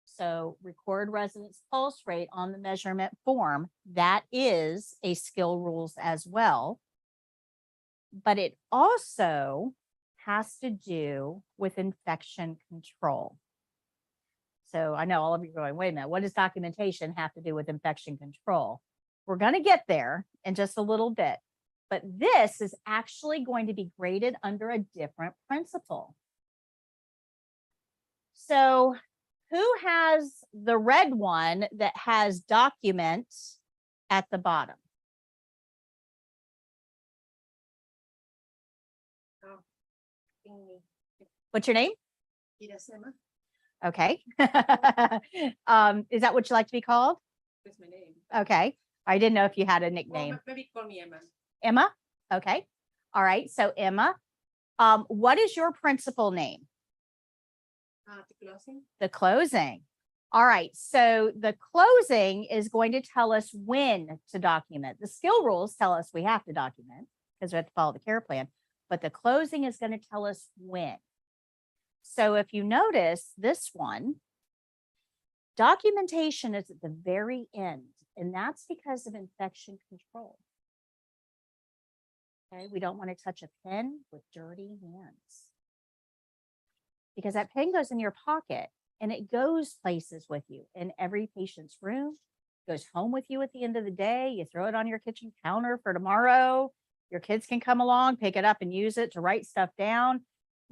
So record resident's pulse rate on the measurement form. That is a skill rules as well. But it also has to do with infection control. So I know all of you are going, wait a minute, what does documentation have to do with infection control? We're going to get there in just a little bit, but this is actually going to be graded under a different principle. So who has the red one that has documents at the bottom? What's your name? Okay. Is that what you like to be called? That's my name. Okay. I didn't know if you had a Well, nickname. maybe call me Emma. Emma? Okay. All right. So Emma, what is your principal name? The closing. The closing. All right. So the closing is going to tell us when to document. The skill rules tell us we have to document because we have to follow the care plan, but the closing is going to tell us when. So if you notice this one, documentation is at the very end, and that's because of infection control. Okay, we don't want to touch a pen with dirty hands because that pen goes in your pocket and it goes places with you in every patient's room, goes home with you at the end of the day. You throw it on your kitchen counter for tomorrow. Your kids can come along, pick it up and use it to write stuff down.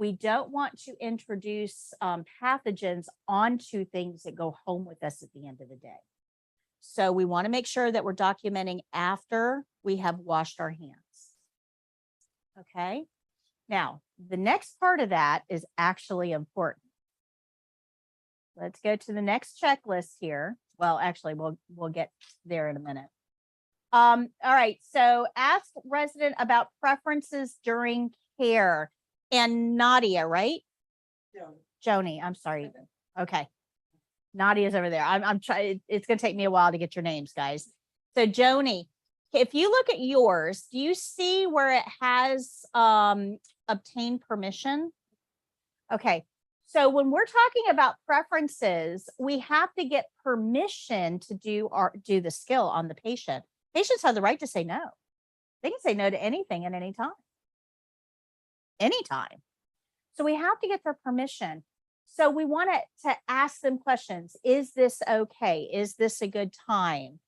We don't want to introduce pathogens onto things that go home with us at the end of the day. So we want to make sure that we're documenting after we have washed our hands. Okay. Now, the next part of that is actually important. Let's go to the next checklist here. Well, actually, we'll get there in a minute. All right. So ask resident about preferences during care. And Nadia, right? Joni, I'm sorry. Okay. Nadia's over there. I'm trying. It's going to take me a while to get your names, guys. So Joni, if you look at yours, do you see where it has obtained permission? Okay. So when we're talking about preferences, we have to get permission to do the skill on the patient. Patients have the right to say no. They can say no to anything at any time. Anytime. So we have to get their permission. So we want to ask them questions. Is this okay? Is this a good time?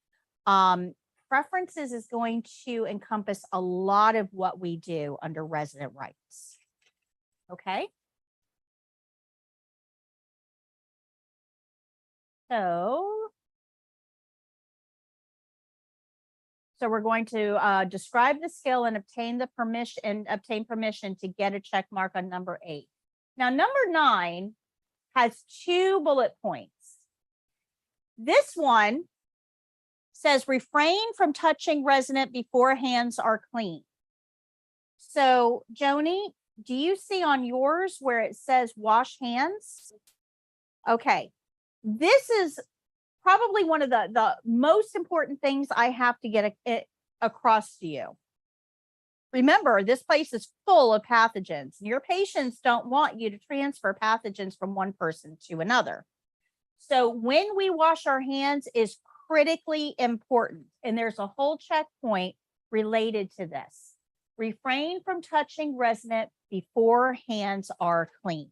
Preferences is going to encompass a lot of what we do under resident rights. Okay. So we're going to describe the skill and obtain permission to get a check mark on number 8. Now, number 9 has 2 bullet points. This one says refrain from touching resident before hands are clean. So, Joni, do you see on yours where it says wash hands? Okay. This is probably one of the most important things I have to get across to you. Remember, this place is full of pathogens. And your patients don't want you to transfer pathogens from one person to another. So when we wash our hands is critically important. And there's a whole checkpoint related to this. Refrain from touching resident before hands are clean.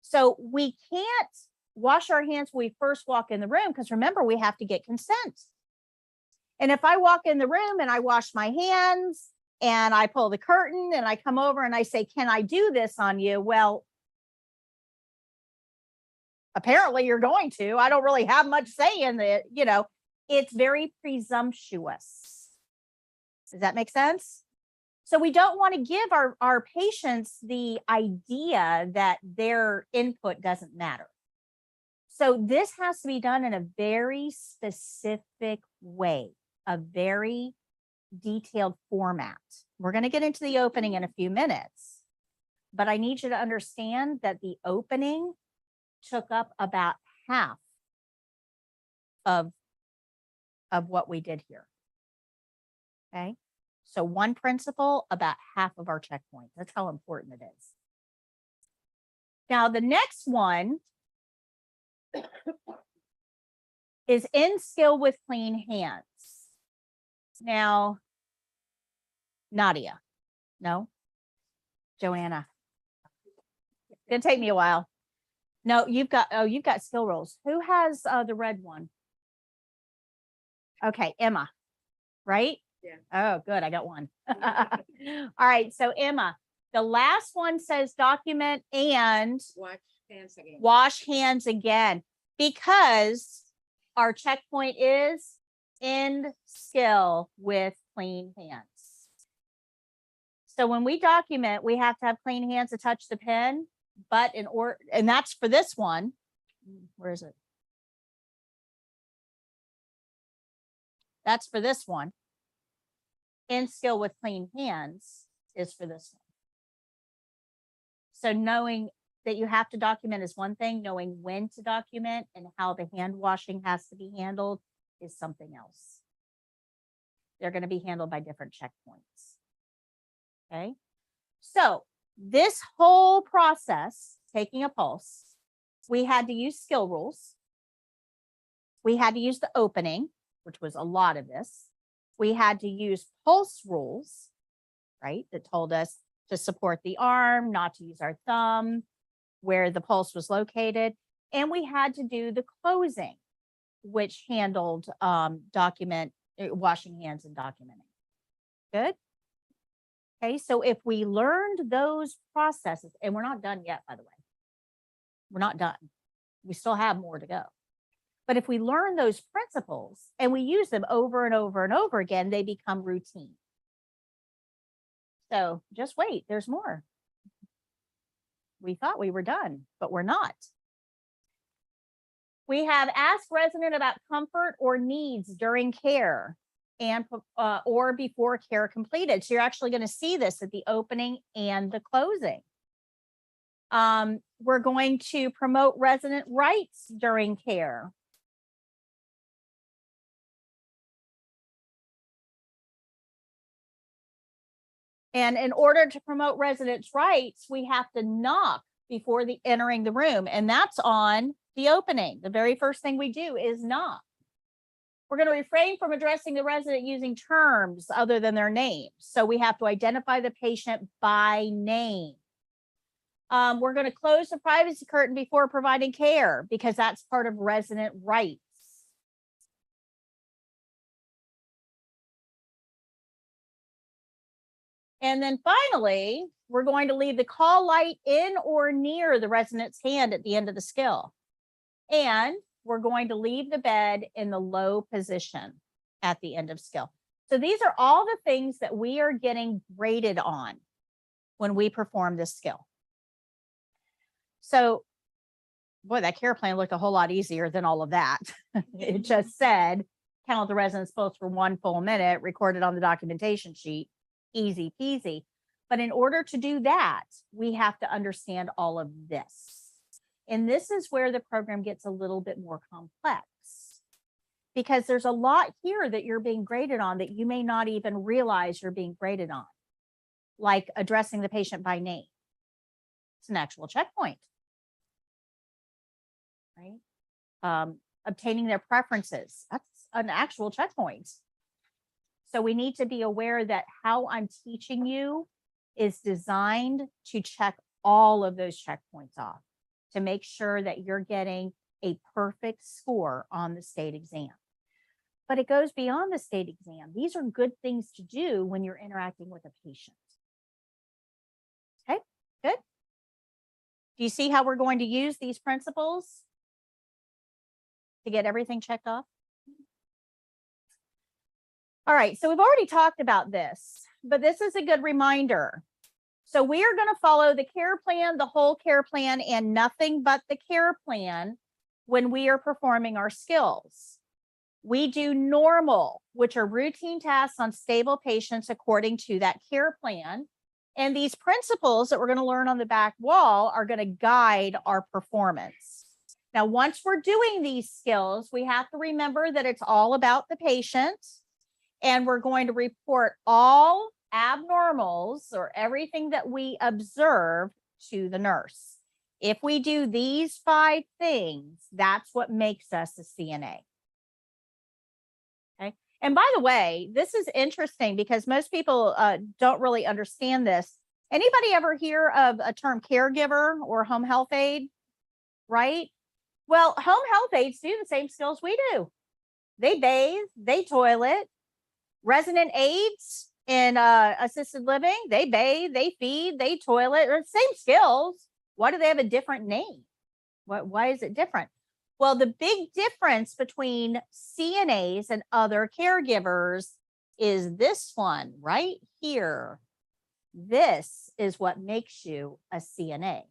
So we can't wash our hands when we first walk in the room because remember, we have to get consent. And if I walk in the room and I wash my hands and I pull the curtain and I come over and I say, can I do this on you? Well, apparently you're going to. I don't really have much say in it. It's very presumptuous. Does that make sense? So we don't want to give our patients the idea that their input doesn't matter. So this has to be done in a very specific way, a very detailed format. We're going to get into the opening in a few minutes, but I need you to understand that the opening took up about half of what we did here. Okay. So one principle, about half of our checkpoints. That's how important it is. Now, the next one is in skill with clean hands. Now, Nadia, no? Joanna. It's gonna take me a while. No, you've got skill rules. Who has the red one? Okay, Emma, right? Yeah. Oh, good. I got one. All right. So Emma, the last one says document and Wash hands again. wash hands again, because our checkpoint is end skill with clean hands. So when we document, we have to have clean hands to touch the pen, but and that's for this one. Where is it? That's for this one. In skill with clean hands is for this one. So knowing that you have to document is one thing, knowing when to document and how the hand washing has to be handled is something else. They're going to be handled by different checkpoints. Okay. So this whole process, taking a pulse, we had to use skill rules. We had to use the opening, which was a lot of this. We had to use pulse rules, right? That told us to support the arm, not to use our thumb, where the pulse was located. And we had to do the closing, which handled washing hands and documenting. Good. Okay. So if we learned those processes, and we're not done yet, by the way, we're not done. We still have more to go. But if we learn those principles and we use them over and over and over again, they become routine. So just wait, there's more. We thought we were done, but we're not. We have asked resident about comfort or needs during care and or before care completed. So you're actually going to see this at the opening and the closing. We're going to promote resident rights during care. And in order to promote residents' rights, we have to knock before entering the room. And that's on the opening. The very first thing we do is knock. We're going to refrain from addressing the resident using terms other than their names. So we have to identify the patient by name. We're going to close the privacy curtain before providing care because that's part of resident rights. And then finally, we're going to leave the call light in or near the resident's hand at the end of the skill. And we're going to leave the bed in the low position at the end of skill. So these are all the things that we are getting graded on when we perform this skill. So, boy, that care plan looked a whole lot easier than all of that. It just said, count the resident's pulse for 1 full minute, recorded on the documentation sheet. Easy peasy. But in order to do that, we have to understand all of this. And this is where the program gets a little bit more complex. because there's a lot here that you're being graded on that you may not even realize you're being graded on, like addressing the patient by name. It's an actual checkpoint, right? Obtaining their preferences, that's an actual checkpoint. So we need to be aware that how I'm teaching you is designed to check all of those checkpoints off to make sure that you're getting a perfect score on the state exam. But it goes beyond the state exam. These are good things to do when you're interacting with a patient. Okay, good. Do you see how we're going to use these principles to get everything checked off? All right, so we've already talked about this, but this is a good reminder. So we are going to follow the care plan, the whole care plan, and nothing but the care plan when we are performing our skills. We do normal, which are routine tasks on stable patients according to that care plan. And these principles that we're going to learn on the back wall are going to guide our performance. Now, once we're doing these skills, we have to remember that it's all about the patient. And we're going to report all abnormals or everything that we observe to the nurse. If we do these 5 things, that's what makes us a CNA. Okay. And by the way, this is interesting because most people don't really understand this. Anybody ever hear of a term caregiver or home health aide? Right? Well, home health aides do the same skills we do. They bathe, they toilet. Resident aides in assisted living, they bathe, they feed, they toilet, or same skills. Why do they have a different name? Why is it different? Well, the big difference between CNAs and other caregivers is this one right here. This is what makes you a CNA.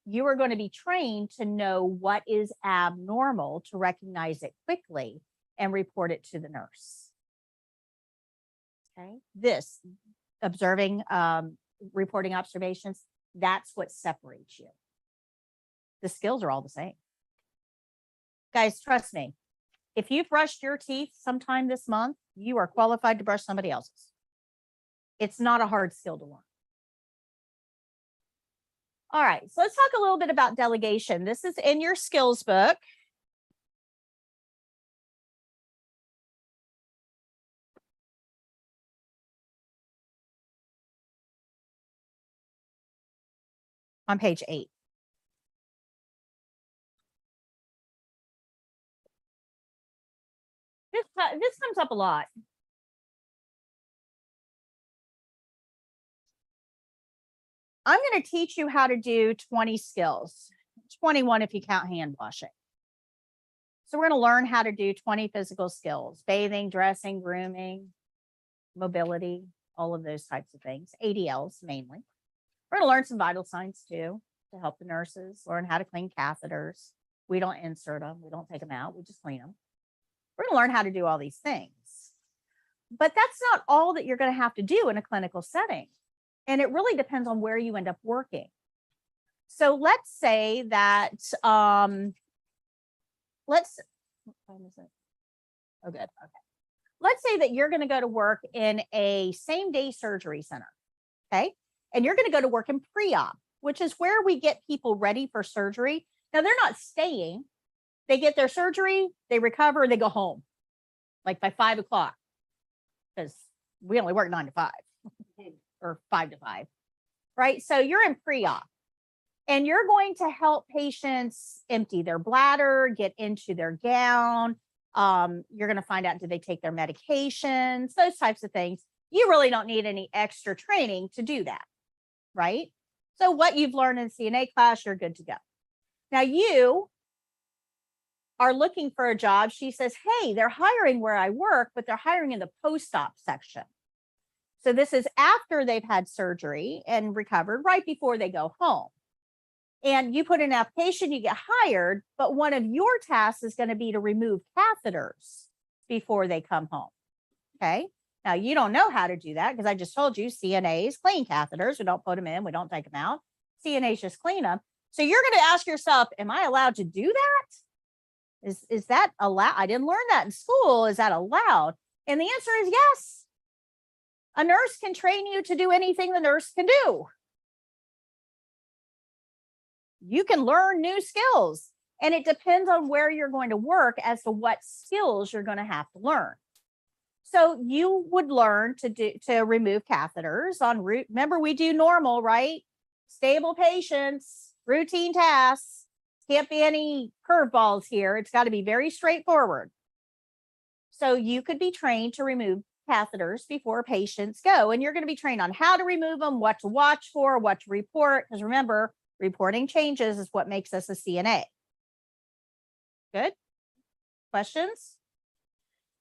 You are going to be trained to know what is abnormal, to recognize it quickly and report it to the nurse. Okay, this observing, reporting observations, that's what separates you. The skills are all the same. Guys, trust me, if you've brushed your teeth sometime this month, you are qualified to brush somebody else's. It's not a hard skill to learn. All right, so let's talk a little bit about delegation. This is in your skills book. On page 8. This comes up a lot. I'm going to teach you how to do 20 skills, 21 if you count hand washing. So we're going to learn how to do 20 physical skills: bathing, dressing, grooming, mobility, all of those types of things, ADLs mainly. We're going to learn some vital signs too, to help the nurses learn how to clean catheters. We don't insert them. We don't take them out. We just clean them. We're going to learn how to do all these things. But that's not all that you're going to have to do in a clinical setting. And it really depends on where you end up working. So let's say that, oh, good. Okay. Let's say that you're going to go to work in a same-day surgery center. Okay. And you're going to go to work in pre-op, which is where we get people ready for surgery. Now, they're not staying. They get their surgery, they recover, they go home, like by 5 o'clock, because we only work 9 to 5 or 5 to 5, right? So you're in pre-op and you're going to help patients empty their bladder, get into their gown. You're going to find out, do they take their medications, those types of things. You really don't need any extra training to do that, right? So what you've learned in CNA class, you're good to go. Now you are looking for a job. She says, hey, they're hiring where I work, but they're hiring in the post-op section. So this is after they've had surgery and recovered, right before they go home. And you put in an application, you get hired, but one of your tasks is going to be to remove catheters before they come home. Okay. Now you don't know how to do that because I just told you CNAs clean catheters. We don't put them in. We don't take them out. CNAs just clean them. So you're going to ask yourself, am I allowed to do that? Is that allowed? I didn't learn that in school. Is that allowed? And the answer is yes. A nurse can train you to do anything the nurse can do. You can learn new skills, and it depends on where you're going to work as to what skills you're going to have to learn. So you would learn to remove catheters on route. Remember, we do normal, right? Stable patients, routine tasks. Can't be any curveballs here. It's got to be very straightforward. So you could be trained to remove catheters before patients go, and you're going to be trained on how to remove them, what to watch for, what to report. Because remember, reporting changes is what makes us a CNA. Good. Questions?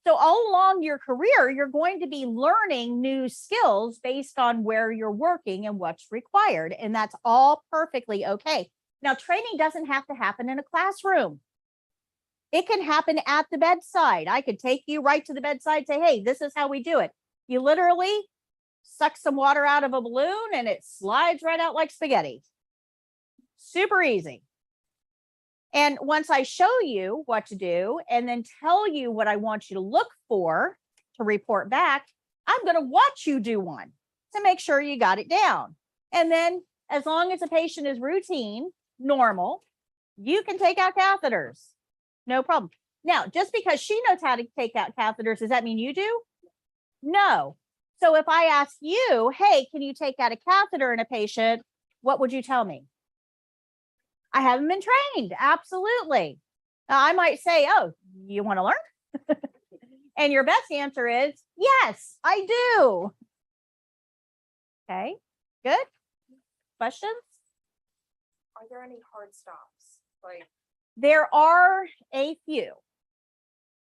So all along your career, you're going to be learning new skills based on where you're working and what's required. And that's all perfectly okay. Now, training doesn't have to happen in a classroom. It can happen at the bedside. I could take you right to the bedside, say, hey, this is how we do it. You literally suck some water out of a balloon and it slides right out like spaghetti. Super easy. And once I show you what to do and then tell you what I want you to look for to report back, I'm going to watch you do one to make sure you got it down. And then as long as the patient is routine, normal, you can take out catheters. No problem. Now, just because she knows how to take out catheters, does that mean you do? No. So if I ask you, hey, can you take out a catheter in a patient? What would you tell me? I haven't been trained. Absolutely. I might say, oh, you want to learn? And your best answer is, yes, I do. Okay, good. Questions? Are there any hard stops? Like, There are a few,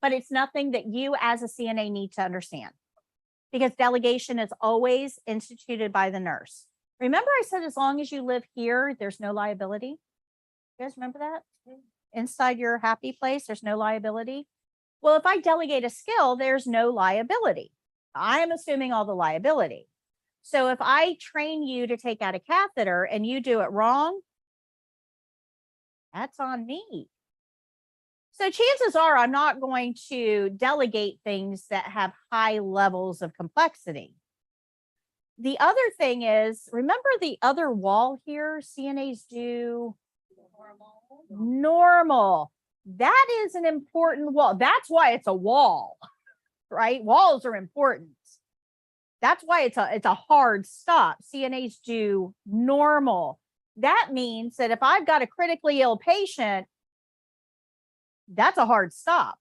but it's nothing that you as a CNA need to understand, because delegation is always instituted by the nurse. Remember I said, as long as you live here, there's no liability. You guys remember that? Inside your happy place, there's no liability. Well, if I delegate a skill, there's no liability. I am assuming all the liability. So if I train you to take out a catheter and you do it wrong, that's on me. So chances are I'm not going to delegate things that have high levels of complexity. The other thing is, remember the other wall here, CNAs do normal. That is an important wall. That's why it's a wall, right? Walls are important. That's why it's a hard stop. CNAs do normal. That means that if I've got a critically ill patient, that's a hard stop.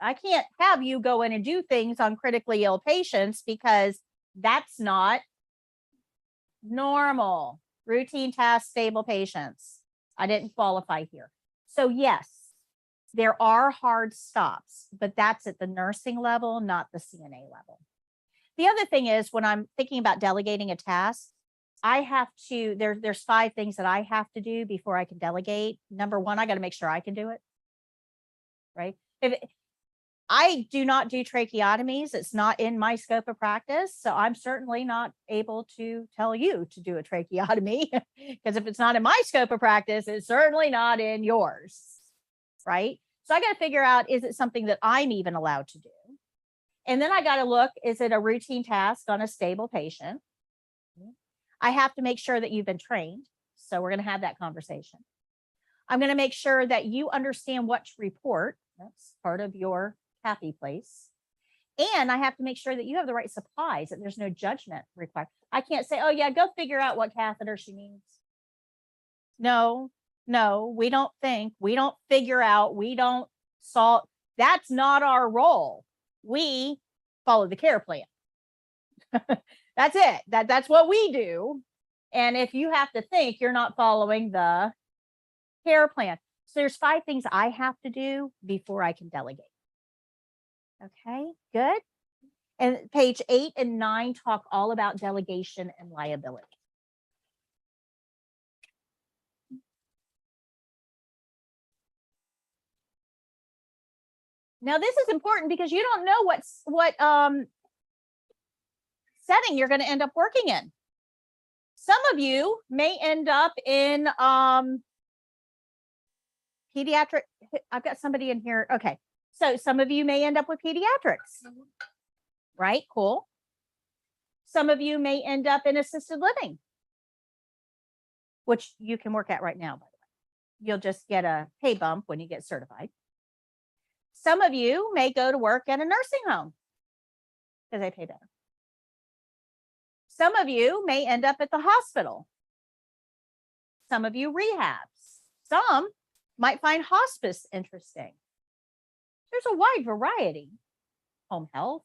I can't have you go in and do things on critically ill patients because that's not normal. Routine tasks, stable patients. I didn't qualify here. So yes, there are hard stops, but that's at the nursing level, not the CNA level. The other thing is, when I'm thinking about delegating a task, I have to, there's 5 things that I have to do before I can delegate. Number one, I got to make sure I can do it. Right? If I do not do tracheotomies, it's not in my scope of practice. So I'm certainly not able to tell you to do a tracheotomy, because if it's not in my scope of practice, it's certainly not in yours. Right? So I got to figure out, is it something that I'm even allowed to do? And then I got to look, is it a routine task on a stable patient? I have to make sure that you've been trained. So we're going to have that conversation. I'm going to make sure that you understand what to report. That's part of your happy place. And I have to make sure that you have the right supplies, that there's no judgment required. I can't say, oh yeah, go figure out what catheter she needs. No, we don't think, we don't figure out, we don't solve. That's not our role. We follow the care plan. That's it. That's what we do. And if you have to think, you're not following the care plan. So there's 5 things I have to do before I can delegate. Okay, good. And page 8 and 9 talk all about delegation and liability. Now this is important because you don't know what setting you're going to end up working in. Some of you may end up in pediatric, I've got somebody in here. Okay. So some of you may end up with pediatrics, right? Cool. Some of you may end up in assisted living, which you can work at right now, by the way. You'll just get a pay bump when you get certified. Some of you may go to work at a nursing home because they pay better. Some of you may end up at the hospital. Some of you rehabs. Some might find hospice interesting. There's a wide variety. Home health,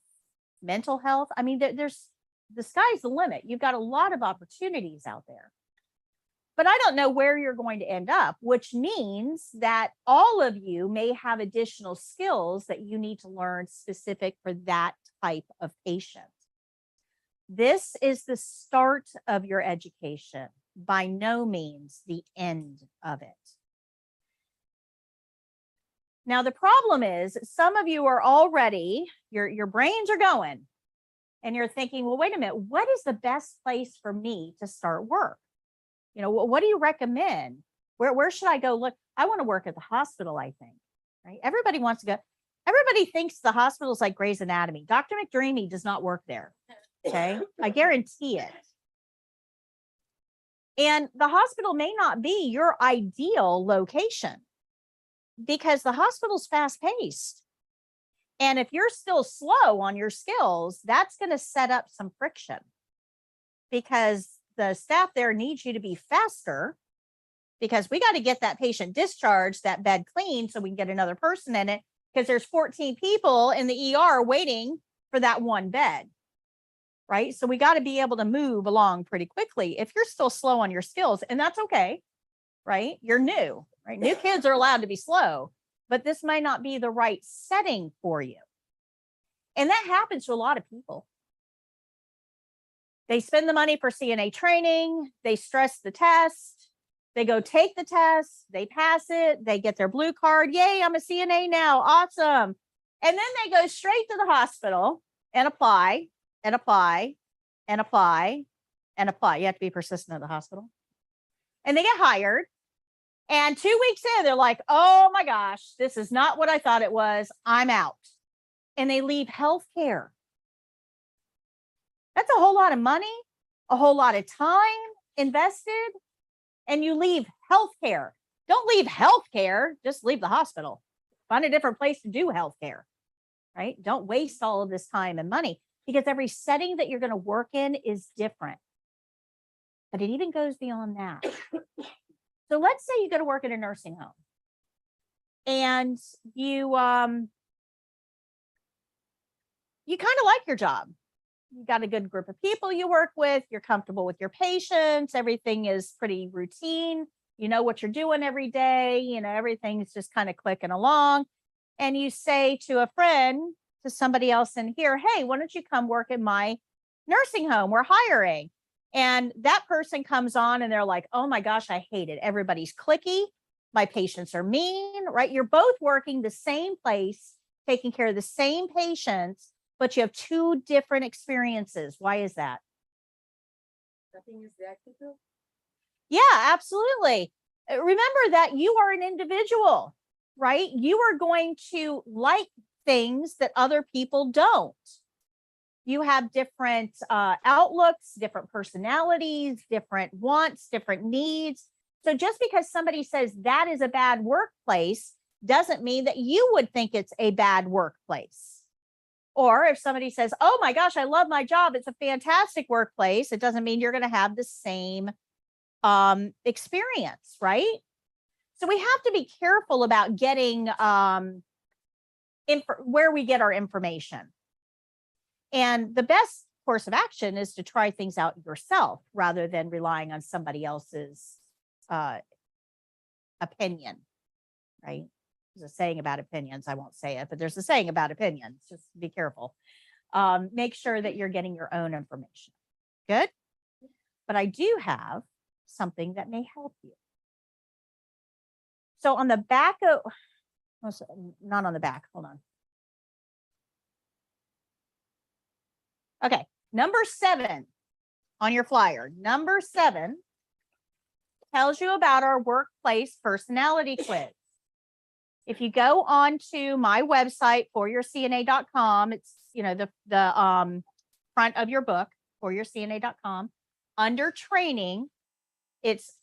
mental health. I mean, there's the sky's the limit. You've got a lot of opportunities out there. But I don't know where you're going to end up, which means that all of you may have additional skills that you need to learn specific for that type of patient. This is the start of your education, by no means the end of it. Now, the problem is some of you are already, your brains are going, and you're thinking, well, wait a minute, what is the best place for me to start work? You know, what do you recommend? Where should I go look? I want to work at the hospital, I think, right? Everybody wants to go. Everybody thinks the hospital is like Grey's Anatomy. Dr. McDreamy does not work there, okay? I guarantee it. And the hospital may not be your ideal location because the hospital's fast-paced. And if you're still slow on your skills, that's going to set up some friction because the staff there needs you to be faster because we got to get that patient discharged, that bed clean so we can get another person in it because there's 14 people in the ER waiting for that one bed, right? So we got to be able to move along pretty quickly if you're still slow on your skills, and that's okay, right? You're new, right? New kids are allowed to be slow, but this might not be the right setting for you. And that happens to a lot of people. They spend the money for CNA training. They stress the test. They go take the test. They pass it. They get their blue card. Yay, I'm a CNA now. Awesome. And then they go straight to the hospital and apply and apply and apply and apply. You have to be persistent at the hospital. And they get hired. And 2 weeks in, they're like, oh my gosh, this is not what I thought it was. I'm out. And they leave healthcare. That's a whole lot of money, a whole lot of time invested, and you leave healthcare. Don't leave healthcare, just leave the hospital. Find a different place to do healthcare, right? Don't waste all of this time and money because every setting that you're going to work in is different. But it even goes beyond that. So let's say you go to work at a nursing home and you kind of like your job. You got a good group of people you work with. You're comfortable with your patients. Everything is pretty routine. You know what you're doing every day. You know, everything's just kind of clicking along. And you say to a friend, to somebody else in here, hey, why don't you come work in my nursing home? We're hiring. And that person comes on and they're like, oh my gosh, I hate it. Everybody's cliquey. My patients are mean, right? You're both working the same place, taking care of the same patients, but you have two different experiences. Why is that? Nothing is the attitude. Yeah, absolutely. Remember that you are an individual, right? You are going to like things that other people don't. You have different outlooks, different personalities, different wants, different needs. So just because somebody says that is a bad workplace doesn't mean that you would think it's a bad workplace. Or if somebody says, oh my gosh, I love my job, it's a fantastic workplace, it doesn't mean you're going to have the same experience, right? So we have to be careful about getting where we get our information. And the best course of action is to try things out yourself rather than relying on somebody else's opinion, right? There's a saying about opinions. I won't say it, but there's a saying about opinions. Just be careful. Make sure that you're getting your own information. Good. But I do have something that may help you. So on the back of, not on the back, hold on. Okay, number 7 on your flyer. Number 7 tells you about our workplace personality quiz. If you go on to my website, foryourcna.com, it's, the front of your book, foryourcna.com, under training, it's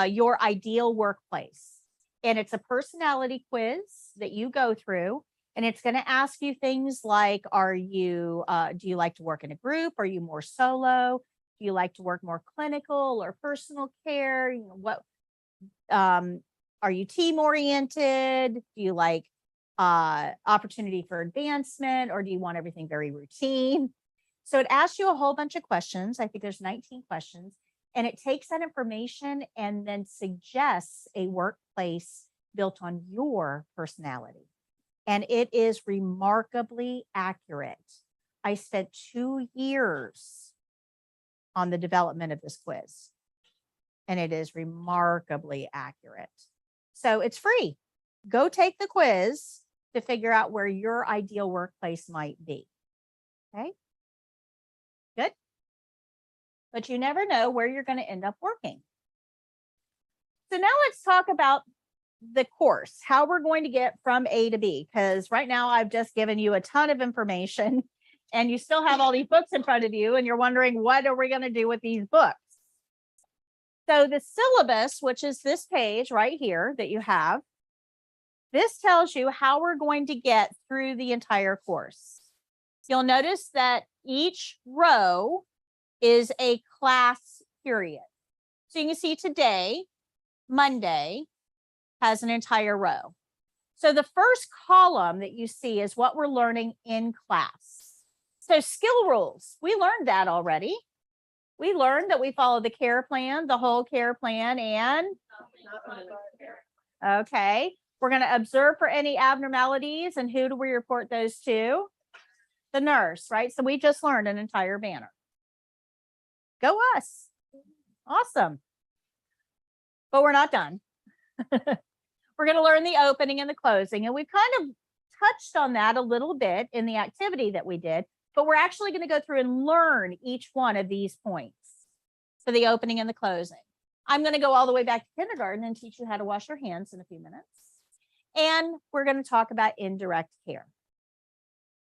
your ideal workplace. And it's a personality quiz that you go through. And it's going to ask you things like, do you like to work in a group? Are you more solo? Do you like to work more clinical or personal care? Are you team oriented? Do you like opportunity for advancement, or do you want everything very routine? So it asks you a whole bunch of questions. I think there's 19 questions, and it takes that information and then suggests a workplace built on your personality. And it is remarkably accurate. I spent 2 years on the development of this quiz, and it is remarkably accurate. So it's free. Go take the quiz to figure out where your ideal workplace might be. Okay. Good. But you never know where you're going to end up working. So now let's talk about the course, how we're going to get from A to B, because right now I've just given you a ton of information and you still have all these books in front of you and you're wondering, what are we going to do with these books? So the syllabus, which is this page right here that you have, this tells you how we're going to get through the entire course. You'll notice that each row is a class period. So you can see today, Monday, has an entire row. So the first column that you see is what we're learning in class. So skill rules, we learned that already. We learned that we follow the care plan, the whole care plan, and okay, we're going to observe for any abnormalities. And who do we report those to? The nurse, right? So we just learned an entire banner. Go us. Awesome. But we're not done. We're going to learn the opening and the closing. And we've kind of touched on that a little bit in the activity that we did, but we're actually going to go through and learn each one of these points for the opening and the closing. I'm going to go all the way back to kindergarten and teach you how to wash your hands in a few minutes. And we're going to talk about indirect care.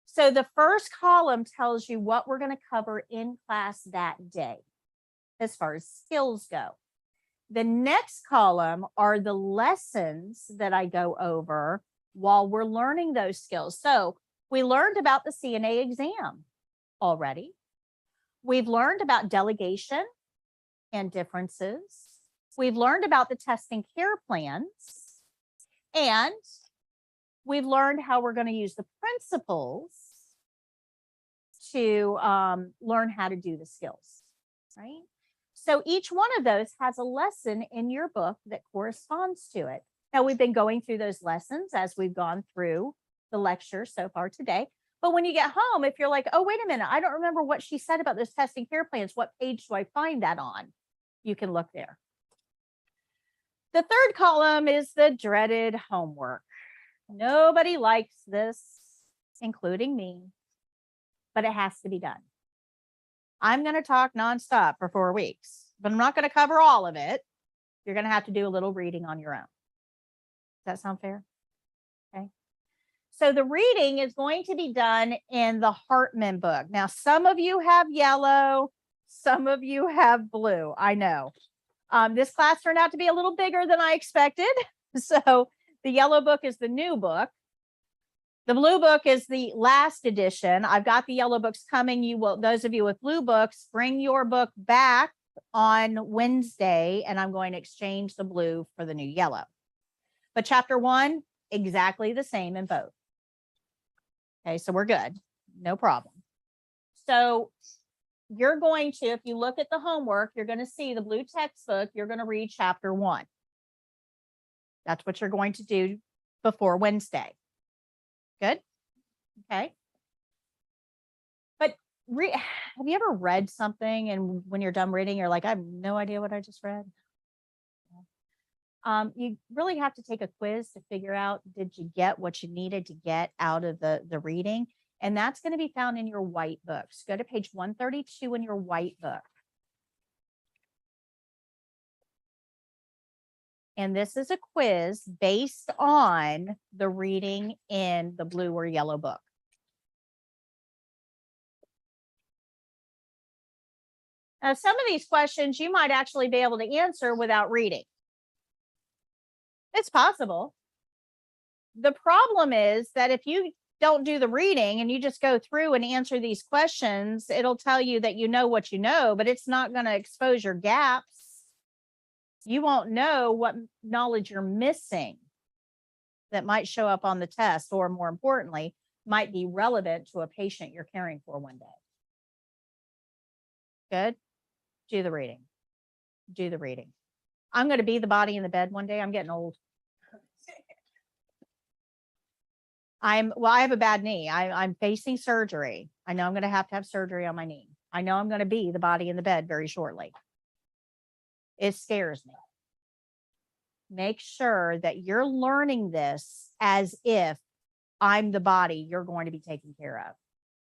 So the first column tells you what we're going to cover in class that day as far as skills go. The next column are the lessons that I go over while we're learning those skills. So we learned about the CNA exam already. We've learned about delegation and differences. We've learned about the test and care plans. And we've learned how we're going to use the principles to learn how to do the skills, right? So each one of those has a lesson in your book that corresponds to it. Now, we've been going through those lessons as we've gone through the lecture so far today. But when you get home, if you're like, oh, wait a minute, I don't remember what she said about those testing care plans, what page do I find that on? You can look there. The third column is the dreaded homework. Nobody likes this, including me, but it has to be done. I'm going to talk nonstop for 4 weeks, but I'm not going to cover all of it. You're going to have to do a little reading on your own. Does that sound fair? Okay. So the reading is going to be done in the Hartman book. Now, some of you have yellow, some of you have blue. I know. This class turned out to be a little bigger than I expected. So the yellow book is the new book. The blue book is the last edition. I've got the yellow books coming. Those of you with blue books, bring your book back on Wednesday, and I'm going to exchange the blue for the new yellow. But chapter 1, exactly the same in both. Okay, so we're good. No problem. So you're going to, if you look at the homework, you're going to see the blue textbook. You're going to read chapter 1. That's what you're going to do before Wednesday. Good. Okay. But have you ever read something and when you're done reading, you're like, I have no idea what I just read? You really have to take a quiz to figure out, did you get what you needed to get out of the reading? And that's going to be found in your white books. Go to page 132 in your white book. And this is a quiz based on the reading in the blue or yellow book. Now, some of these questions you might actually be able to answer without reading. It's possible. The problem is that if you don't do the reading and you just go through and answer these questions, it'll tell you that you know what you know, but it's not going to expose your gaps. You won't know what knowledge you're missing that might show up on the test, or more importantly, might be relevant to a patient you're caring for one day. Good. Do the reading. Do the reading. I'm going to be the body in the bed one day. I'm getting old. Well, I have a bad knee. I'm facing surgery. I know I'm going to have surgery on my knee. I know I'm going to be the body in the bed very shortly. It scares me. Make sure that you're learning this as if I'm the body you're going to be taking care of,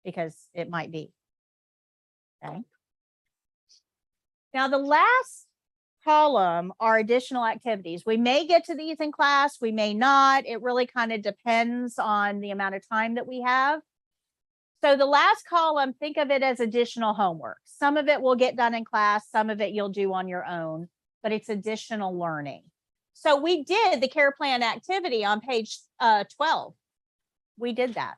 because it might be. Okay. Now, the last column are additional activities. We may get to these in class, we may not. It really kind of depends on the amount of time that we have. So the last column, think of it as additional homework. Some of it will get done in class, some of it you'll do on your own, but it's additional learning. So we did the care plan activity on page 12. We did that.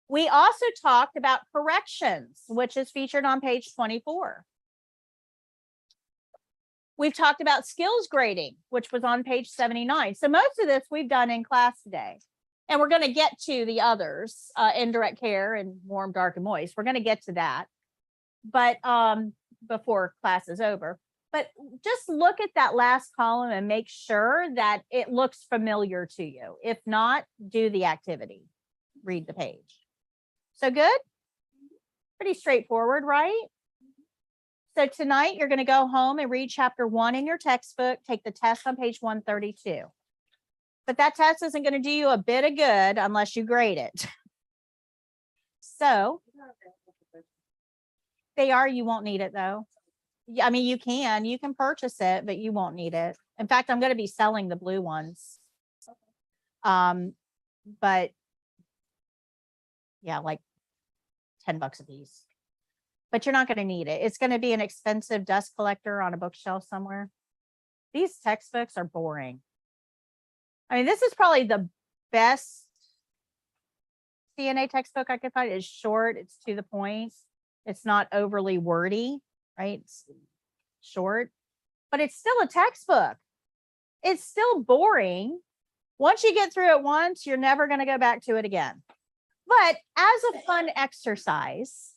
We also talked about corrections, which is featured on page 24. We've talked about skills grading, which was on page 79. So most of this we've done in class today. And we're going to get to the others, indirect care and warm, dark, and moist. We're going to get to that, but before class is over. But just look at that last column and make sure that it looks familiar to you. If not, do the activity. Read the page. So good? Pretty straightforward, right? So tonight you're going to go home and read chapter 1 in your textbook, take the test on page 132. But that test isn't going to do you a bit of good unless you grade it. So they are, you won't need it though. I mean, you can purchase it, but you won't need it. In fact, I'm going to be selling the blue ones. But yeah, like $10 a piece. But you're not going to need it. It's going to be an expensive dust collector on a bookshelf somewhere. These textbooks are boring. I mean, this is probably the best CNA textbook I could find. It's short, it's to the point, it's not overly wordy, right? It's short, but it's still a textbook. It's still boring. Once you get through it once, you're never going to go back to it again. But as a fun exercise,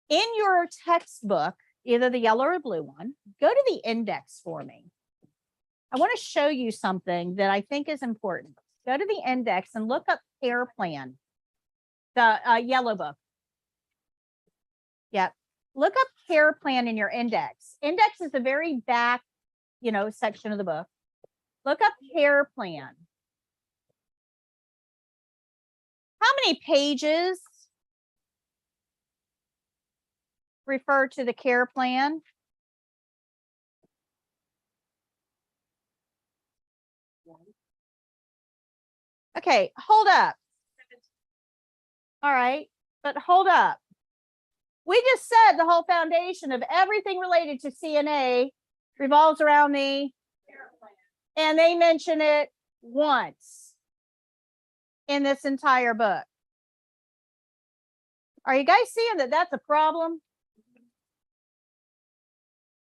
in your textbook, either the yellow or blue one, go to the index for me. I want to show you something that I think is important. Go to the index and look up care plan, the yellow book. Yep. Look up care plan in your index. Index is the very back, section of the book. Look up care plan. How many pages refer to the care plan? Okay, hold up. All right, but hold up. We just said the whole foundation of everything related to CNA revolves around the care plan. And they mention it once in this entire book. Are you guys seeing that that's a problem?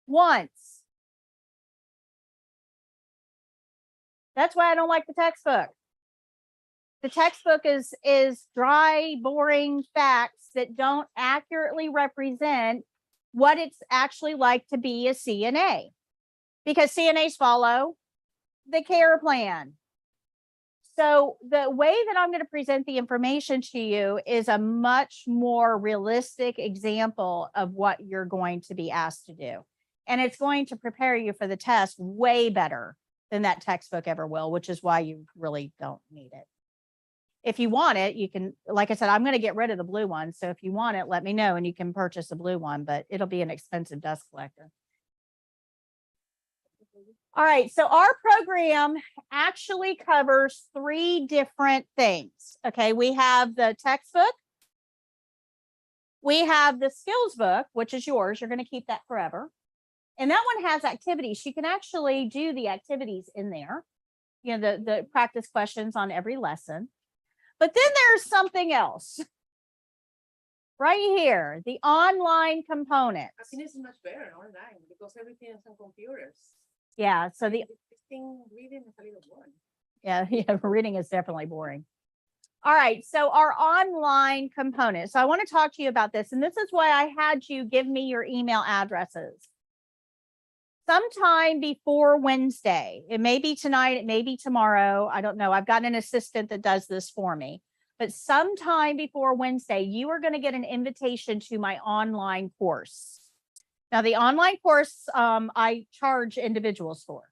Once. That's why I don't like the textbook. The textbook is dry, boring facts that don't accurately represent what it's actually like to be a CNA. Because CNAs follow the care plan. So the way that I'm going to present the information to you is a much more realistic example of what you're going to be asked to do. And it's going to prepare you for the test way better than that textbook ever will, which is why you really don't need it. If you want it, you can, like I said, I'm going to get rid of the blue one. So if you want it, let me know and you can purchase a blue one, but it'll be an expensive dust collector. All right, so our program actually covers 3 different things. Okay, we have the textbook, we have the skills book, which is yours. You're going to keep that forever. And that one has activities. You can actually do the activities in there, you know, the practice questions on every lesson. But then there's something else right here, the online component. I think it's much better online because everything is on computers. Yeah, so the This thing reading is a little boring. yeah, reading is definitely boring. All right, so our online component. So I want to talk to you about this, and this is why I had you give me your email addresses. Sometime before Wednesday, it may be tonight, it may be tomorrow. I don't know. I've got an assistant that does this for me. But sometime before Wednesday, you are going to get an invitation to my online course. Now, the online course, I charge individuals for.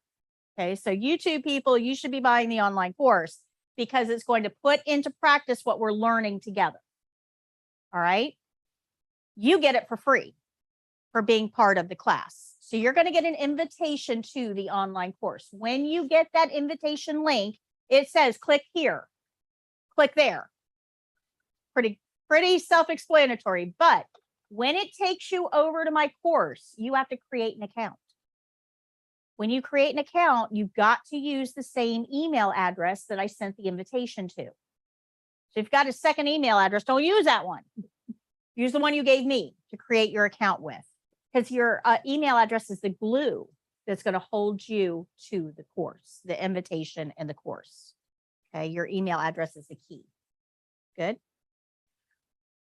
Okay, so you 2 people, you should be buying the online course because it's going to put into practice what we're learning together. All right. You get it for free for being part of the class. So you're going to get an invitation to the online course. When you get that invitation link, it says click here, click there. Pretty self-explanatory. But when it takes you over to my course, you have to create an account. When you create an account, you've got to use the same email address that I sent the invitation to. So if you've got a second email address, don't use that one. Use the one you gave me to create your account with, because your email address is the glue that's going to hold you to the course, the invitation and the course. Okay, your email address is the key. Good.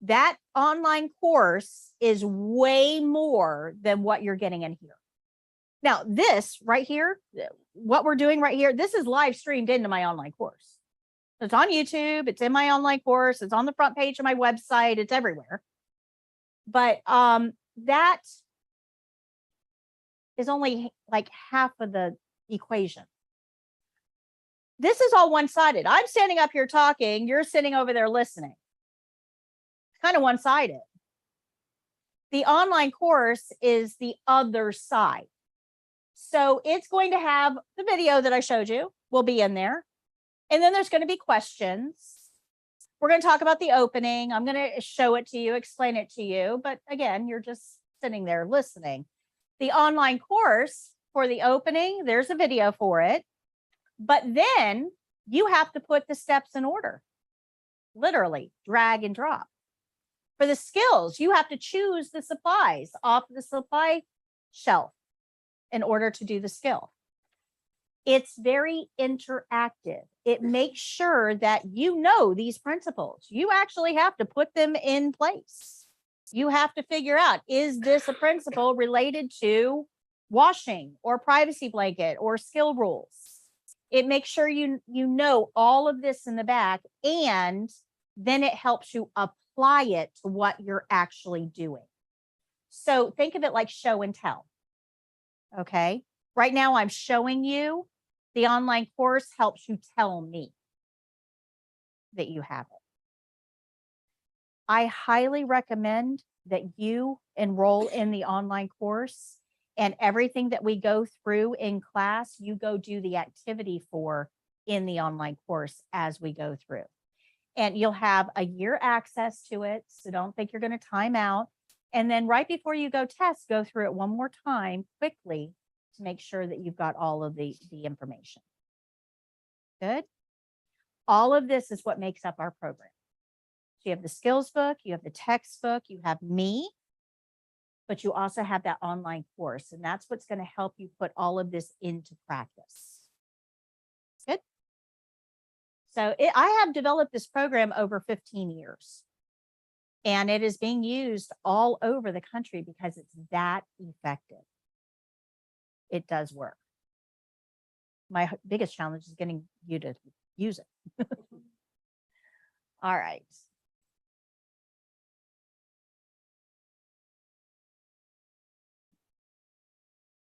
That online course is way more than what you're getting in here. Now, this right here, what we're doing right here, this is live streamed into my online course. It's on YouTube. It's in my online course. It's on the front page of my website. It's everywhere. But that is only like half of the equation. This is all one-sided. I'm standing up here talking. You're sitting over there listening. It's kind of one-sided. The online course is the other side. So it's going to have the video that I showed you will be in there. And then there's going to be questions. We're going to talk about the opening. I'm going to show it to you, explain it to you. But again, you're just sitting there listening. The online course for the opening, there's a video for it. But then you have to put the steps in order. Literally, drag and drop. For the skills, you have to choose the supplies off the supply shelf in order to do the skill. It's very interactive. It makes sure that you know these principles. You actually have to put them in place. You have to figure out, is this a principle related to washing or privacy blanket or skill rules? It makes sure you know all of this in the back, and then it helps you apply it to what you're actually doing. So think of it like show and tell. Okay. Right now I'm showing you. The online course helps you tell me that you have it. I highly recommend that you enroll in the online course, and everything that we go through in class, you go do the activity for in the online course as we go through. And you'll have a year access to it. So don't think you're going to time out. And then right before you go test, go through it one more time quickly to make sure that you've got all of the information. Good. All of this is what makes up our program. So you have the skills book, you have the textbook, you have me, but you also have that online course. And that's what's going to help you put all of this into practice. Good. So I have developed this program over 15 years. And it is being used all over the country because it's that effective. It does work. My biggest challenge is getting you to use it. All right.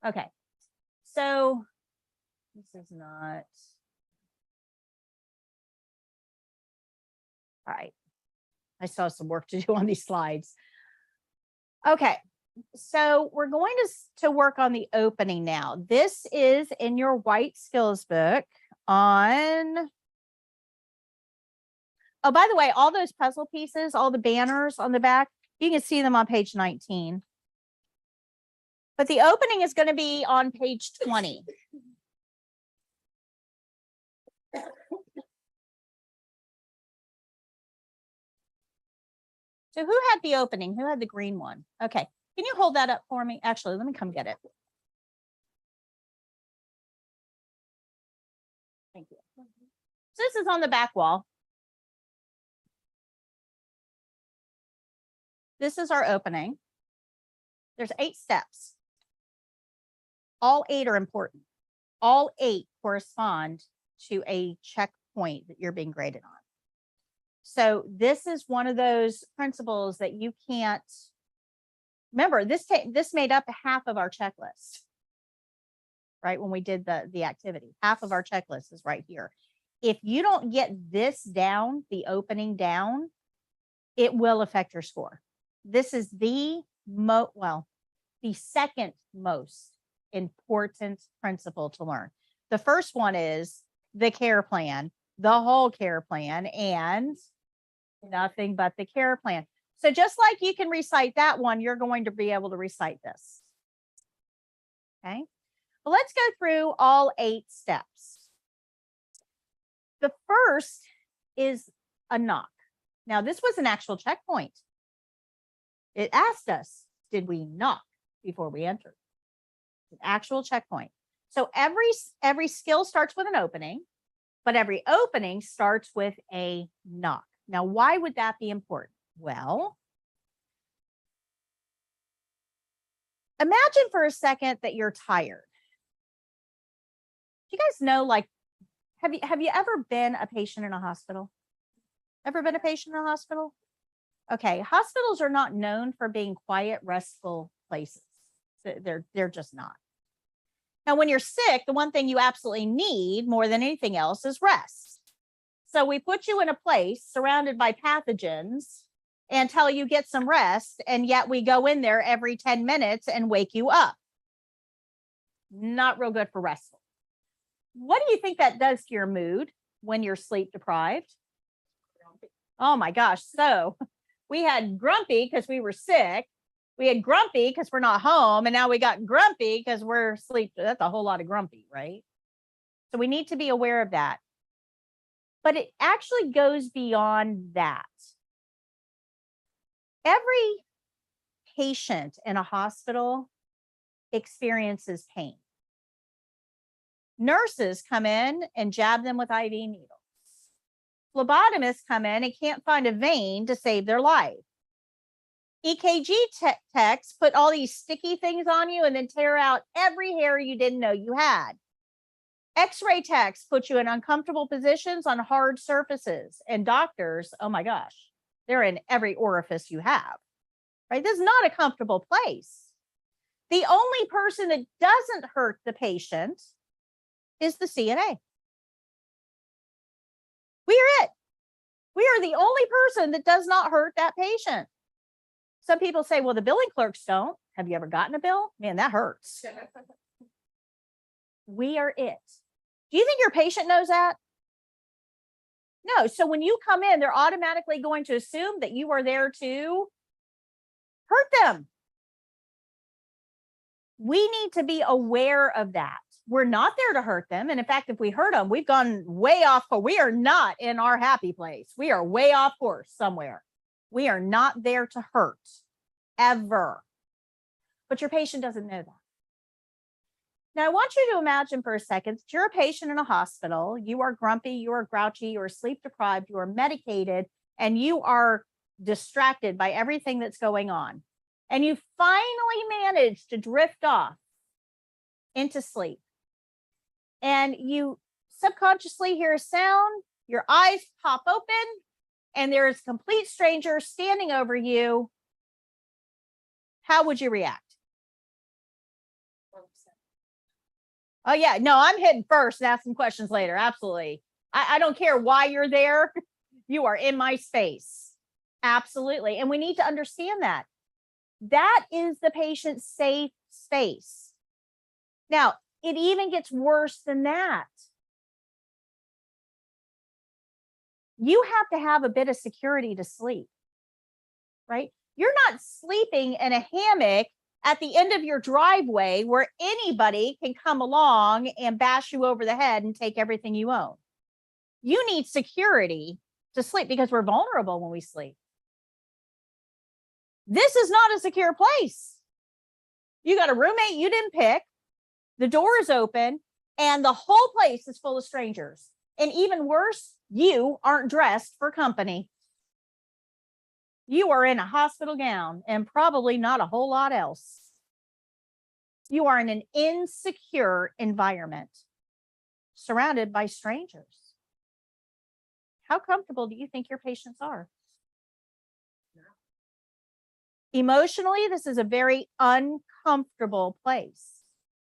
Okay. So this is not. All right. I still have some work to do on these slides. Okay. So we're going to work on the opening now. This is in your white skills book on. Oh, by the way, all those puzzle pieces, all the banners on the back, you can see them on page 19. But the opening is going to be on page 20. So who had the opening? Who had the green one? Okay. Can you hold that up for me? Actually, let me come get it. Thank you. So this is on the back wall. This is our opening. There's 8 steps. All 8 are important. All 8 correspond to a checkpoint that you're being graded on. So this is one of those principles that you can't remember. This made up half of our checklist, right? When we did the activity, half of our checklist is right here. If you don't get this down, the opening down, it will affect your score. This is the second most important principle to learn. The first one is the care plan, the whole care plan, and nothing but the care plan. So just like you can recite that one, you're going to be able to recite this. Okay. Well, let's go through all 8 steps. The first is a knock. Now, this was an actual checkpoint. It asked us, did we knock before we entered? An actual checkpoint. So every skill starts with an opening, but every opening starts with a knock. Now, why would that be important? Well, imagine for a second that you're tired. Do you guys know, like, have you ever been a patient in a hospital? Ever been a patient in a hospital? Okay, hospitals are not known for being quiet, restful places. They're just not. Now, when you're sick, the one thing you absolutely need more than anything else is rest. So we put you in a place surrounded by pathogens and tell you get some rest, and yet we go in there every 10 minutes and wake you up. Not real good for restful. What do you think that does to your mood when you're sleep deprived? Oh my gosh. So we had grumpy because we were sick. We had grumpy because we're not home. And now we got grumpy because we're asleep. That's a whole lot of grumpy, right? So we need to be aware of that. But it actually goes beyond that. Every patient in a hospital experiences pain. Nurses come in and jab them with IV needles. Phlebotomists come in and can't find a vein to save their life. EKG techs put all these sticky things on you and then tear out every hair you didn't know you had. X-ray techs put you in uncomfortable positions on hard surfaces. And doctors, oh my gosh, they're in every orifice you have, right? This is not a comfortable place. The only person that doesn't hurt the patient is the CNA. We are it. We are the only person that does not hurt that patient. Some people say, well, the billing clerks don't. Have you ever gotten a bill? Man, that hurts. We are it. Do you think your patient knows that? No. So when you come in, they're automatically going to assume that you are there to hurt them. We need to be aware of that. We're not there to hurt them. And in fact, if we hurt them, we've gone way off. We are not in our happy place. We are way off course somewhere. We are not there to hurt ever. But your patient doesn't know that. Now, I want you to imagine for a second that you're a patient in a hospital. You are grumpy, you are grouchy, you are sleep deprived, you are medicated, and you are distracted by everything that's going on. And you finally manage to drift off into sleep. And you subconsciously hear a sound, your eyes pop open, and there is a complete stranger standing over you. How would you react? Oh, yeah. No, I'm hitting first and asking questions later. Absolutely. I don't care why you're there. You are in my space. Absolutely. And we need to understand that. That is the patient's safe space. Now, it even gets worse than that. You have to have a bit of security to sleep, right? You're not sleeping in a hammock at the end of your driveway where anybody can come along and bash you over the head and take everything you own. You need security to sleep because we're vulnerable when we sleep. This is not a secure place. You got a roommate you didn't pick, the door is open, and the whole place is full of strangers. And even worse, you aren't dressed for company. You are in a hospital gown and probably not a whole lot else. You are in an insecure environment, surrounded by strangers. How comfortable do you think your patients are? Emotionally, this is a very uncomfortable place.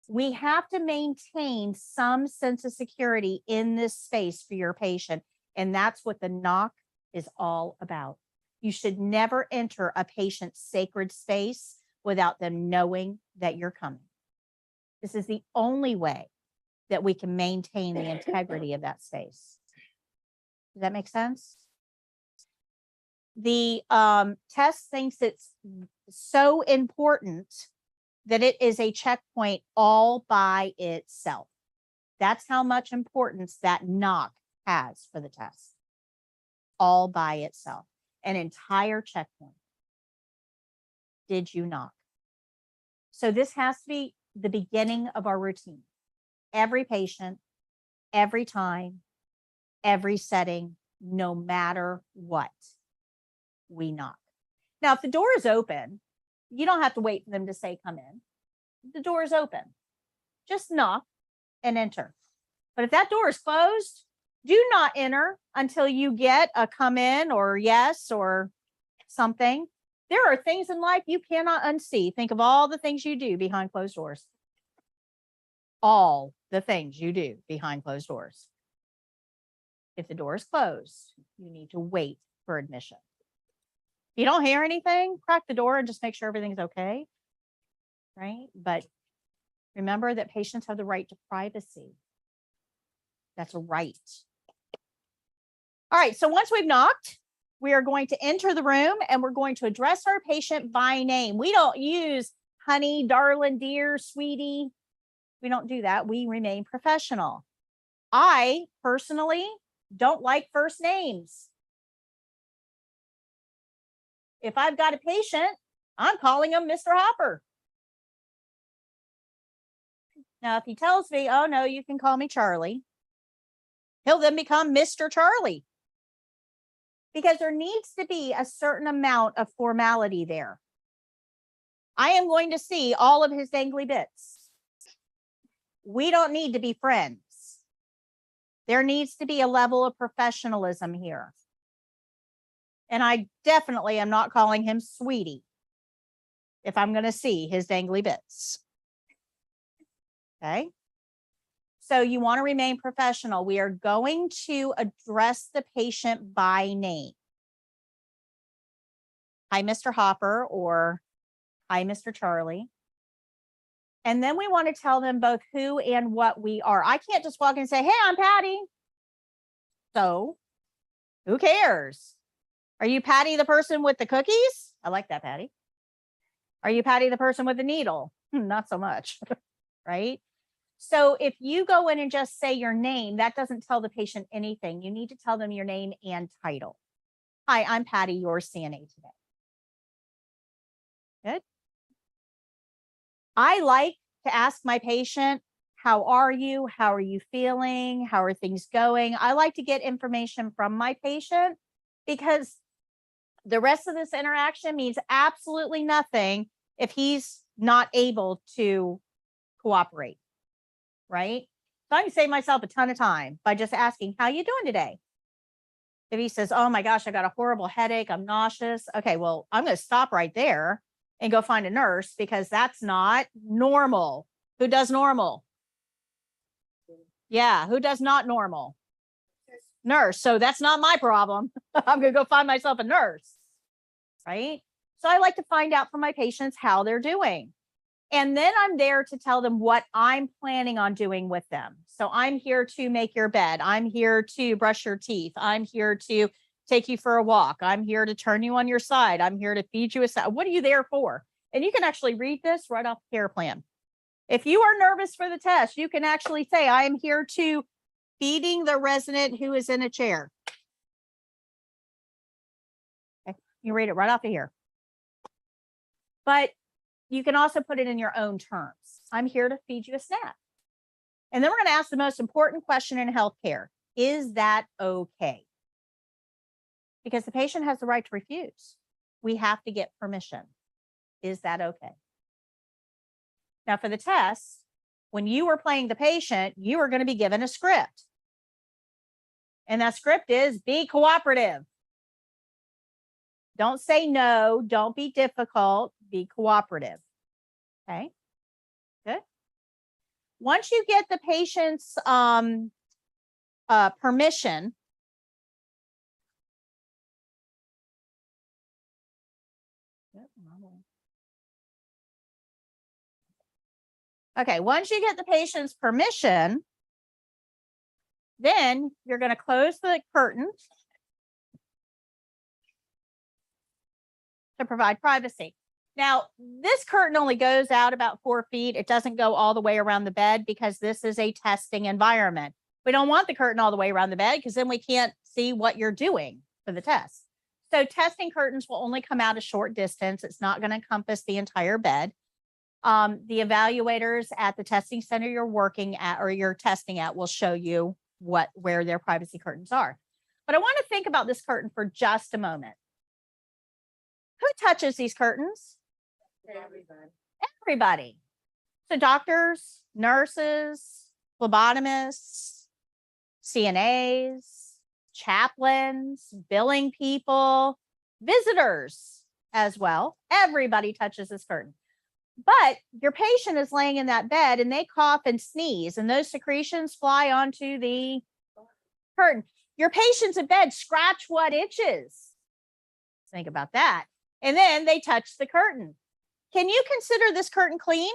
We have to maintain some sense of security in this space for your patient. And that's what the knock is all about. You should never enter a patient's sacred space without them knowing that you're coming. This is the only way that we can maintain the integrity of that space. Does that make sense? The test thinks it's so important that it is a checkpoint all by itself. That's how much importance that knock has for the test. All by itself. An entire checkpoint. Did you knock? So this has to be the beginning of our routine. Every patient, every time, every setting, no matter what, we knock. Now, if the door is open, you don't have to wait for them to say, come in. The door is open. Just knock and enter. But if that door is closed, do not enter until you get a come in or yes or something. There are things in life you cannot unsee. Think of all the things you do behind closed doors. All the things you do behind closed doors. If the door is closed, you need to wait for admission. If you don't hear anything, crack the door and just make sure everything's okay, right? But remember that patients have the right to privacy. That's a right. All right, so once we've knocked, we are going to enter the room and we're going to address our patient by name. We don't use honey, darling, dear, sweetie. We don't do that. We remain professional. I personally don't like first names. If I've got a patient, I'm calling him Mr. Hopper. Now, if he tells me, oh no, you can call me Charlie, he'll then become Mr. Charlie. Because there needs to be a certain amount of formality there. I am going to see all of his dangly bits. We don't need to be friends. There needs to be a level of professionalism here. And I definitely am not calling him sweetie if I'm going to see his dangly bits. Okay. So you want to remain professional. We are going to address the patient by name. Hi, Mr. Hopper, or hi, Mr. Charlie. And then we want to tell them both who and what we are. I can't just walk in and say, hey, I'm Patty. So who cares? Are you Patty, the person with the cookies? I like that, Patty. Are you Patty, the person with the needle? Not so much, right? So if you go in and just say your name, that doesn't tell the patient anything. You need to tell them your name and title. Hi, I'm Patty, your CNA today. Good. I like to ask my patient, how are you? How are you feeling? How are things going? I like to get information from my patient because the rest of this interaction means absolutely nothing if he's not able to cooperate, right? So I can save myself a ton of time by just asking, how you doing today? If he says, oh my gosh, I got a horrible headache, I'm nauseous. Okay, well, I'm going to stop right there and go find a nurse because that's not normal. Who does normal? Yeah, who does not normal? Nurse. So that's not my problem. I'm going to go find myself a nurse, right? So I like to find out from my patients how they're doing. And then I'm there to tell them what I'm planning on doing with them. So I'm here to make your bed. I'm here to brush your teeth. I'm here to take you for a walk. I'm here to turn you on your side. I'm here to feed you a salad. What are you there for? And you can actually read this right off the care plan. If you are nervous for the test, you can actually say, I am here to feeding the resident who is in a chair. Okay. You read it right off of here. But you can also put it in your own terms. I'm here to feed you a snack. And then we're going to ask the most important question in healthcare. Is that okay? Because the patient has the right to refuse. We have to get permission. Is that okay? Now for the test, when you are playing the patient, you are going to be given a script. And that script is be cooperative. Don't say no. Don't be difficult. Be cooperative. Okay. Good. Once you get the patient's permission, okay, once you get the patient's permission, then you're going to close the curtain to provide privacy. Now, this curtain only goes out about 4 feet. It doesn't go all the way around the bed because this is a testing environment. We don't want the curtain all the way around the bed because then we can't see what you're doing for the test. So testing curtains will only come out a short distance. It's not going to encompass the entire bed. The evaluators at the testing center you're working at or you're testing at will show you where their privacy curtains are. But I want to think about this curtain for just a moment. Who touches these curtains? Everybody. So doctors, nurses, phlebotomists, CNAs, chaplains, billing people, visitors as well. Everybody touches this curtain. But your patient is laying in that bed and they cough and sneeze and those secretions fly onto the curtain. Your patient's in bed, scratch what itches. Think about that. And then they touch the curtain. Can you consider this curtain clean?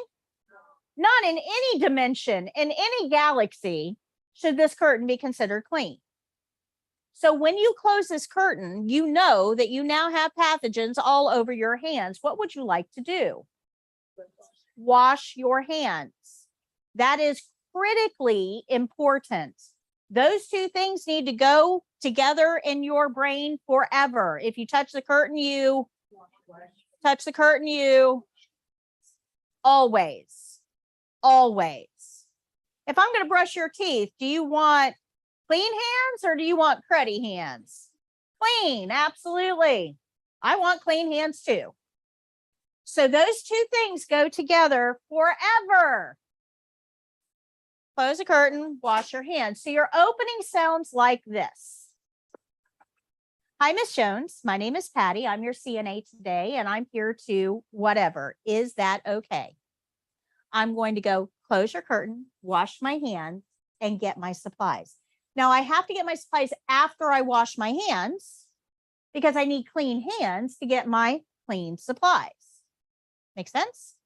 Not in any dimension, in any galaxy, should this curtain be considered clean. So when you close this curtain, you know that you now have pathogens all over your hands. What would you like to do? Wash your hands. That is critically important. Those two things need to go together in your brain forever. If you touch the curtain, you touch the curtain, you always. If I'm going to brush your teeth, do you want clean hands or do you want cruddy hands? Clean, absolutely. I want clean hands too. So those two things go together forever. Close the curtain, wash your hands. So your opening sounds like this. Hi, Miss Jones. My name is Patty. I'm your CNA today, and I'm here to whatever. Is that okay? I'm going to go close your curtain, wash my hands, and get my supplies. Now, I have to get my supplies after I wash my hands because I need clean hands to get my clean supplies. Make sense?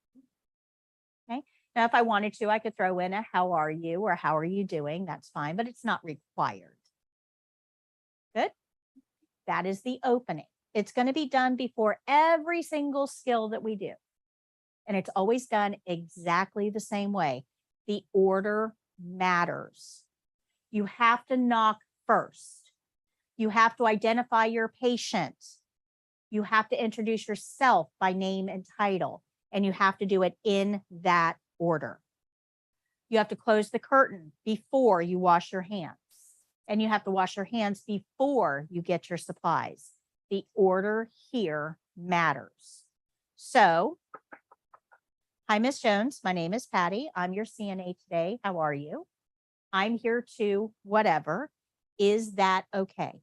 Okay. Now, if I wanted to, I could throw in a how are you or how are you doing? That's fine, but it's not required. Good. That is the opening. It's going to be done before every single skill that we do. And it's always done exactly the same way. The order matters. You have to knock first. You have to identify your patient. You have to introduce yourself by name and title, and you have to do it in that order. You have to close the curtain before you wash your hands, and you have to wash your hands before you get your supplies. The order here matters. So, hi, Miss Jones. My name is Patty. I'm your CNA today. How are you? I'm here to whatever. Is that okay?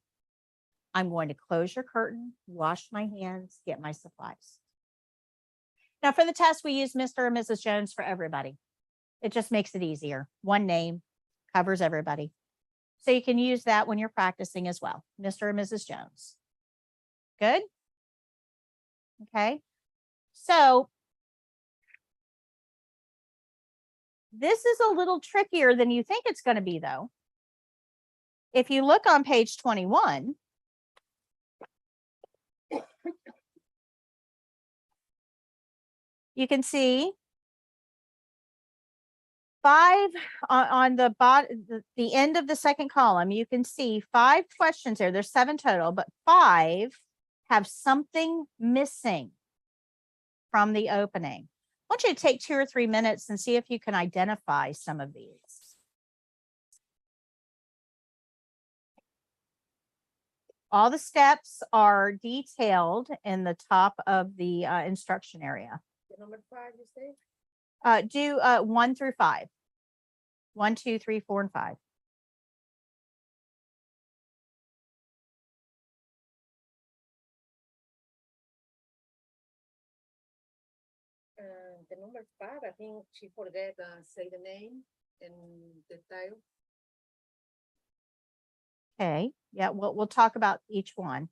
I'm going to close your curtain, wash my hands, get my supplies. Now for the test, we use Mr. and Mrs. Jones for everybody. It just makes it easier. One name covers everybody. So you can use that when you're practicing as well. Mr. and Mrs. Jones. Good? Okay. So this is a little trickier than you think it's going to be, though. If you look on page 21, you can see 5 on the bottom, the end of the second column, you can see 5 questions here. There's 7 total, but 5 have something missing from the opening. I want you to take 2 or 3 minutes and see if you can identify some of these. All the steps are detailed in the top of the instruction area. The number 5, you say? Do 1 through 5. 1, 2, 3, 4, and 5. The number 5, I think she forget say the name and the title. Okay. Yeah, we'll talk about each one.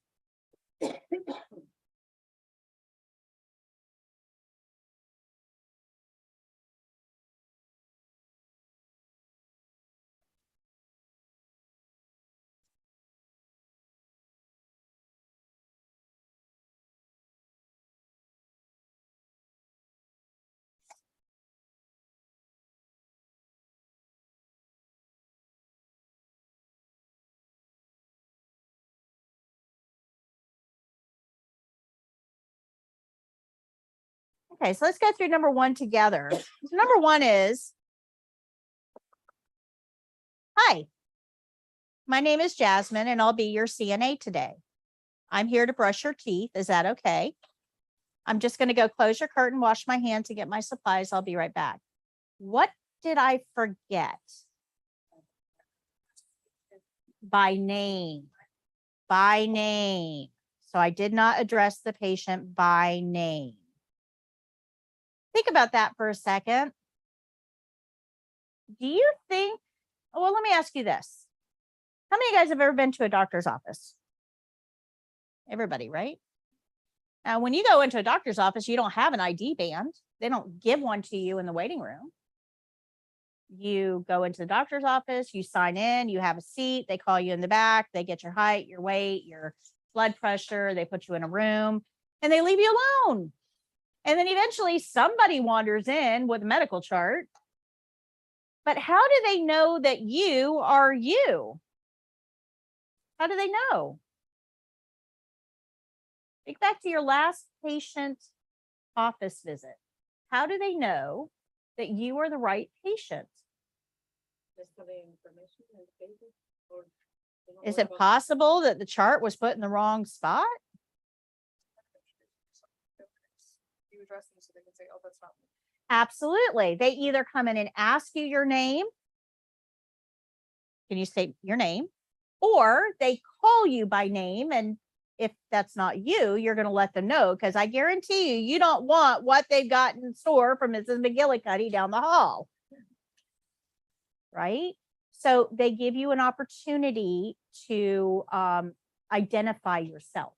Okay, so let's go through number 1 together. So number 1 is, hi, my name is Jasmine and I'll be your CNA today. I'm here to brush your teeth. Is that okay? I'm just going to go close your curtain, wash my hands, and get my supplies. I'll be right back. What did I forget? By name. By name. So I did not address the patient by name. Think about that for a second. Do you think, well, let me ask you this. How many of you guys have ever been to a doctor's office? Everybody, right? Now, when you go into a doctor's office, you don't have an ID band. They don't give one to you in the waiting room. You go into the doctor's office, you sign in, you have a seat, they call you in the back, they get your height, your weight, your blood pressure, they put you in a room, and they leave you alone. And then eventually somebody wanders in with a medical chart. But how do they know that you are you? How do they know? Think back to your last patient office visit. How do they know that you are the right patient? Just for the information and the paper, or they don't Is worry it about- possible that the chart was put in the wrong spot? You address them so they can say, oh, that's not me. Absolutely. They either come in and ask you your name. Can you state your name? Or they call you by name. And if that's not you, you're going to let them know, because I guarantee you, you don't want what they've got in store from Mrs. McGillicuddy down the hall. Right? So they give you an opportunity to identify yourself.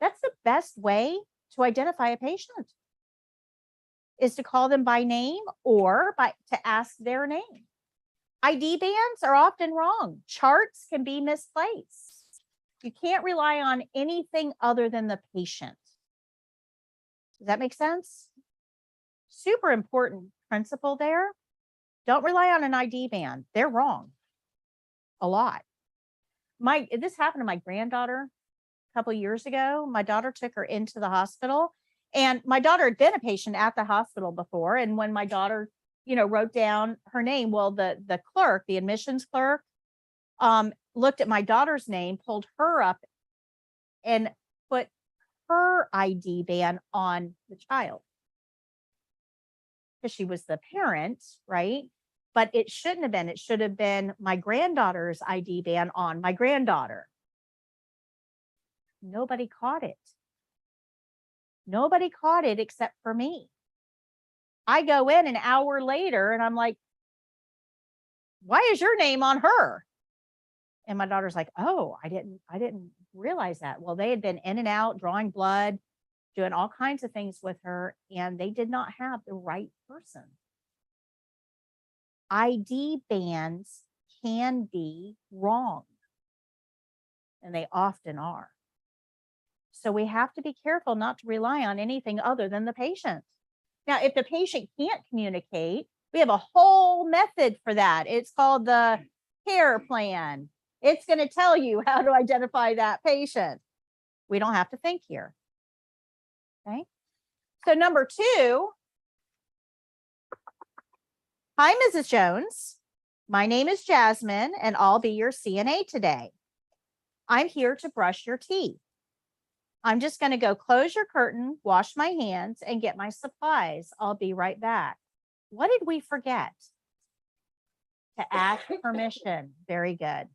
That's the best way to identify a patient, is to call them by name or to ask their name. ID bands are often wrong. Charts can be misplaced. You can't rely on anything other than the patient. Does that make sense? Super important principle there. Don't rely on an ID band. They're wrong a lot. This happened to my granddaughter a couple of years ago. My daughter took her into the hospital, and my daughter had been a patient at the hospital before. And when my daughter, wrote down her name, well, the clerk, the admissions clerk, looked at my daughter's name, pulled her up, and put her ID band on the child, because she was the parent, right? But it shouldn't have been. It should have been my granddaughter's ID band on my granddaughter. Nobody caught it. Nobody caught it except for me. I go in an hour later and I'm like, why is your name on her? And my daughter's like, oh, I didn't realize that. Well, they had been in and out drawing blood, doing all kinds of things with her, and they did not have the right person. ID bans can be wrong, and they often are. So we have to be careful not to rely on anything other than the patient. Now, if the patient can't communicate, we have a whole method for that. It's called the care plan. It's going to tell you how to identify that patient. We don't have to think here. Okay. So number 2, hi, Mrs. Jones. My name is Jasmine, and I'll be your CNA today. I'm here to brush your teeth. I'm just going to go close your curtain, wash my hands, and get my supplies. I'll be right back. What did we forget? To ask permission. Very good.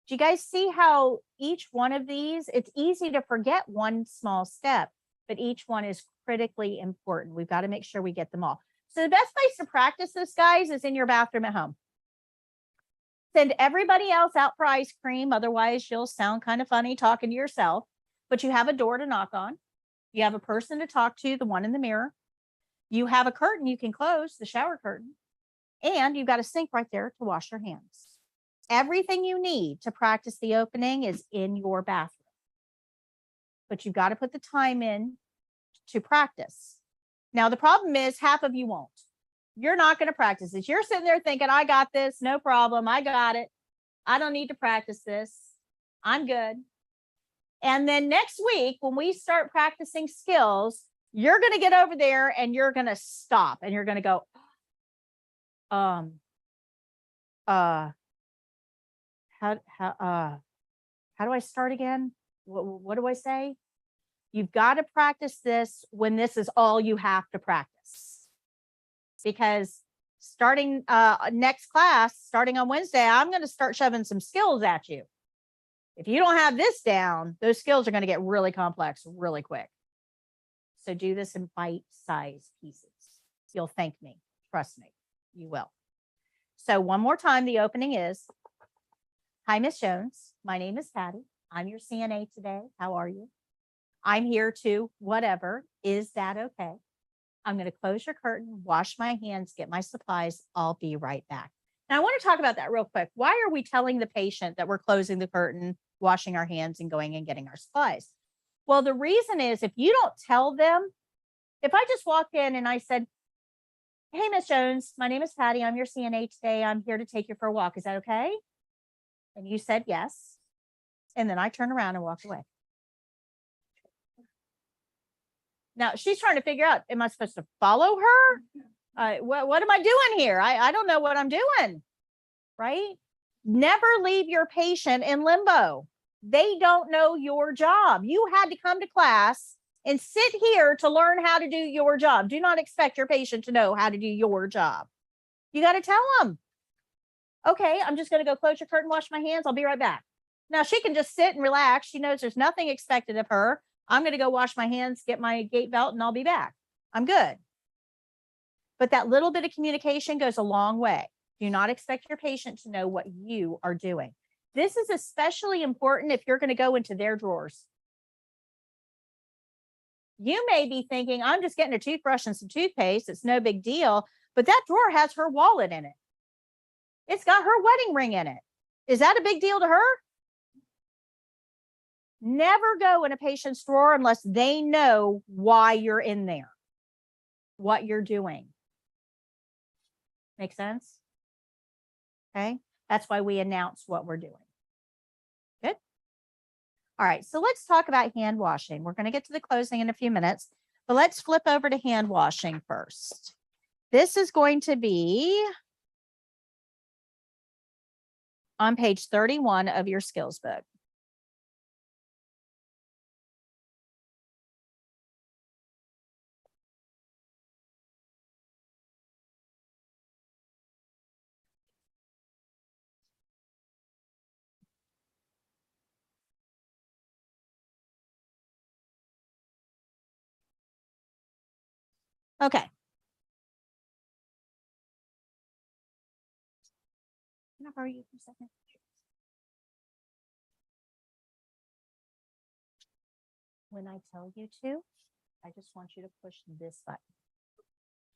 Do you guys see how each one of these, it's easy to forget one small step, but each one is critically important. We've got to make sure we get them all. So the best place to practice this, guys, is in your bathroom at home. Send everybody else out for ice cream. Otherwise, you'll sound kind of funny talking to yourself. But you have a door to knock on. You have a person to talk to, the one in the mirror. You have a curtain you can close, the shower curtain. And you've got a sink right there to wash your hands. Everything you need to practice the opening is in your bathroom. But you've got to put the time in to practice. Now, the problem is half of you won't. You're not going to practice this. You're sitting there thinking, I got this, no problem. I got it. I don't need to practice this. I'm good. And then next week, when we start practicing skills, you're going to get over there and you're going to stop and you're going to go, how do I start again? What do I say? You've got to practice this when this is all you have to practice. Because starting next class, starting on Wednesday, I'm going to start shoving some skills at you. If you don't have this down, those skills are going to get really complex really quick. So do this in bite-sized pieces. You'll thank me. Trust me, you will. So one more time, the opening is, hi, Miss Jones. My name is Patti. I'm your CNA today. How are you? I'm here to whatever. Is that okay? I'm going to close your curtain, wash my hands, get my supplies. I'll be right back. Now, I want to talk about that real quick. Why are we telling the patient that we're closing the curtain, washing our hands, and going and getting our supplies? Well, the reason is if you don't tell them, if I just walked in and I said, hey, Miss Jones, my name is Patti. I'm your CNA today. I'm here to take you for a walk. Is that okay? And you said yes. And then I turn around and walk away. Now she's trying to figure out, am I supposed to follow her? What am I doing here? I don't know what I'm doing, right? Never leave your patient in limbo. They don't know your job. You had to come to class and sit here to learn how to do your job. Do not expect your patient to know how to do your job. You got to tell them, okay, I'm just going to go close your curtain, wash my hands. I'll be right back. Now she can just sit and relax. She knows there's nothing expected of her. I'm going to go wash my hands, get my gait belt, and I'll be back. I'm good. But that little bit of communication goes a long way. Do not expect your patient to know what you are doing. This is especially important if you're going to go into their drawers. You may be thinking, I'm just getting a toothbrush and some toothpaste. It's no big deal. But that drawer has her wallet in it. It's got her wedding ring in it. Is that a big deal to her? Never go in a patient's drawer unless they know why you're in there, what you're doing. Make sense? Okay. That's why we announce what we're doing. Good. All right. So let's talk about hand washing. We're going to get to the closing in a few minutes, but let's flip over to hand washing first. This is going to be on page 31 of your skills book. Okay. Can I borrow you for a second? When I tell you to, I just want you to push this button.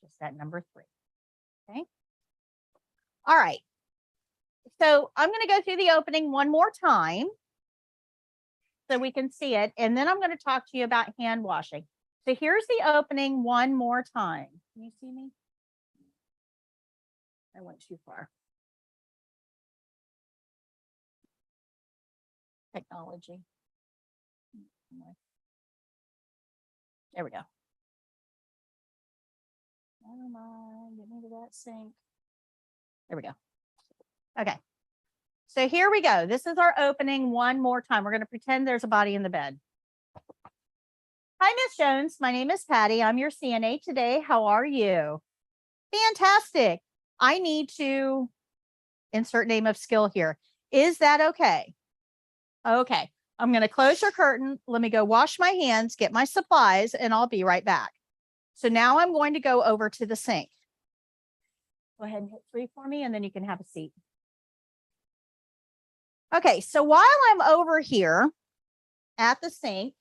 Just that number 3. Okay. All right. So I'm going to go through the opening one more time so we can see it. And then I'm going to talk to you about hand washing. So here's the opening one more time. Can you see me? I went too far. Technology. There we go. Never mind. Get me to that sink. There we go. Okay. So here we go. This is our opening one more time. We're going to pretend there's a body in the bed. Hi, Miss Jones. My name is Patty. I'm your CNA today. How are you? Fantastic. I need to insert name of skill here. Is that okay? Okay. I'm going to close your curtain. Let me go wash my hands, get my supplies, and I'll be right back. So now I'm going to go over to the sink. Go ahead and hit 3 for me, and then you can have a seat. Okay, so while I'm over here at the sink,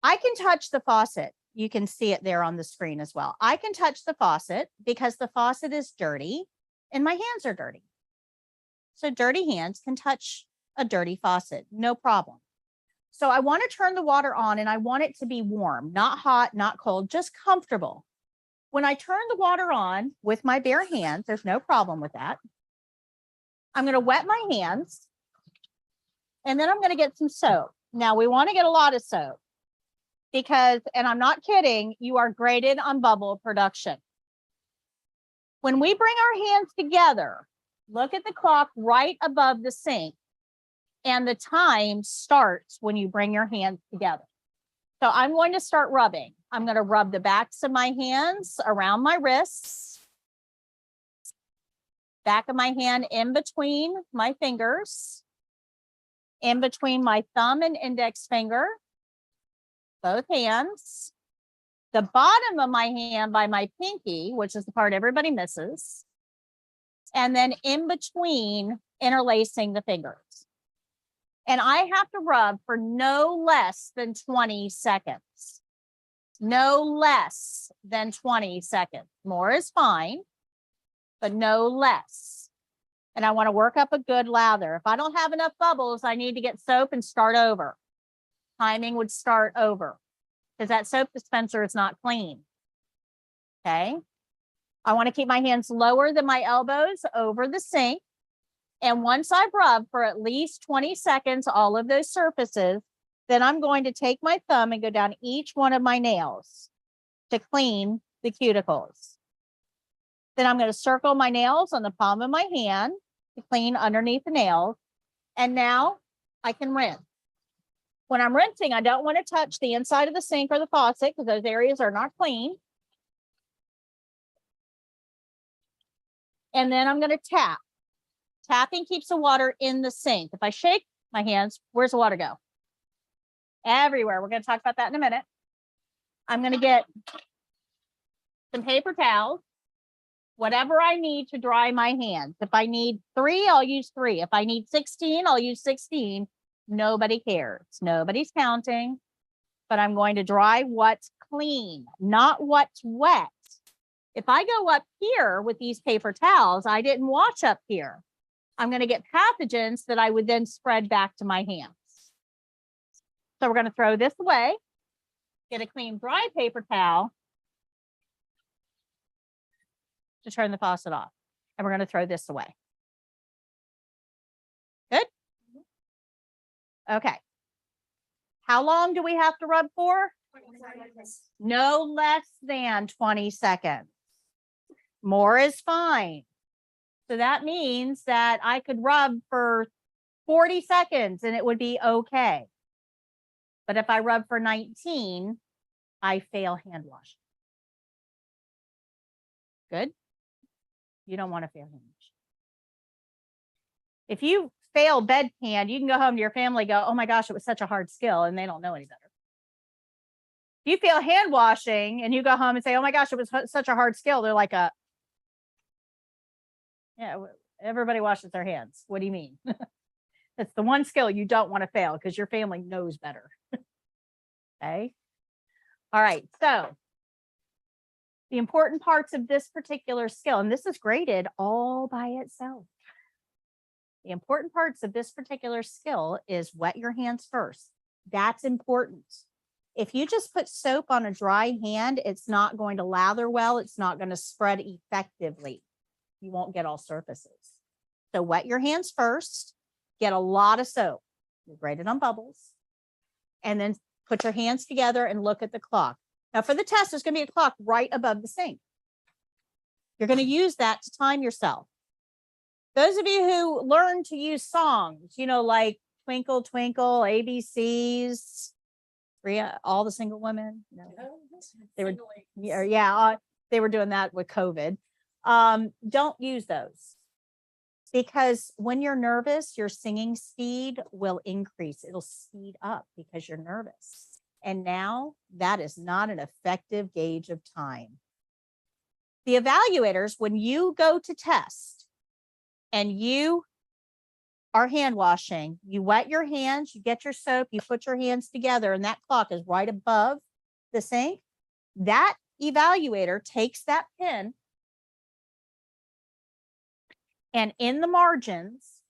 I can touch the faucet. You can see it there on the screen as well. I can touch the faucet because the faucet is dirty and my hands are dirty. So dirty hands can touch a dirty faucet, no problem. So I want to turn the water on and I want it to be warm, not hot, not cold, just comfortable. When I turn the water on with my bare hands, there's no problem with that. I'm going to wet my hands and then I'm going to get some soap. Now we want to get a lot of soap because, and I'm not kidding, you are graded on bubble production. When we bring our hands together, look at the clock right above the sink and the time starts when you bring your hands together. So I'm going to start rubbing. I'm going to rub the backs of my hands around my wrists, back of my hand in between my fingers, in between my thumb and index finger, both hands, the bottom of my hand by my pinky, which is the part everybody misses, and then in between interlacing the fingers. And I have to rub for no less than 20 seconds. No less than 20 seconds. More is fine, but no less. And I want to work up a good lather. If I don't have enough bubbles, I need to get soap and start over. Timing would start over because that soap dispenser is not clean. Okay. I want to keep my hands lower than my elbows over the sink. And once I've rubbed for at least 20 seconds, all of those surfaces, then I'm going to take my thumb and go down each one of my nails to clean the cuticles. Then I'm going to circle my nails on the palm of my hand to clean underneath the nails. And now I can rinse. When I'm rinsing, I don't want to touch the inside of the sink or the faucet because those areas are not clean. And then I'm going to tap. Tapping keeps the water in the sink. If I shake my hands, where's the water go? Everywhere. We're going to talk about that in a minute. I'm going to get some paper towels, whatever I need to dry my hands. If I need 3, I'll use 3. If I need 16, I'll use 16. Nobody cares. Nobody's counting, but I'm going to dry what's clean, not what's wet. If I go up here with these paper towels, I didn't wash up here. I'm going to get pathogens that I would then spread back to my hands. So we're going to throw this away, get a clean dry paper towel to turn the faucet off. And we're going to throw this away. Good? Okay. How long do we have to rub for? No less than 20 seconds. More is fine. So that means that I could rub for 40 seconds and it would be okay. But if I rub for 19, I fail hand washing. Good? You don't want to fail hand washing. If you fail bedpan, you can go home to your family and go, oh my gosh, it was such a hard skill, and they don't know any better. If you fail hand washing and you go home and say, oh my gosh, it was such a hard skill, they're like, yeah, everybody washes their hands. What do you mean? It's the one skill you don't want to fail because your family knows better. Okay. All right. So the important parts of this particular skill, and this is graded all by itself. The important parts of this particular skill is wet your hands first. That's important. If you just put soap on a dry hand, it's not going to lather well. It's not going to spread effectively. You won't get all surfaces. So wet your hands first, get a lot of soap. You grade it on bubbles, and then put your hands together and look at the clock. Now for the test, there's going to be a clock right above the sink. You're going to use that to time yourself. Those of you who learn to use songs, you know, like Twinkle, Twinkle, ABCs, all the single women, you know, they were, they were doing that with COVID. Don't use those, because when you're nervous, your singing speed will increase. It'll speed up because you're nervous. And now that is not an effective gauge of time. The evaluators, when you go to test and you are hand washing, you wet your hands, you get your soap, you put your hands together, and that clock is right above the sink. That evaluator takes that pin, and in the margins,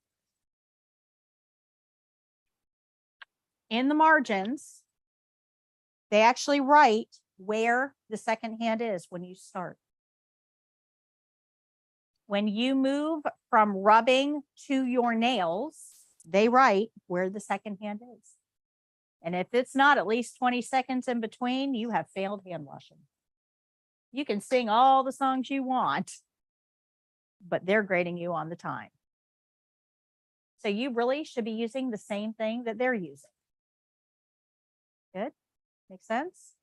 they actually write where the second hand is when you start. When you move from rubbing to your nails, they write where the second hand is. And if it's not at least 20 seconds in between, you have failed hand washing. You can sing all the songs you want, but they're grading you on the time. So you really should be using the same thing that they're using. Good? Make sense?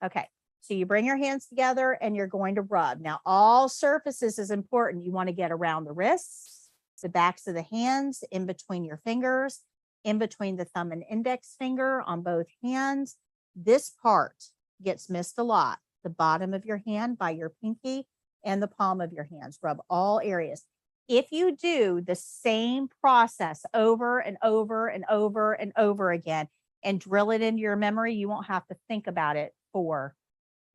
Okay. So you bring your hands together and you're going to rub. Now, all surfaces is important. You want to get around the wrists, the backs of the hands, in between your fingers, in between the thumb and index finger on both hands. This part gets missed a lot. The bottom of your hand by your pinky and the palm of your hands. Rub all areas. If you do the same process over and over and over and over again and drill it into your memory, you won't have to think about it for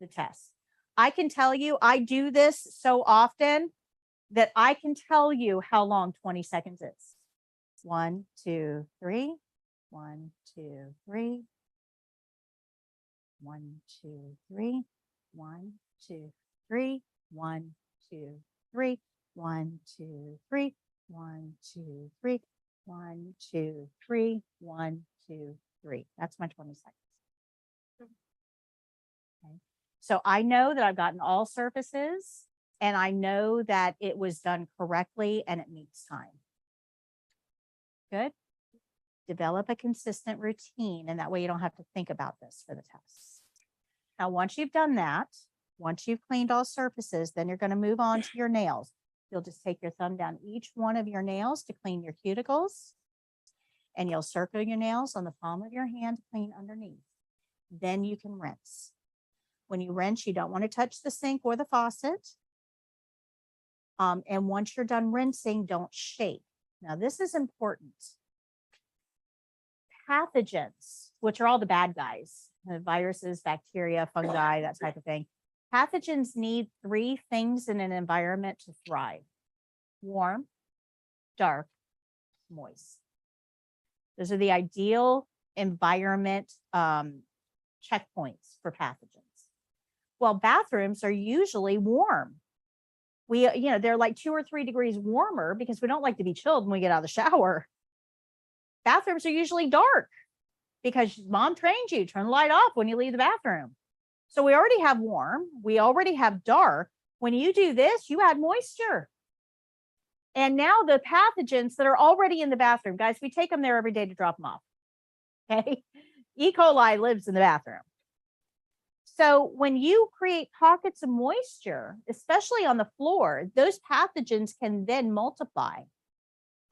the test. I can tell you, I do this so often that I can tell you how long 20 seconds is. 1, 2, 3, 1, 2, 3, 1, 2, 3, 1, 2, 3, 1, 2, 3, 1, 2, 3, 1, 2, 3, 1, 2, 3, 1, 2, 3. That's my 20 seconds. Okay. So I know that I've gotten all surfaces, and I know that it was done correctly and it meets time. Good. Develop a consistent routine, and that way you don't have to think about this for the tests. Now, once you've done that, once you've cleaned all surfaces, then you're going to move on to your nails. You'll just take your thumb down each one of your nails to clean your cuticles, and you'll circle your nails on the palm of your hand to clean underneath. Then you can rinse. When you rinse, you don't want to touch the sink or the faucet. And once you're done rinsing, don't shake. Now, this is important. Pathogens, which are all the bad guys, the viruses, bacteria, fungi, that type of thing. Pathogens need 3 things in an environment to thrive: warm, dark, moist. Those are the ideal environment checkpoints for pathogens. Well, bathrooms are usually warm. They're like 2 or 3 degrees warmer because we don't like to be chilled when we get out of the shower. Bathrooms are usually dark because mom trained you, turn the light off when you leave the bathroom. So we already have warm, we already have dark. When you do this, you add moisture. And now the pathogens that are already in the bathroom, guys, we take them there every day to drop them off. Okay. E. coli lives in the bathroom. So when you create pockets of moisture, especially on the floor, those pathogens can then multiply.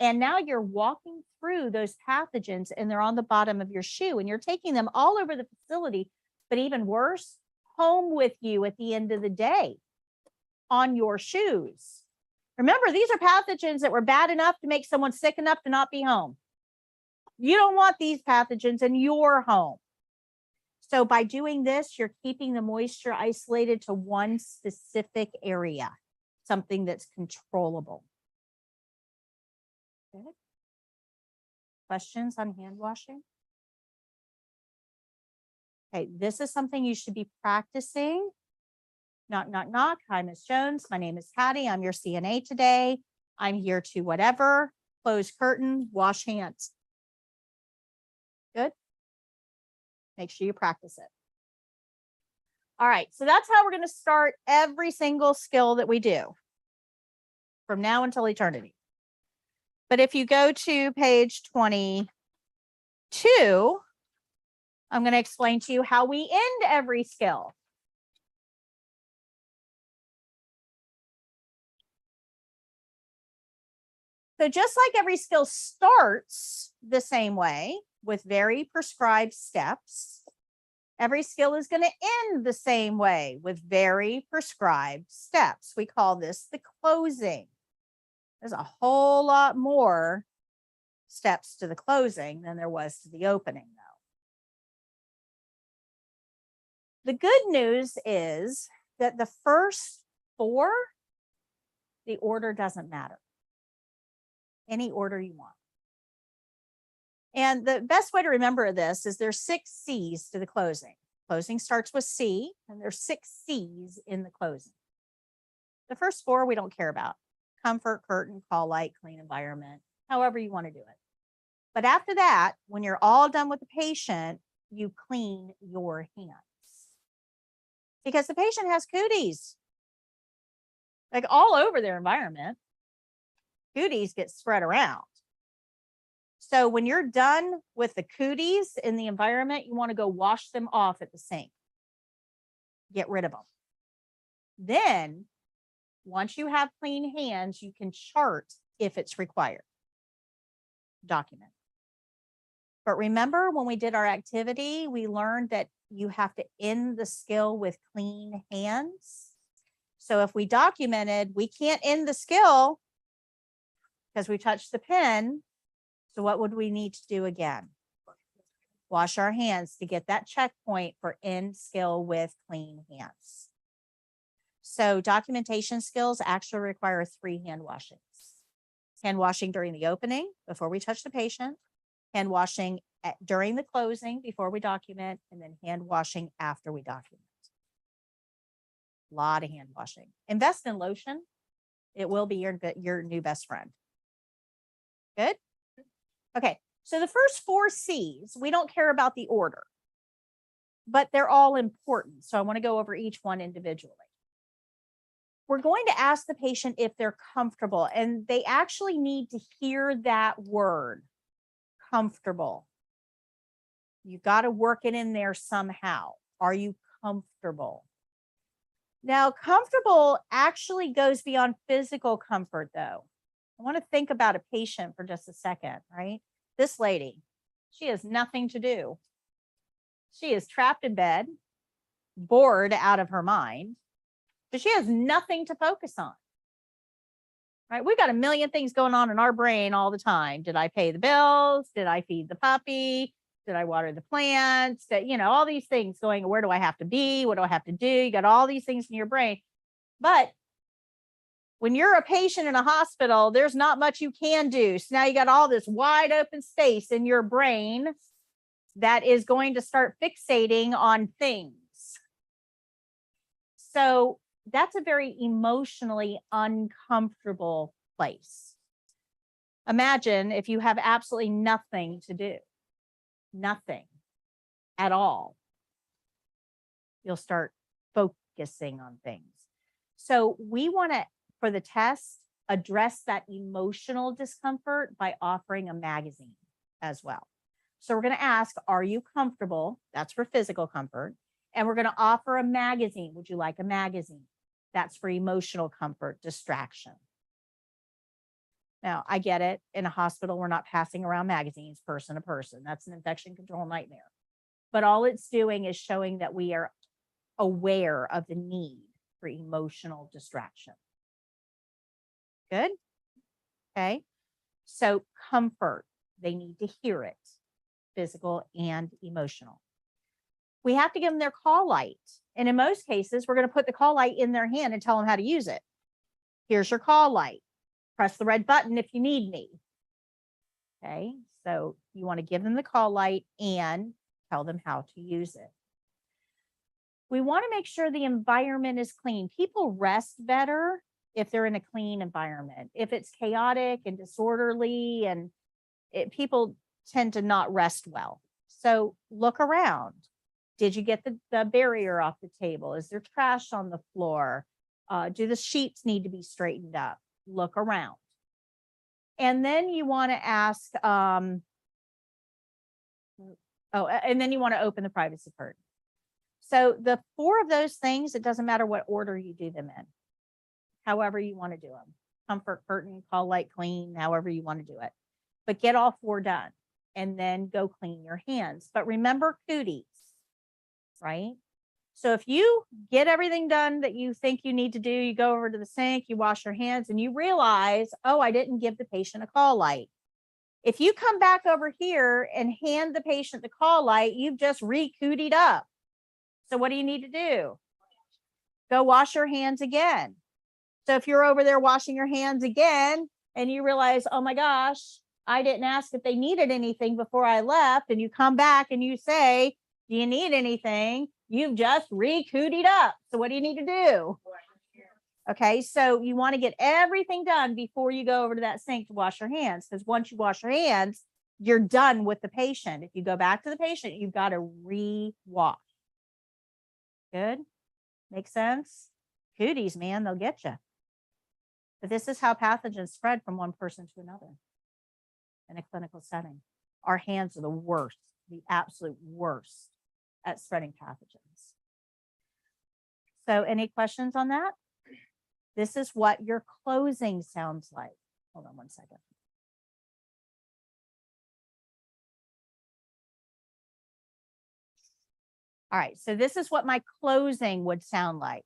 And now you're walking through those pathogens and they're on the bottom of your shoe, and you're taking them all over the facility, but even worse, home with you at the end of the day on your shoes. Remember, these are pathogens that were bad enough to make someone sick enough to not be home. You don't want these pathogens in your home. So by doing this, you're keeping the moisture isolated to one specific area, something that's controllable. Good. Questions on hand washing? Okay, this is something you should be practicing. Knock, knock, knock. Hi, Miss Jones. My name is Patti. I'm your CNA today. I'm here to whatever. Close curtain, wash hands. Good. Make sure you practice it. All right, so that's how we're going to start every single skill that we do from now until eternity. But if you go to page 22, I'm going to explain to you how we end every skill. So just like every skill starts the same way with very prescribed steps, every skill is going to end the same way with very prescribed steps. We call this the closing. There's a whole lot more steps to the closing than there was to the opening, though. The good news is that the first 4, the order doesn't matter. Any order you want. And the best way to remember this is there's 6 C's to the closing. Closing starts with C, and there's 6 C's in the closing. The first 4 we don't care about. Comfort, curtain, call light, clean environment, however you want to do it. But after that, when you're all done with the patient, you clean your hands. Because the patient has cooties. Like all over their environment. Cooties get spread around. So when you're done with the cooties in the environment, you want to go wash them off at the sink. Get rid of them. Then, once you have clean hands, you can chart if it's required. Document. But remember when we did our activity, we learned that you have to end the skill with clean hands. So if we documented, we can't end the skill because we touched the pen. So what would we need to do again? Wash our hands to get that checkpoint for end skill with clean hands. So documentation skills actually require 3 hand washings. Hand washing during the opening before we touch the patient, hand washing during the closing before we document, and then hand washing after we document. A lot of hand washing. Invest in lotion. It will be your new best friend. Good? Okay, so the first 4 C's, we don't care about the order, but they're all important. So I want to go over each one individually. We're going to ask the patient if they're comfortable, and they actually need to hear that word, comfortable. You've got to work it in there somehow. Are you comfortable? Now, comfortable actually goes beyond physical comfort, though. I want to think about a patient for just a second, right? This lady, she has nothing to do. She is trapped in bed, bored out of her mind, but she has nothing to focus on. Right? We've got a million things going on in our brain all the time. Did I pay the bills? Did I feed the puppy? Did I water the plants? That, all these things going, where do I have to be? What do I have to do? You got all these things in your brain. But when you're a patient in a hospital, there's not much you can do. So now you got all this wide open space in your brain that is going to start fixating on things. So that's a very emotionally uncomfortable place. Imagine if you have absolutely nothing to do, nothing at all. You'll start focusing on things. So we want to, for the test, address that emotional discomfort by offering a magazine as well. So we're going to ask, are you comfortable? That's for physical comfort. And we're going to offer a magazine. Would you like a magazine? That's for emotional comfort, distraction. Now, I get it. In a hospital, we're not passing around magazines person to person. That's an infection control nightmare. But all it's doing is showing that we are aware of the need for emotional distraction. Good? Okay. So comfort, They need to hear it, physical and emotional. We have to give them their call light. And in most cases, we're going to put the call light in their hand and tell them how to use it. Here's your call light. Press the red button if you need me. Okay, so you want to give them the call light and tell them how to use it. We want to make sure the environment is clean. People rest better if they're in a clean environment. If it's chaotic and disorderly, and people tend to not rest well. So look around. Did you get the barrier off the table? Is there trash on the floor? Do the sheets need to be straightened up? Look around. And then you want to ask, and then you want to open the privacy curtain. So the 4 of those things, it doesn't matter what order you do them in, however you want to do them. Comfort curtain, call light, clean, however you want to do it. But get all 4 done and then go clean your hands. But remember cooties, right? So if you get everything done that you think you need to do, you go over to the sink, you wash your hands, and you realize, oh, I didn't give the patient a call light. If you come back over here and hand the patient the call light, you've just re-cootied up. So what do you need to do? Go wash your hands again. So if you're over there washing your hands again and you realize, oh my gosh, I didn't ask if they needed anything before I left, and you come back and you say, do you need anything? You've just re-cootied up. So what do you need to do? Okay, so you want to get everything done before you go over to that sink to wash your hands, because once you wash your hands, you're done with the patient. If you go back to the patient, you've got to re-wash. Good? Make sense? Cooties, man, they'll get you. But this is how pathogens spread from one person to another in a clinical setting. Our hands are the worst, the absolute worst at spreading pathogens. So any questions on that? This is what your closing sounds like. Hold on one second. All right, so this is what my closing would sound like.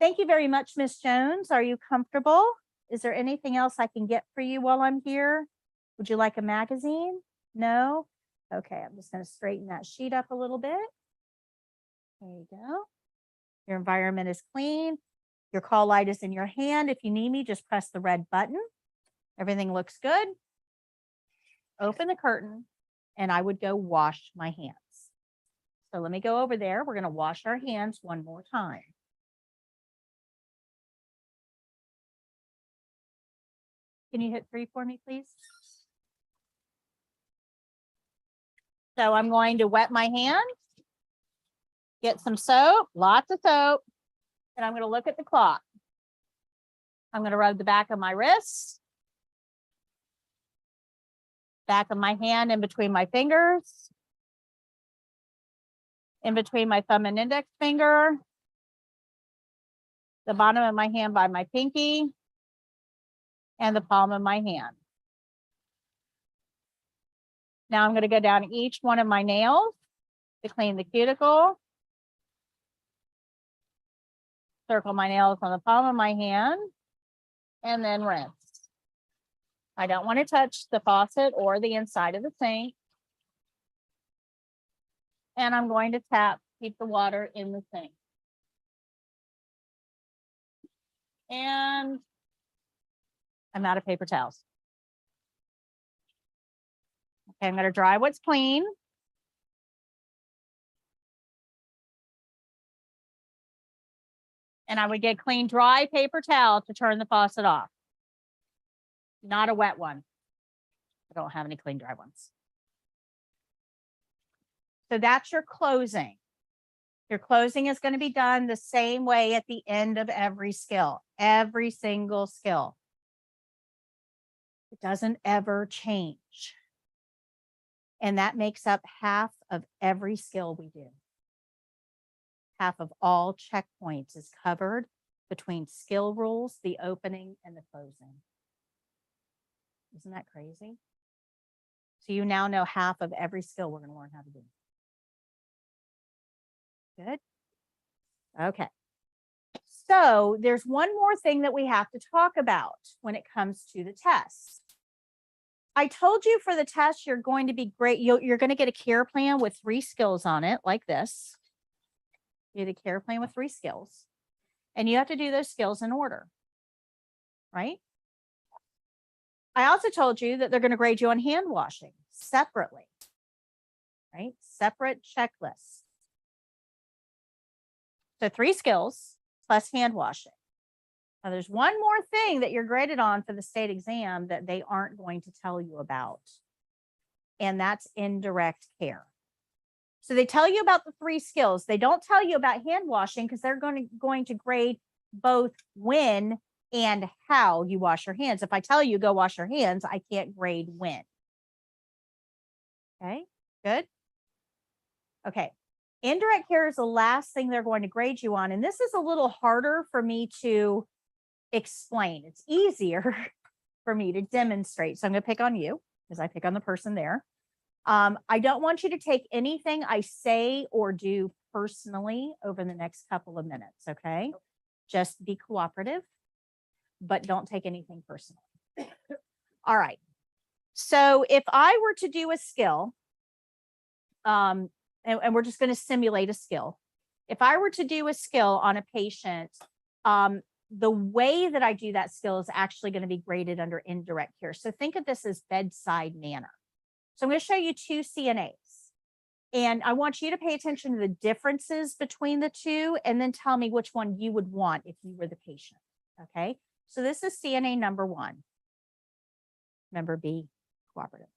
Thank you very much, Miss Jones. Are you comfortable? Is there anything else I can get for you while I'm here? Would you like a magazine? No? Okay, I'm just going to straighten that sheet up a little bit. There you go. Your environment is clean. Your call light is in your hand. If you need me, just press the red button. Everything looks good. Open the curtain, and I would go wash my hands. So let me go over there. We're going to wash our hands one more time. Can you hit 3 for me, please? So I'm going to wet my hands, get some soap, lots of soap, and I'm going to look at the clock. I'm going to rub the back of my wrist, back of my hand in between my fingers, in between my thumb and index finger, the bottom of my hand by my pinky, and the palm of my hand. Now I'm going to go down each one of my nails to clean the cuticle. Circle my nails on the palm of my hand, and then rinse. I don't want to touch the faucet or the inside of the sink. And I'm going to tap, keep the water in the sink. And I'm out of paper towels. Okay, I'm going to dry what's clean. And I would get clean, dry paper towel to turn the faucet off. Not a wet one. I don't have any clean, dry ones. So that's your closing. Your closing is going to be done the same way at the end of every skill, every single skill. It doesn't ever change. And that makes up half of every skill we do. Half of all checkpoints is covered between skill rules, the opening, and the closing. Isn't that crazy? So you now know half of every skill we're going to learn how to do. Good. Okay. So there's one more thing that we have to talk about when it comes to the test. I told you for the test, you're going to be great. You're going to get a care plan with 3 skills on it, like this. You get a care plan with 3 skills. And you have to do those skills in order, right? I also told you that they're going to grade you on hand washing separately, right? Separate checklists. So 3 skills plus hand washing. Now there's one more thing that you're graded on for the state exam that they aren't going to tell you about. And that's indirect care. So they tell you about the 3 skills. They don't tell you about hand washing because they're going to grade both when and how you wash your hands. If I tell you go wash your hands, I can't grade when. Okay, good. Okay, indirect care is the last thing they're going to grade you on. And this is a little harder for me to explain. It's easier for me to demonstrate. So I'm going to pick on you because I pick on the person there. I don't want you to take anything I say or do personally over the next couple of minutes. Okay, just be cooperative, but don't take anything personally. All right. So if I were to do a skill, and we're just going to simulate a skill. If I were to do a skill on a patient, the way that I do that skill is actually going to be graded under indirect care. So think of this as bedside manner. So I'm going to show you 2 CNAs. And I want you to pay attention to the differences between the 2 and then tell me which one you would want if you were the patient. Okay. So this is CNA number 1. Remember, be cooperative.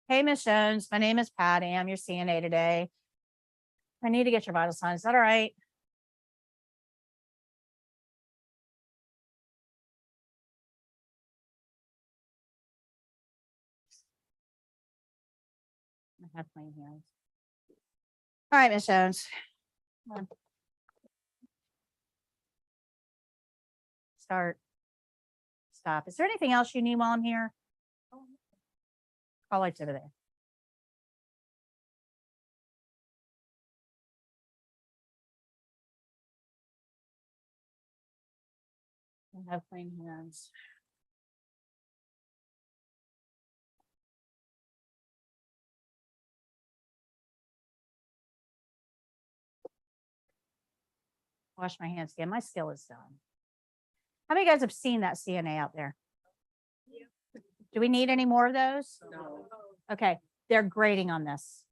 Hey, Miss Jones, my name is Patty. I'm your CNA today. I need to get your vital signs. Is that all right? I have clean hands. All right, Miss Jones. Come on. Start. Stop. Is there anything else you need while I'm here? Call lights over there. I have clean hands. Wash my hands again. My skill is done. How many of you guys have seen that CNA out there? Do we need any more of those? No. Okay, they're grading on this.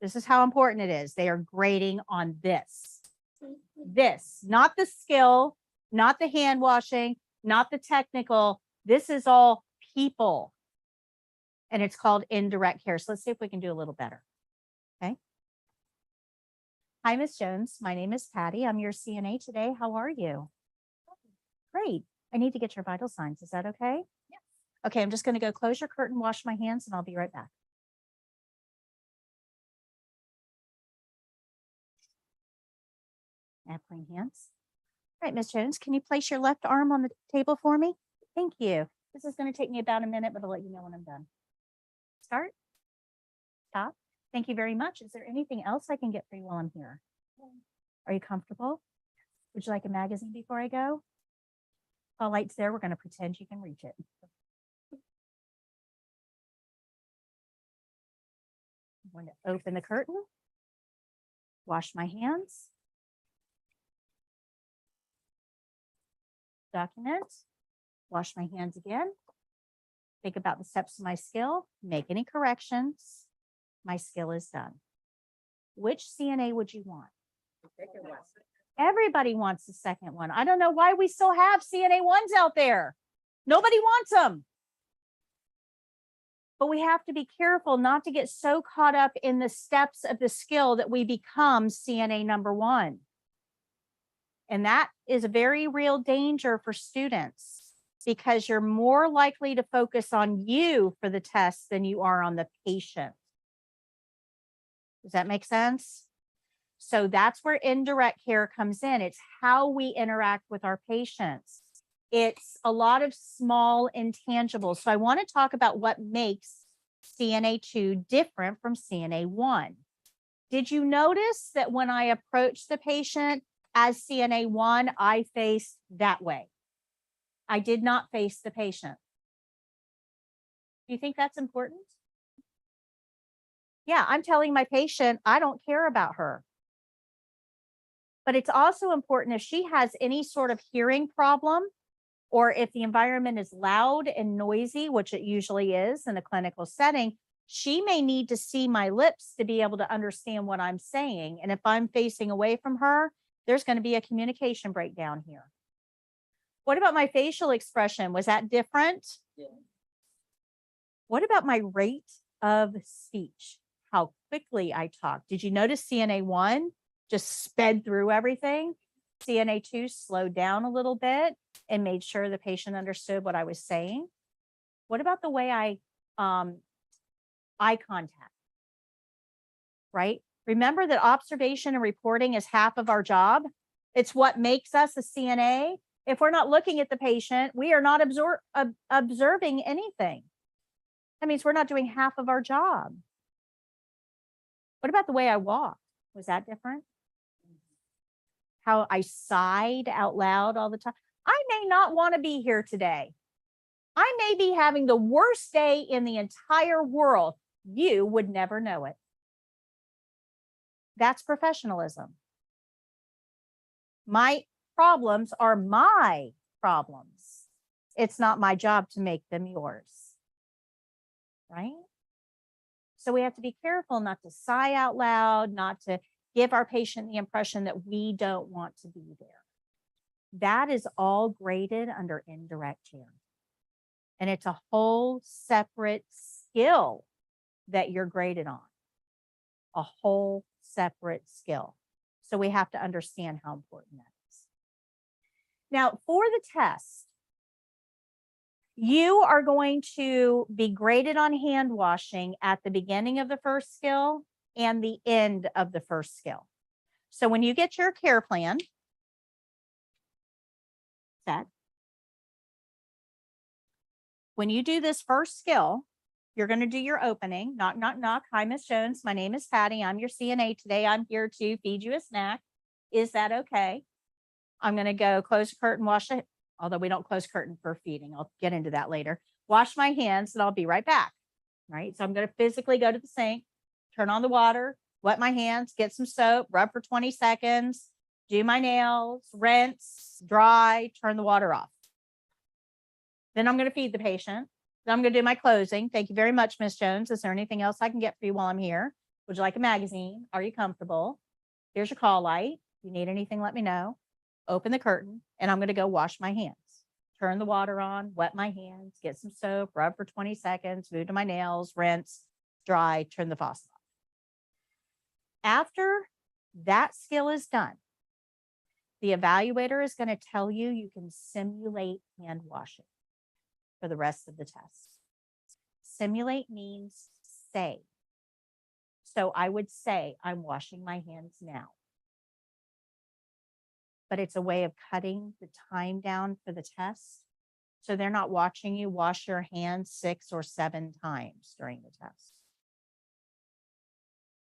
This is how important it is. They are grading on this. This, not the skill, not the hand washing, not the technical. This is all people. And it's called indirect care. So let's see if we can do a little better. Okay. Hi, Miss Jones. My name is Patty. I'm your CNA today. How are you? Great. I need to get your vital signs. Is that okay? Yes. Okay, I'm just going to go close your curtain, wash my hands, and I'll be right back. I have clean hands. All right, Miss Jones, can you place your left arm on the table for me? Thank you. This is going to take me about a minute, but I'll let you know when I'm done. Start. Stop. Thank you very much. Is there anything else I can get for you while I'm here? Are you comfortable? Would you like a magazine before I go? All lights there. We're going to pretend you can reach it. I'm going to open the curtain, wash my hands, document, wash my hands again, think about the steps of my skill, make any corrections. My skill is done. Which CNA would you want? Everybody wants the second one. I don't know why we still have CNA 1s out there. Nobody wants them. But we have to be careful not to get so caught up in the steps of the skill that we become CNA number 1. And that is a very real danger for students because you're more likely to focus on you for the test than you are on the patient. Does that make sense? So that's where indirect care comes in. It's how we interact with our patients. It's a lot of small intangibles. So I want to talk about what makes CNA 2 different from CNA 1. Did you notice that when I approached the patient as CNA 1, I faced that way? I did not face the patient. Do you think that's important? Yeah, I'm telling my patient I don't care about her. But it's also important if she has any sort of hearing problem, or if the environment is loud and noisy, which it usually is in a clinical setting, she may need to see my lips to be able to understand what I'm saying. And if I'm facing away from her, there's going to be a communication breakdown here. What about my facial expression? Was that different? Yeah. What about my rate of speech? How quickly I talk? Did you notice CNA 1 just sped through everything? CNA 2 slowed down a little bit and made sure the patient understood what I was saying. What about the way I eye contact? Right? Remember that observation and reporting is half of our job. It's what makes us a CNA. If we're not looking at the patient, we are not observing anything. That means we're not doing half of our job. What about the way I walk? Was that different? How I sighed out loud all the time? I may not want to be here today. I may be having the worst day in the entire world. You would never know it. That's professionalism. My problems are my problems. It's not my job to make them yours. Right? So we have to be careful not to sigh out loud, not to give our patient the impression that we don't want to be there. That is all graded under indirect here. And it's a whole separate skill that you're graded on. A whole separate skill. So we have to understand how important that is. Now, for the test, you are going to be graded on hand washing at the beginning of the first skill and the end of the first skill. So when you get your care plan set, when you do this first skill, you're going to do your opening. Knock, knock, knock. Hi, Miss Jones. My name is Patti. I'm your CNA today. I'm here to feed you a snack. Is that okay? I'm going to go close the curtain, wash it. Although we don't close curtain for feeding. I'll get into that later. Wash my hands and I'll be right back. Right. So I'm going to physically go to the sink, turn on the water, wet my hands, get some soap, rub for 20 seconds, do my nails, rinse, dry, turn the water off. Then I'm going to feed the patient. Then I'm going to do my closing. Thank you very much, Miss Jones. Is there anything else I can get for you while I'm here? Would you like a magazine? Are you comfortable? Here's your call light. If you need anything, let me know. Open the curtain, and I'm going to go wash my hands. Turn the water on, wet my hands, get some soap, rub for 20 seconds, move to my nails, rinse, dry, turn the faucet off. After that skill is done, the evaluator is going to tell you you can simulate hand washing for the rest of the test. Simulate means say. So I would say, I'm washing my hands now. But it's a way of cutting the time down for the test. So they're not watching you wash your hands 6 or 7 times during the test.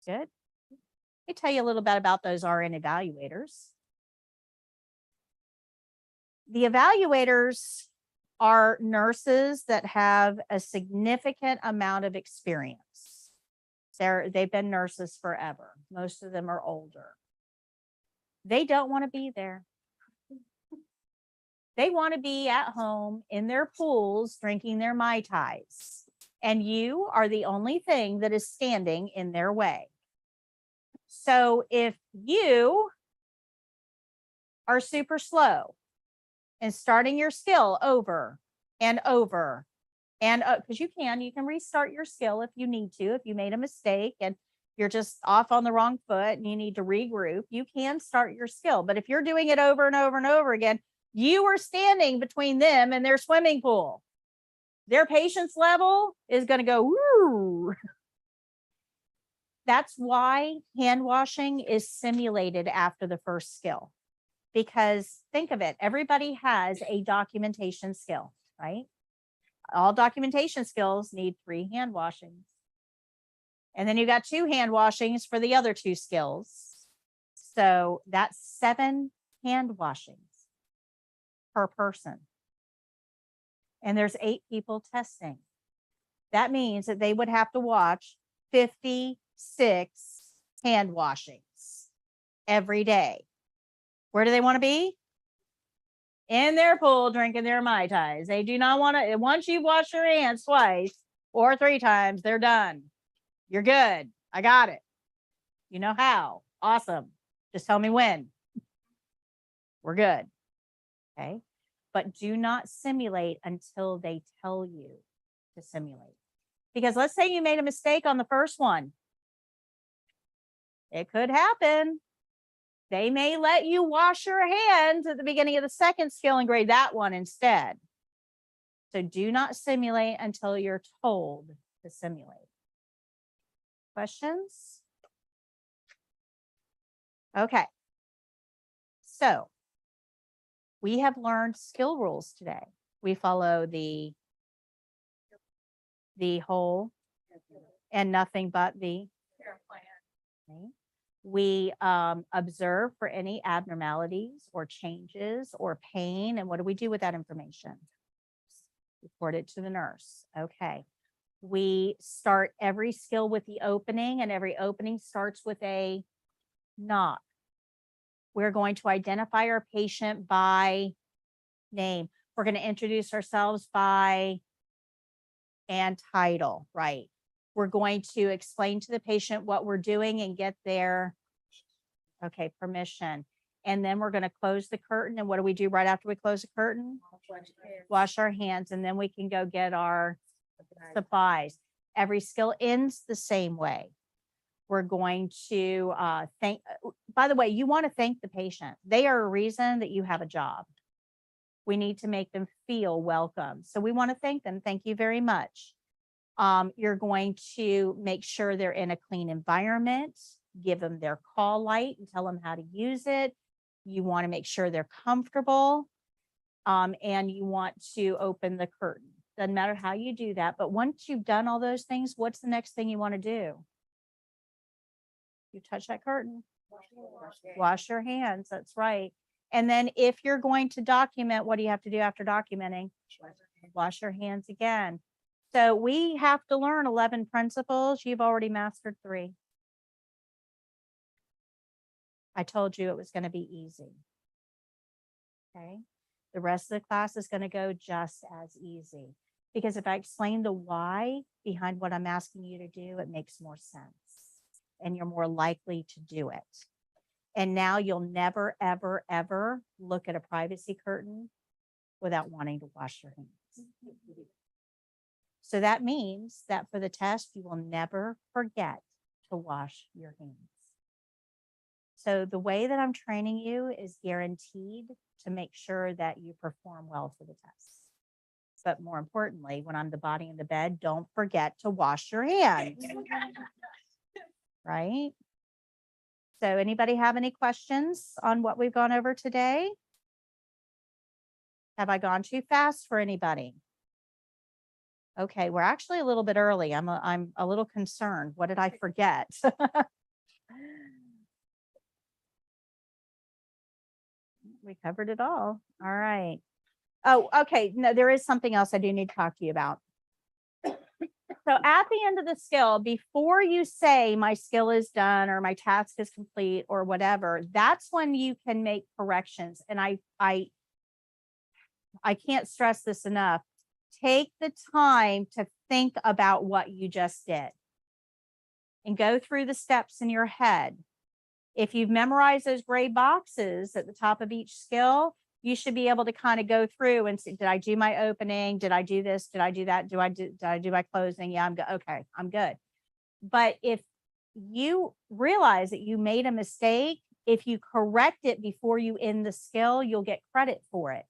Good. Let me tell you a little bit about those RN evaluators. The evaluators are nurses that have a significant amount of experience. They've been nurses forever. Most of them are older. They don't want to be there. They want to be at home in their pools drinking their Mai Tais. And you are the only thing that is standing in their way. So if you are super slow and starting your skill over and over and because you can restart your skill if you need to, if you made a mistake and you're just off on the wrong foot and you need to regroup, you can start your skill. But if you're doing it over and over and over again, you are standing between them and their swimming pool. Their patience level is going to go, woo. That's why hand washing is simulated after the first skill. Because think of it, everybody has a documentation skill, right? All documentation skills need 3 hand washings. And then you got 2 hand washings for the other 2 skills. So that's 7 hand washings per person. and there's 8 people testing. That means that they would have to watch 56 hand washings every day. Where do they want to be? In their pool drinking their Mai Tais. They do not want to, once you wash your hands twice or 3 times, they're done. You're good. I got it. You know how. Awesome. Just tell me when. We're good. Okay. But do not simulate until they tell you to simulate. Because let's say you made a mistake on the first one. It could happen. They may let you wash your hands at the beginning of the second skill and grade that one instead. So do not simulate until you're told to simulate. Questions? Okay. So we have learned skill rules today. We follow the whole and nothing but the Care plan. okay. We observe for any abnormalities or changes or pain. And what do we do with that information? Report it to the nurse. Okay. We start every skill with the opening, and every opening starts with a knock. We're going to identify our patient by name. We're going to introduce ourselves by and title, right? We're going to explain to the patient what we're doing and get their, okay, permission. And then we're going to close the curtain. And what do we do right after we close the curtain? Wash our hands, and then we can go get our supplies. Every skill ends the same way. We're going to thank, by the way, you want to thank the patient. They are a reason that you have a job. We need to make them feel welcome. So we want to thank them. Thank you very much. You're going to make sure they're in a clean environment, give them their call light and tell them how to use it. You want to make sure they're comfortable. And you want to open the curtain. Doesn't matter how you do that. But once you've done all those things, what's the next thing you want to do? You touch that curtain. Wash your hands. That's right. And then if you're going to document, what do you have to do after documenting? Wash your hands again. So we have to learn 11 principles. You've already mastered 3. I told you it was going to be easy. Okay. The rest of the class is going to go just as easy, because if I explain the why behind what I'm asking you to do, it makes more sense and you're more likely to do it. And now you'll never, ever, ever look at a privacy curtain without wanting to wash your hands. So that means that for the test, you will never forget to wash your hands. So the way that I'm training you is guaranteed to make sure that you perform well for the test. But more importantly, when I'm the body in the bed, don't forget to wash your hands. Right? So anybody have any questions on what we've gone over today? Have I gone too fast for anybody? Okay, we're actually a little bit early. I'm a little concerned. What did I forget? We covered it all. All right. Oh, okay. No, there is something else I do need to talk to you about. So at the end of the skill, before you say my skill is done or my task is complete or whatever, that's when you can make corrections. And I can't stress this enough. Take the time to think about what you just did and go through the steps in your head. If you've memorized those gray boxes at the top of each skill, you should be able to kind of go through and see, did I do my opening? Did I do this? Did I do that? Did I do my closing? Yeah, I'm good. Okay, I'm good. But if you realize that you made a mistake, if you correct it before you end the skill, you'll get credit for it.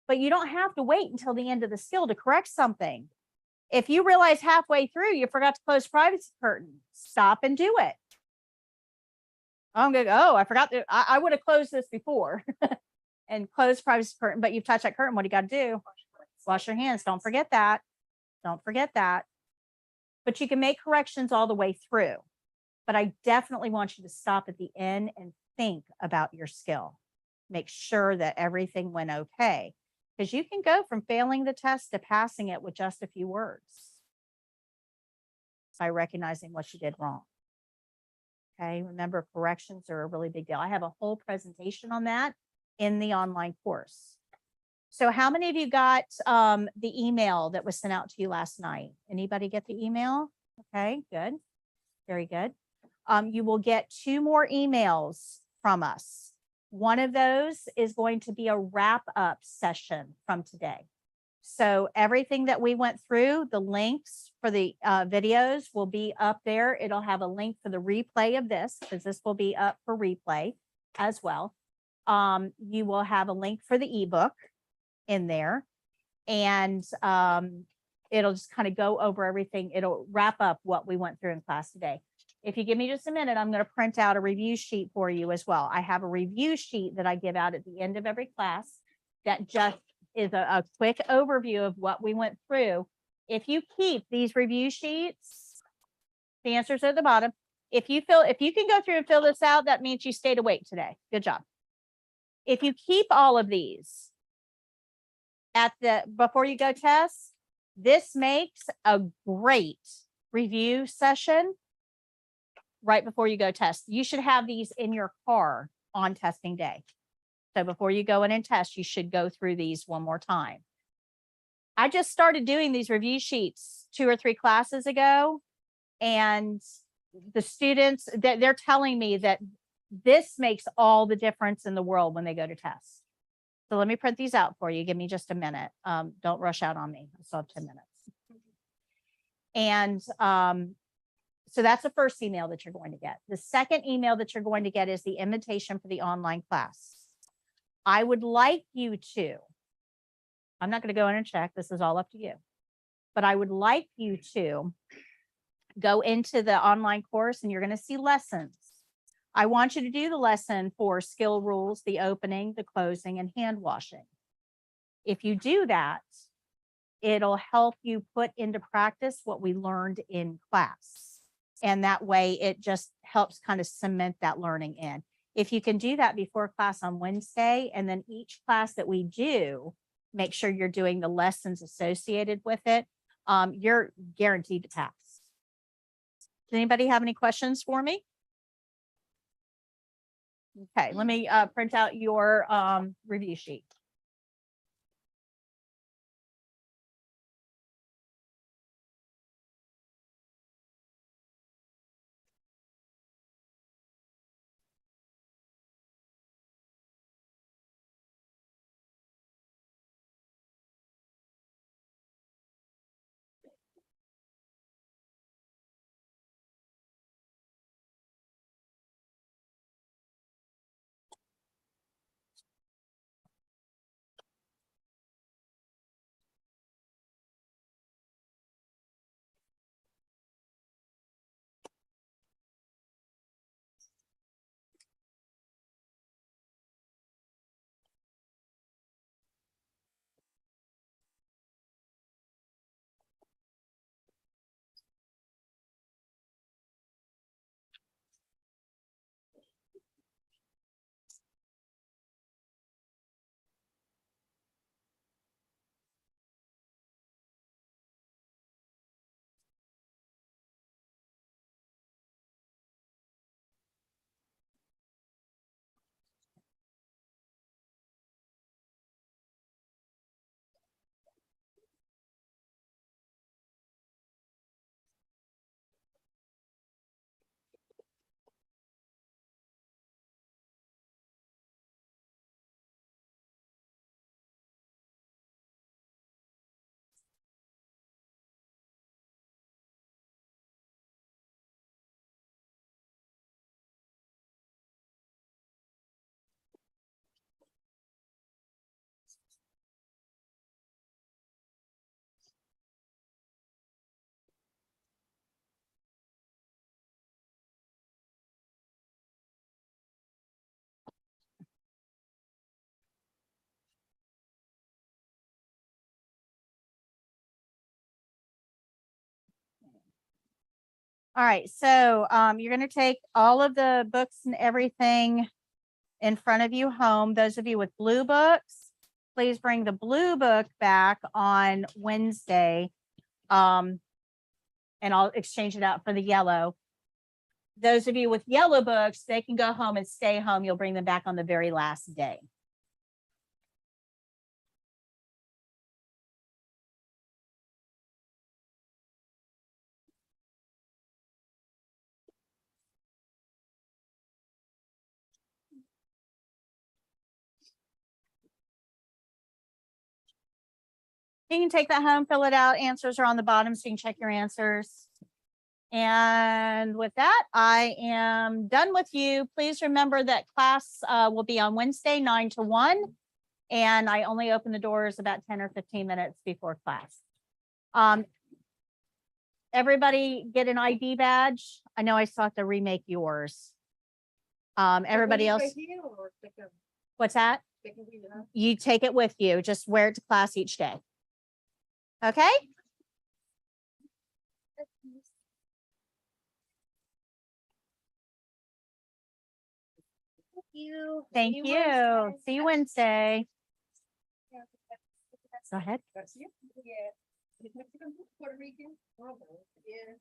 But you don't have to wait until the end of the skill to correct something. If you realize halfway through you forgot to close privacy curtain, stop and do it. I'm going to go, oh, I forgot that I would have closed this before and close privacy curtain, but you've touched that curtain. What do you got to do? Wash your hands. Don't forget that. Don't forget that. But you can make corrections all the way through. But I definitely want you to stop at the end and think about your skill. Make sure that everything went okay. Because you can go from failing the test to passing it with just a few words by recognizing what you did wrong. Okay, remember, corrections are a really big deal. I have a whole presentation on that in the online course. So how many of you got the email that was sent out to you last night? Anybody get the email? Okay, good. Very good. You will get 2 more emails from us. One of those is going to be a wrap-up session from today. So everything that we went through, the links for the videos will be up there. It'll have a link for the replay of this, because this will be up for replay as well. You will have a link for the ebook in there, and it'll just kind of go over everything. It'll wrap up what we went through in class today. If you give me just a minute, I'm going to print out a review sheet for you as well. I have a review sheet that I give out at the end of every class that just is a quick overview of what we went through. If you keep these review sheets, the answers are at the bottom. If you can go through and fill this out, that means you stayed awake today. Good job. If you keep all of these before you go test, this makes a great review session right before you go test. You should have these in your car on testing day. So before you go in and test, you should go through these one more time. I just started doing these review sheets 2 or 3 classes ago, and the students, they're telling me that this makes all the difference in the world when they go to test. So let me print these out for you. Give me just a minute. Don't rush out on me. I still have 10 minutes. And so that's the first email that you're going to get. The second email that you're going to get is the invitation for the online class. I would like you to, I'm not going to go in and check. This is all up to you. But I would like you to go into the online course, and you're going to see lessons. I want you to do the lesson for skill rules, the opening, the closing, and hand washing. If you do that, it'll help you put into practice what we learned in class. And that way it just helps kind of cement that learning in. If you can do that before class on Wednesday, and then each class that we do, make sure you're doing the lessons associated with it, you're guaranteed to pass. Does anybody have any questions for me? Okay, let me print out your review sheet. All right, so you're going to take all of the books and everything in front of you home. Those of you with blue books, please bring the blue book back on Wednesday. And I'll exchange it out for the yellow. Those of you with yellow books, they can go home and stay home. You'll bring them back on the very last day. You can take that home, fill it out. Answers are on the bottom, so you can check your answers. And with that, I am done with you. Please remember that class will be on Wednesday, 9 to 1. And I only open the doors about 10 or 15 minutes before class. Everybody get an ID badge. I know I still have to remake yours. Everybody else, what's that? You take it with you. Just wear it to class each day. Okay? Thank you. See you Wednesday. Go ahead. Puerto Rican. Yeah.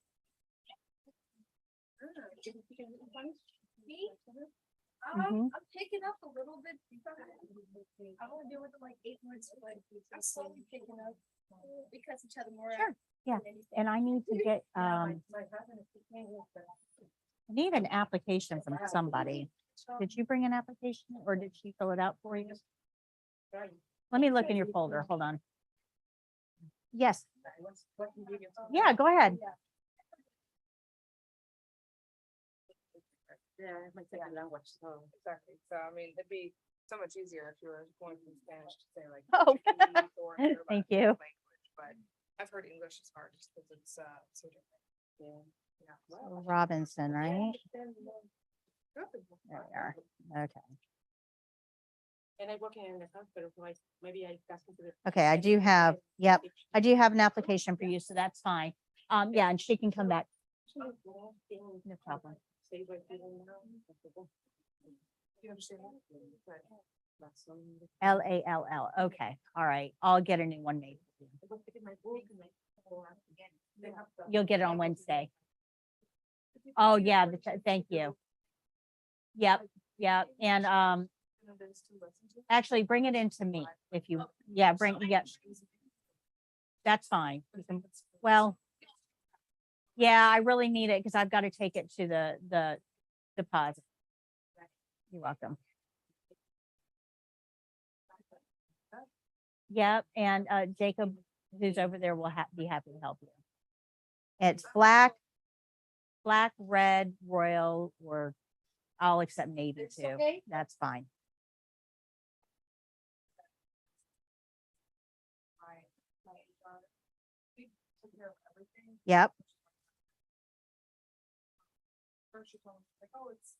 Me? Mhm. I'm picking up a little bit. I've only been with them like 8 months, but I'm slowly picking up. We cuss each other more. Sure, yeah. And I need to get, I need an application from somebody. Did you bring an application or did she fill it out for you? Let me look in your folder. Hold on. Yes. Yeah, go ahead. Yeah, it might take a language, so exactly. So I mean, it'd be so much easier if you were going from Spanish to say like. Oh, Portuguese or thank whatever you. language, But I've heard English is hard just because it's so different. Yeah. So Robinson, right? There we are. Okay. And I'm working in the hospital, so maybe I got considered. Okay, I do have, yep, I do have an application for you, so that's fine. Yeah, and she can come back. No problem. You understand that? LALL. Okay, all right. I'll get a new one made. You'll get it on Wednesday. Oh, yeah, thank you. Yep, yep. And actually bring it into me if you, yeah, that's fine. You can, well, yeah, I really need it because I've got to take it to the deposit. You're welcome. Yep, and Jacob, who's over there, will be happy to help you. It's black, red, royal, or I'll accept navy too. Okay. That's fine. Yep. First she told me, like, oh, it's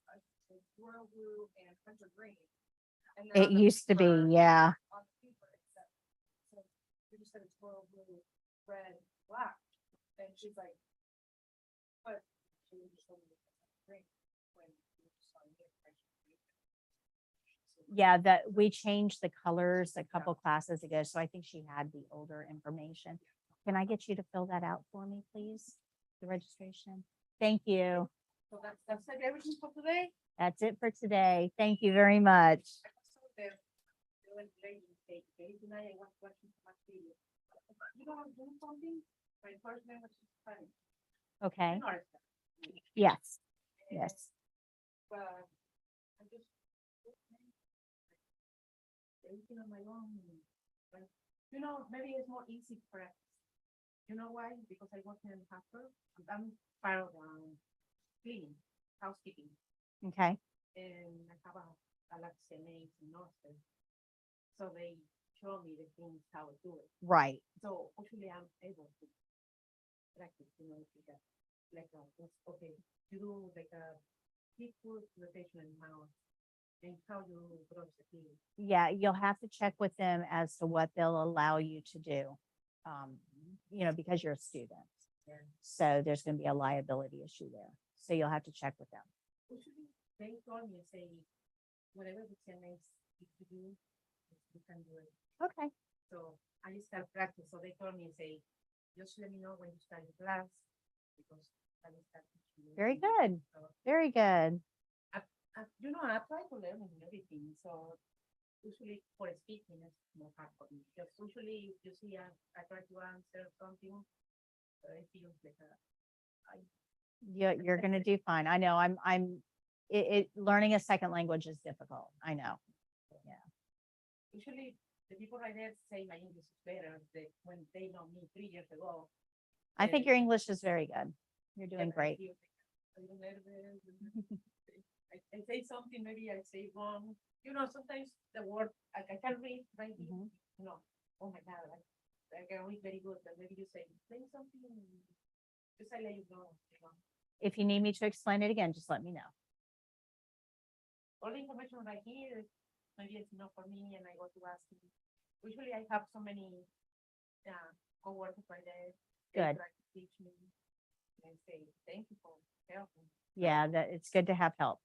royal blue and hunter green. And then It on the used to be, paper- yeah. On the paper, it said, so you just said it's royal blue, red, black. And she's like, but she just told me it's green. When you just saw it, Yeah, that we changed the colors a couple classes ago, so I think she had the older information. Can I get you to fill that out for me, please? The registration. Thank you. So that's like everything for today. That's it for today. Thank you very much. You know, I'm doing something. My first name was Spanish. Okay. You know, Yes. Yes. but I just everything on my own. But, you know, maybe it's more easy for us. You know why? Because I work in hospital. I'm part of cleaning, housekeeping, Okay. and I have a lot of CNAs and nurses. So they show me the things how to do it. Right. So hopefully I'm able to practice, you know, like okay, you do like a deep food rotation in mouth and how you brush the teeth. Yeah, you'll have to check with them as to what they'll allow you to do. You know, because you're a student. Yeah. So there's going to be a liability issue there. So you'll have to check with them. Usually they told me say whatever the CNAs need to do, you can do it. Okay. So I start practice. So they told me, say, just let me know when you start the class because I will start teaching you. Very good. So, Very good. you know, I try to learn everything. So usually for speaking, it's more hard for me. Just usually, you see, I try to answer something. It feels like You're going to do fine. I know learning a second language is difficult. I know. usually the people right there say my English is better than when they know me 3 years ago. I think your English is very good. You're doing Then I great. feel like a little nervous, and I say something, maybe I say wrong. You know, sometimes the word I can read right here. Mhm. You know, oh my God, I can read very good, but maybe you say something, just I let you know. You know, If you need me to explain it again, just let me know. all the information right here, maybe it's not for me, and I go to ask you. Usually, I have so many co-workers right there. They Good. try to teach me, and I say thank you for helping. Yeah, that it's good to have help.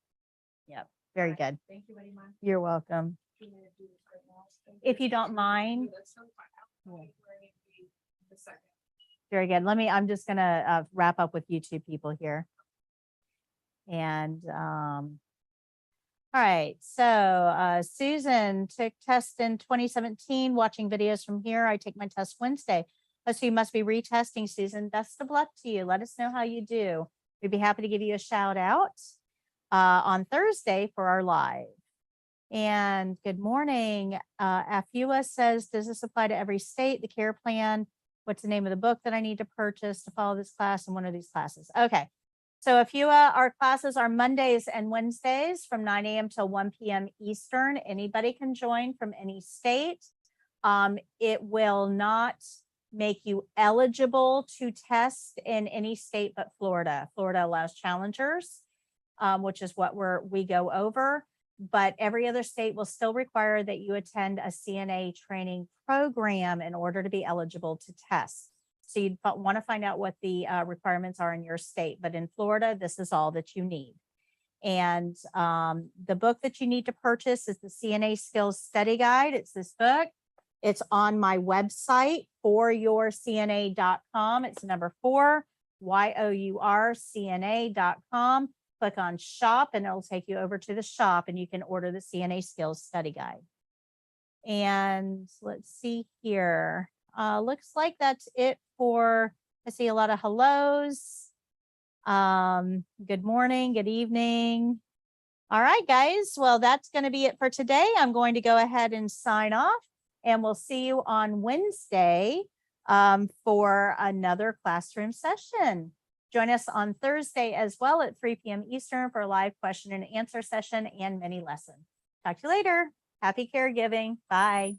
Yep. Very Alright, good. Thank you very much. You're welcome. Can I do this right now? If you don't mind. That's so fine. Yeah. We're gonna be the second. Very good. I'm just gonna wrap up with you two people here. And all right. So Susan took test in 2017, watching videos from here. I take my test Wednesday. So you must be retesting, Susan. Best of luck to you. Let us know how you do. We'd be happy to give you a shout out on Thursday for our live. And good morning. Afua says, does this apply to every state, the care plan? What's the name of the book that I need to purchase to follow this class and one of these classes? Okay. So Afua, our classes are Mondays and Wednesdays from 9 a.m. till 1 p.m. Eastern. Anybody can join from any state. It will not make you eligible to test in any state but Florida. Florida allows challengers, which is what we go over. But every other state will still require that you attend a CNA training program in order to be eligible to test. So you'd want to find out what the requirements are in your state. But in Florida, this is all that you need. And the book that you need to purchase is the CNA Skills Study Guide. It's this book. It's on my website, foryourcna.com. It's number 4, YOURCNA.com. Click on shop and it'll take you over to the shop and you can order the CNA Skills Study Guide. And let's see here. Looks like that's it for, I see a lot of hellos. Good morning, good evening. All right, guys. Well, that's going to be it for today. I'm going to go ahead and sign off and we'll see you on Wednesday for another classroom session. Join us on Thursday as well at 3 p.m. Eastern for a live question and answer session and mini lesson. Talk to you later. Happy caregiving. Bye.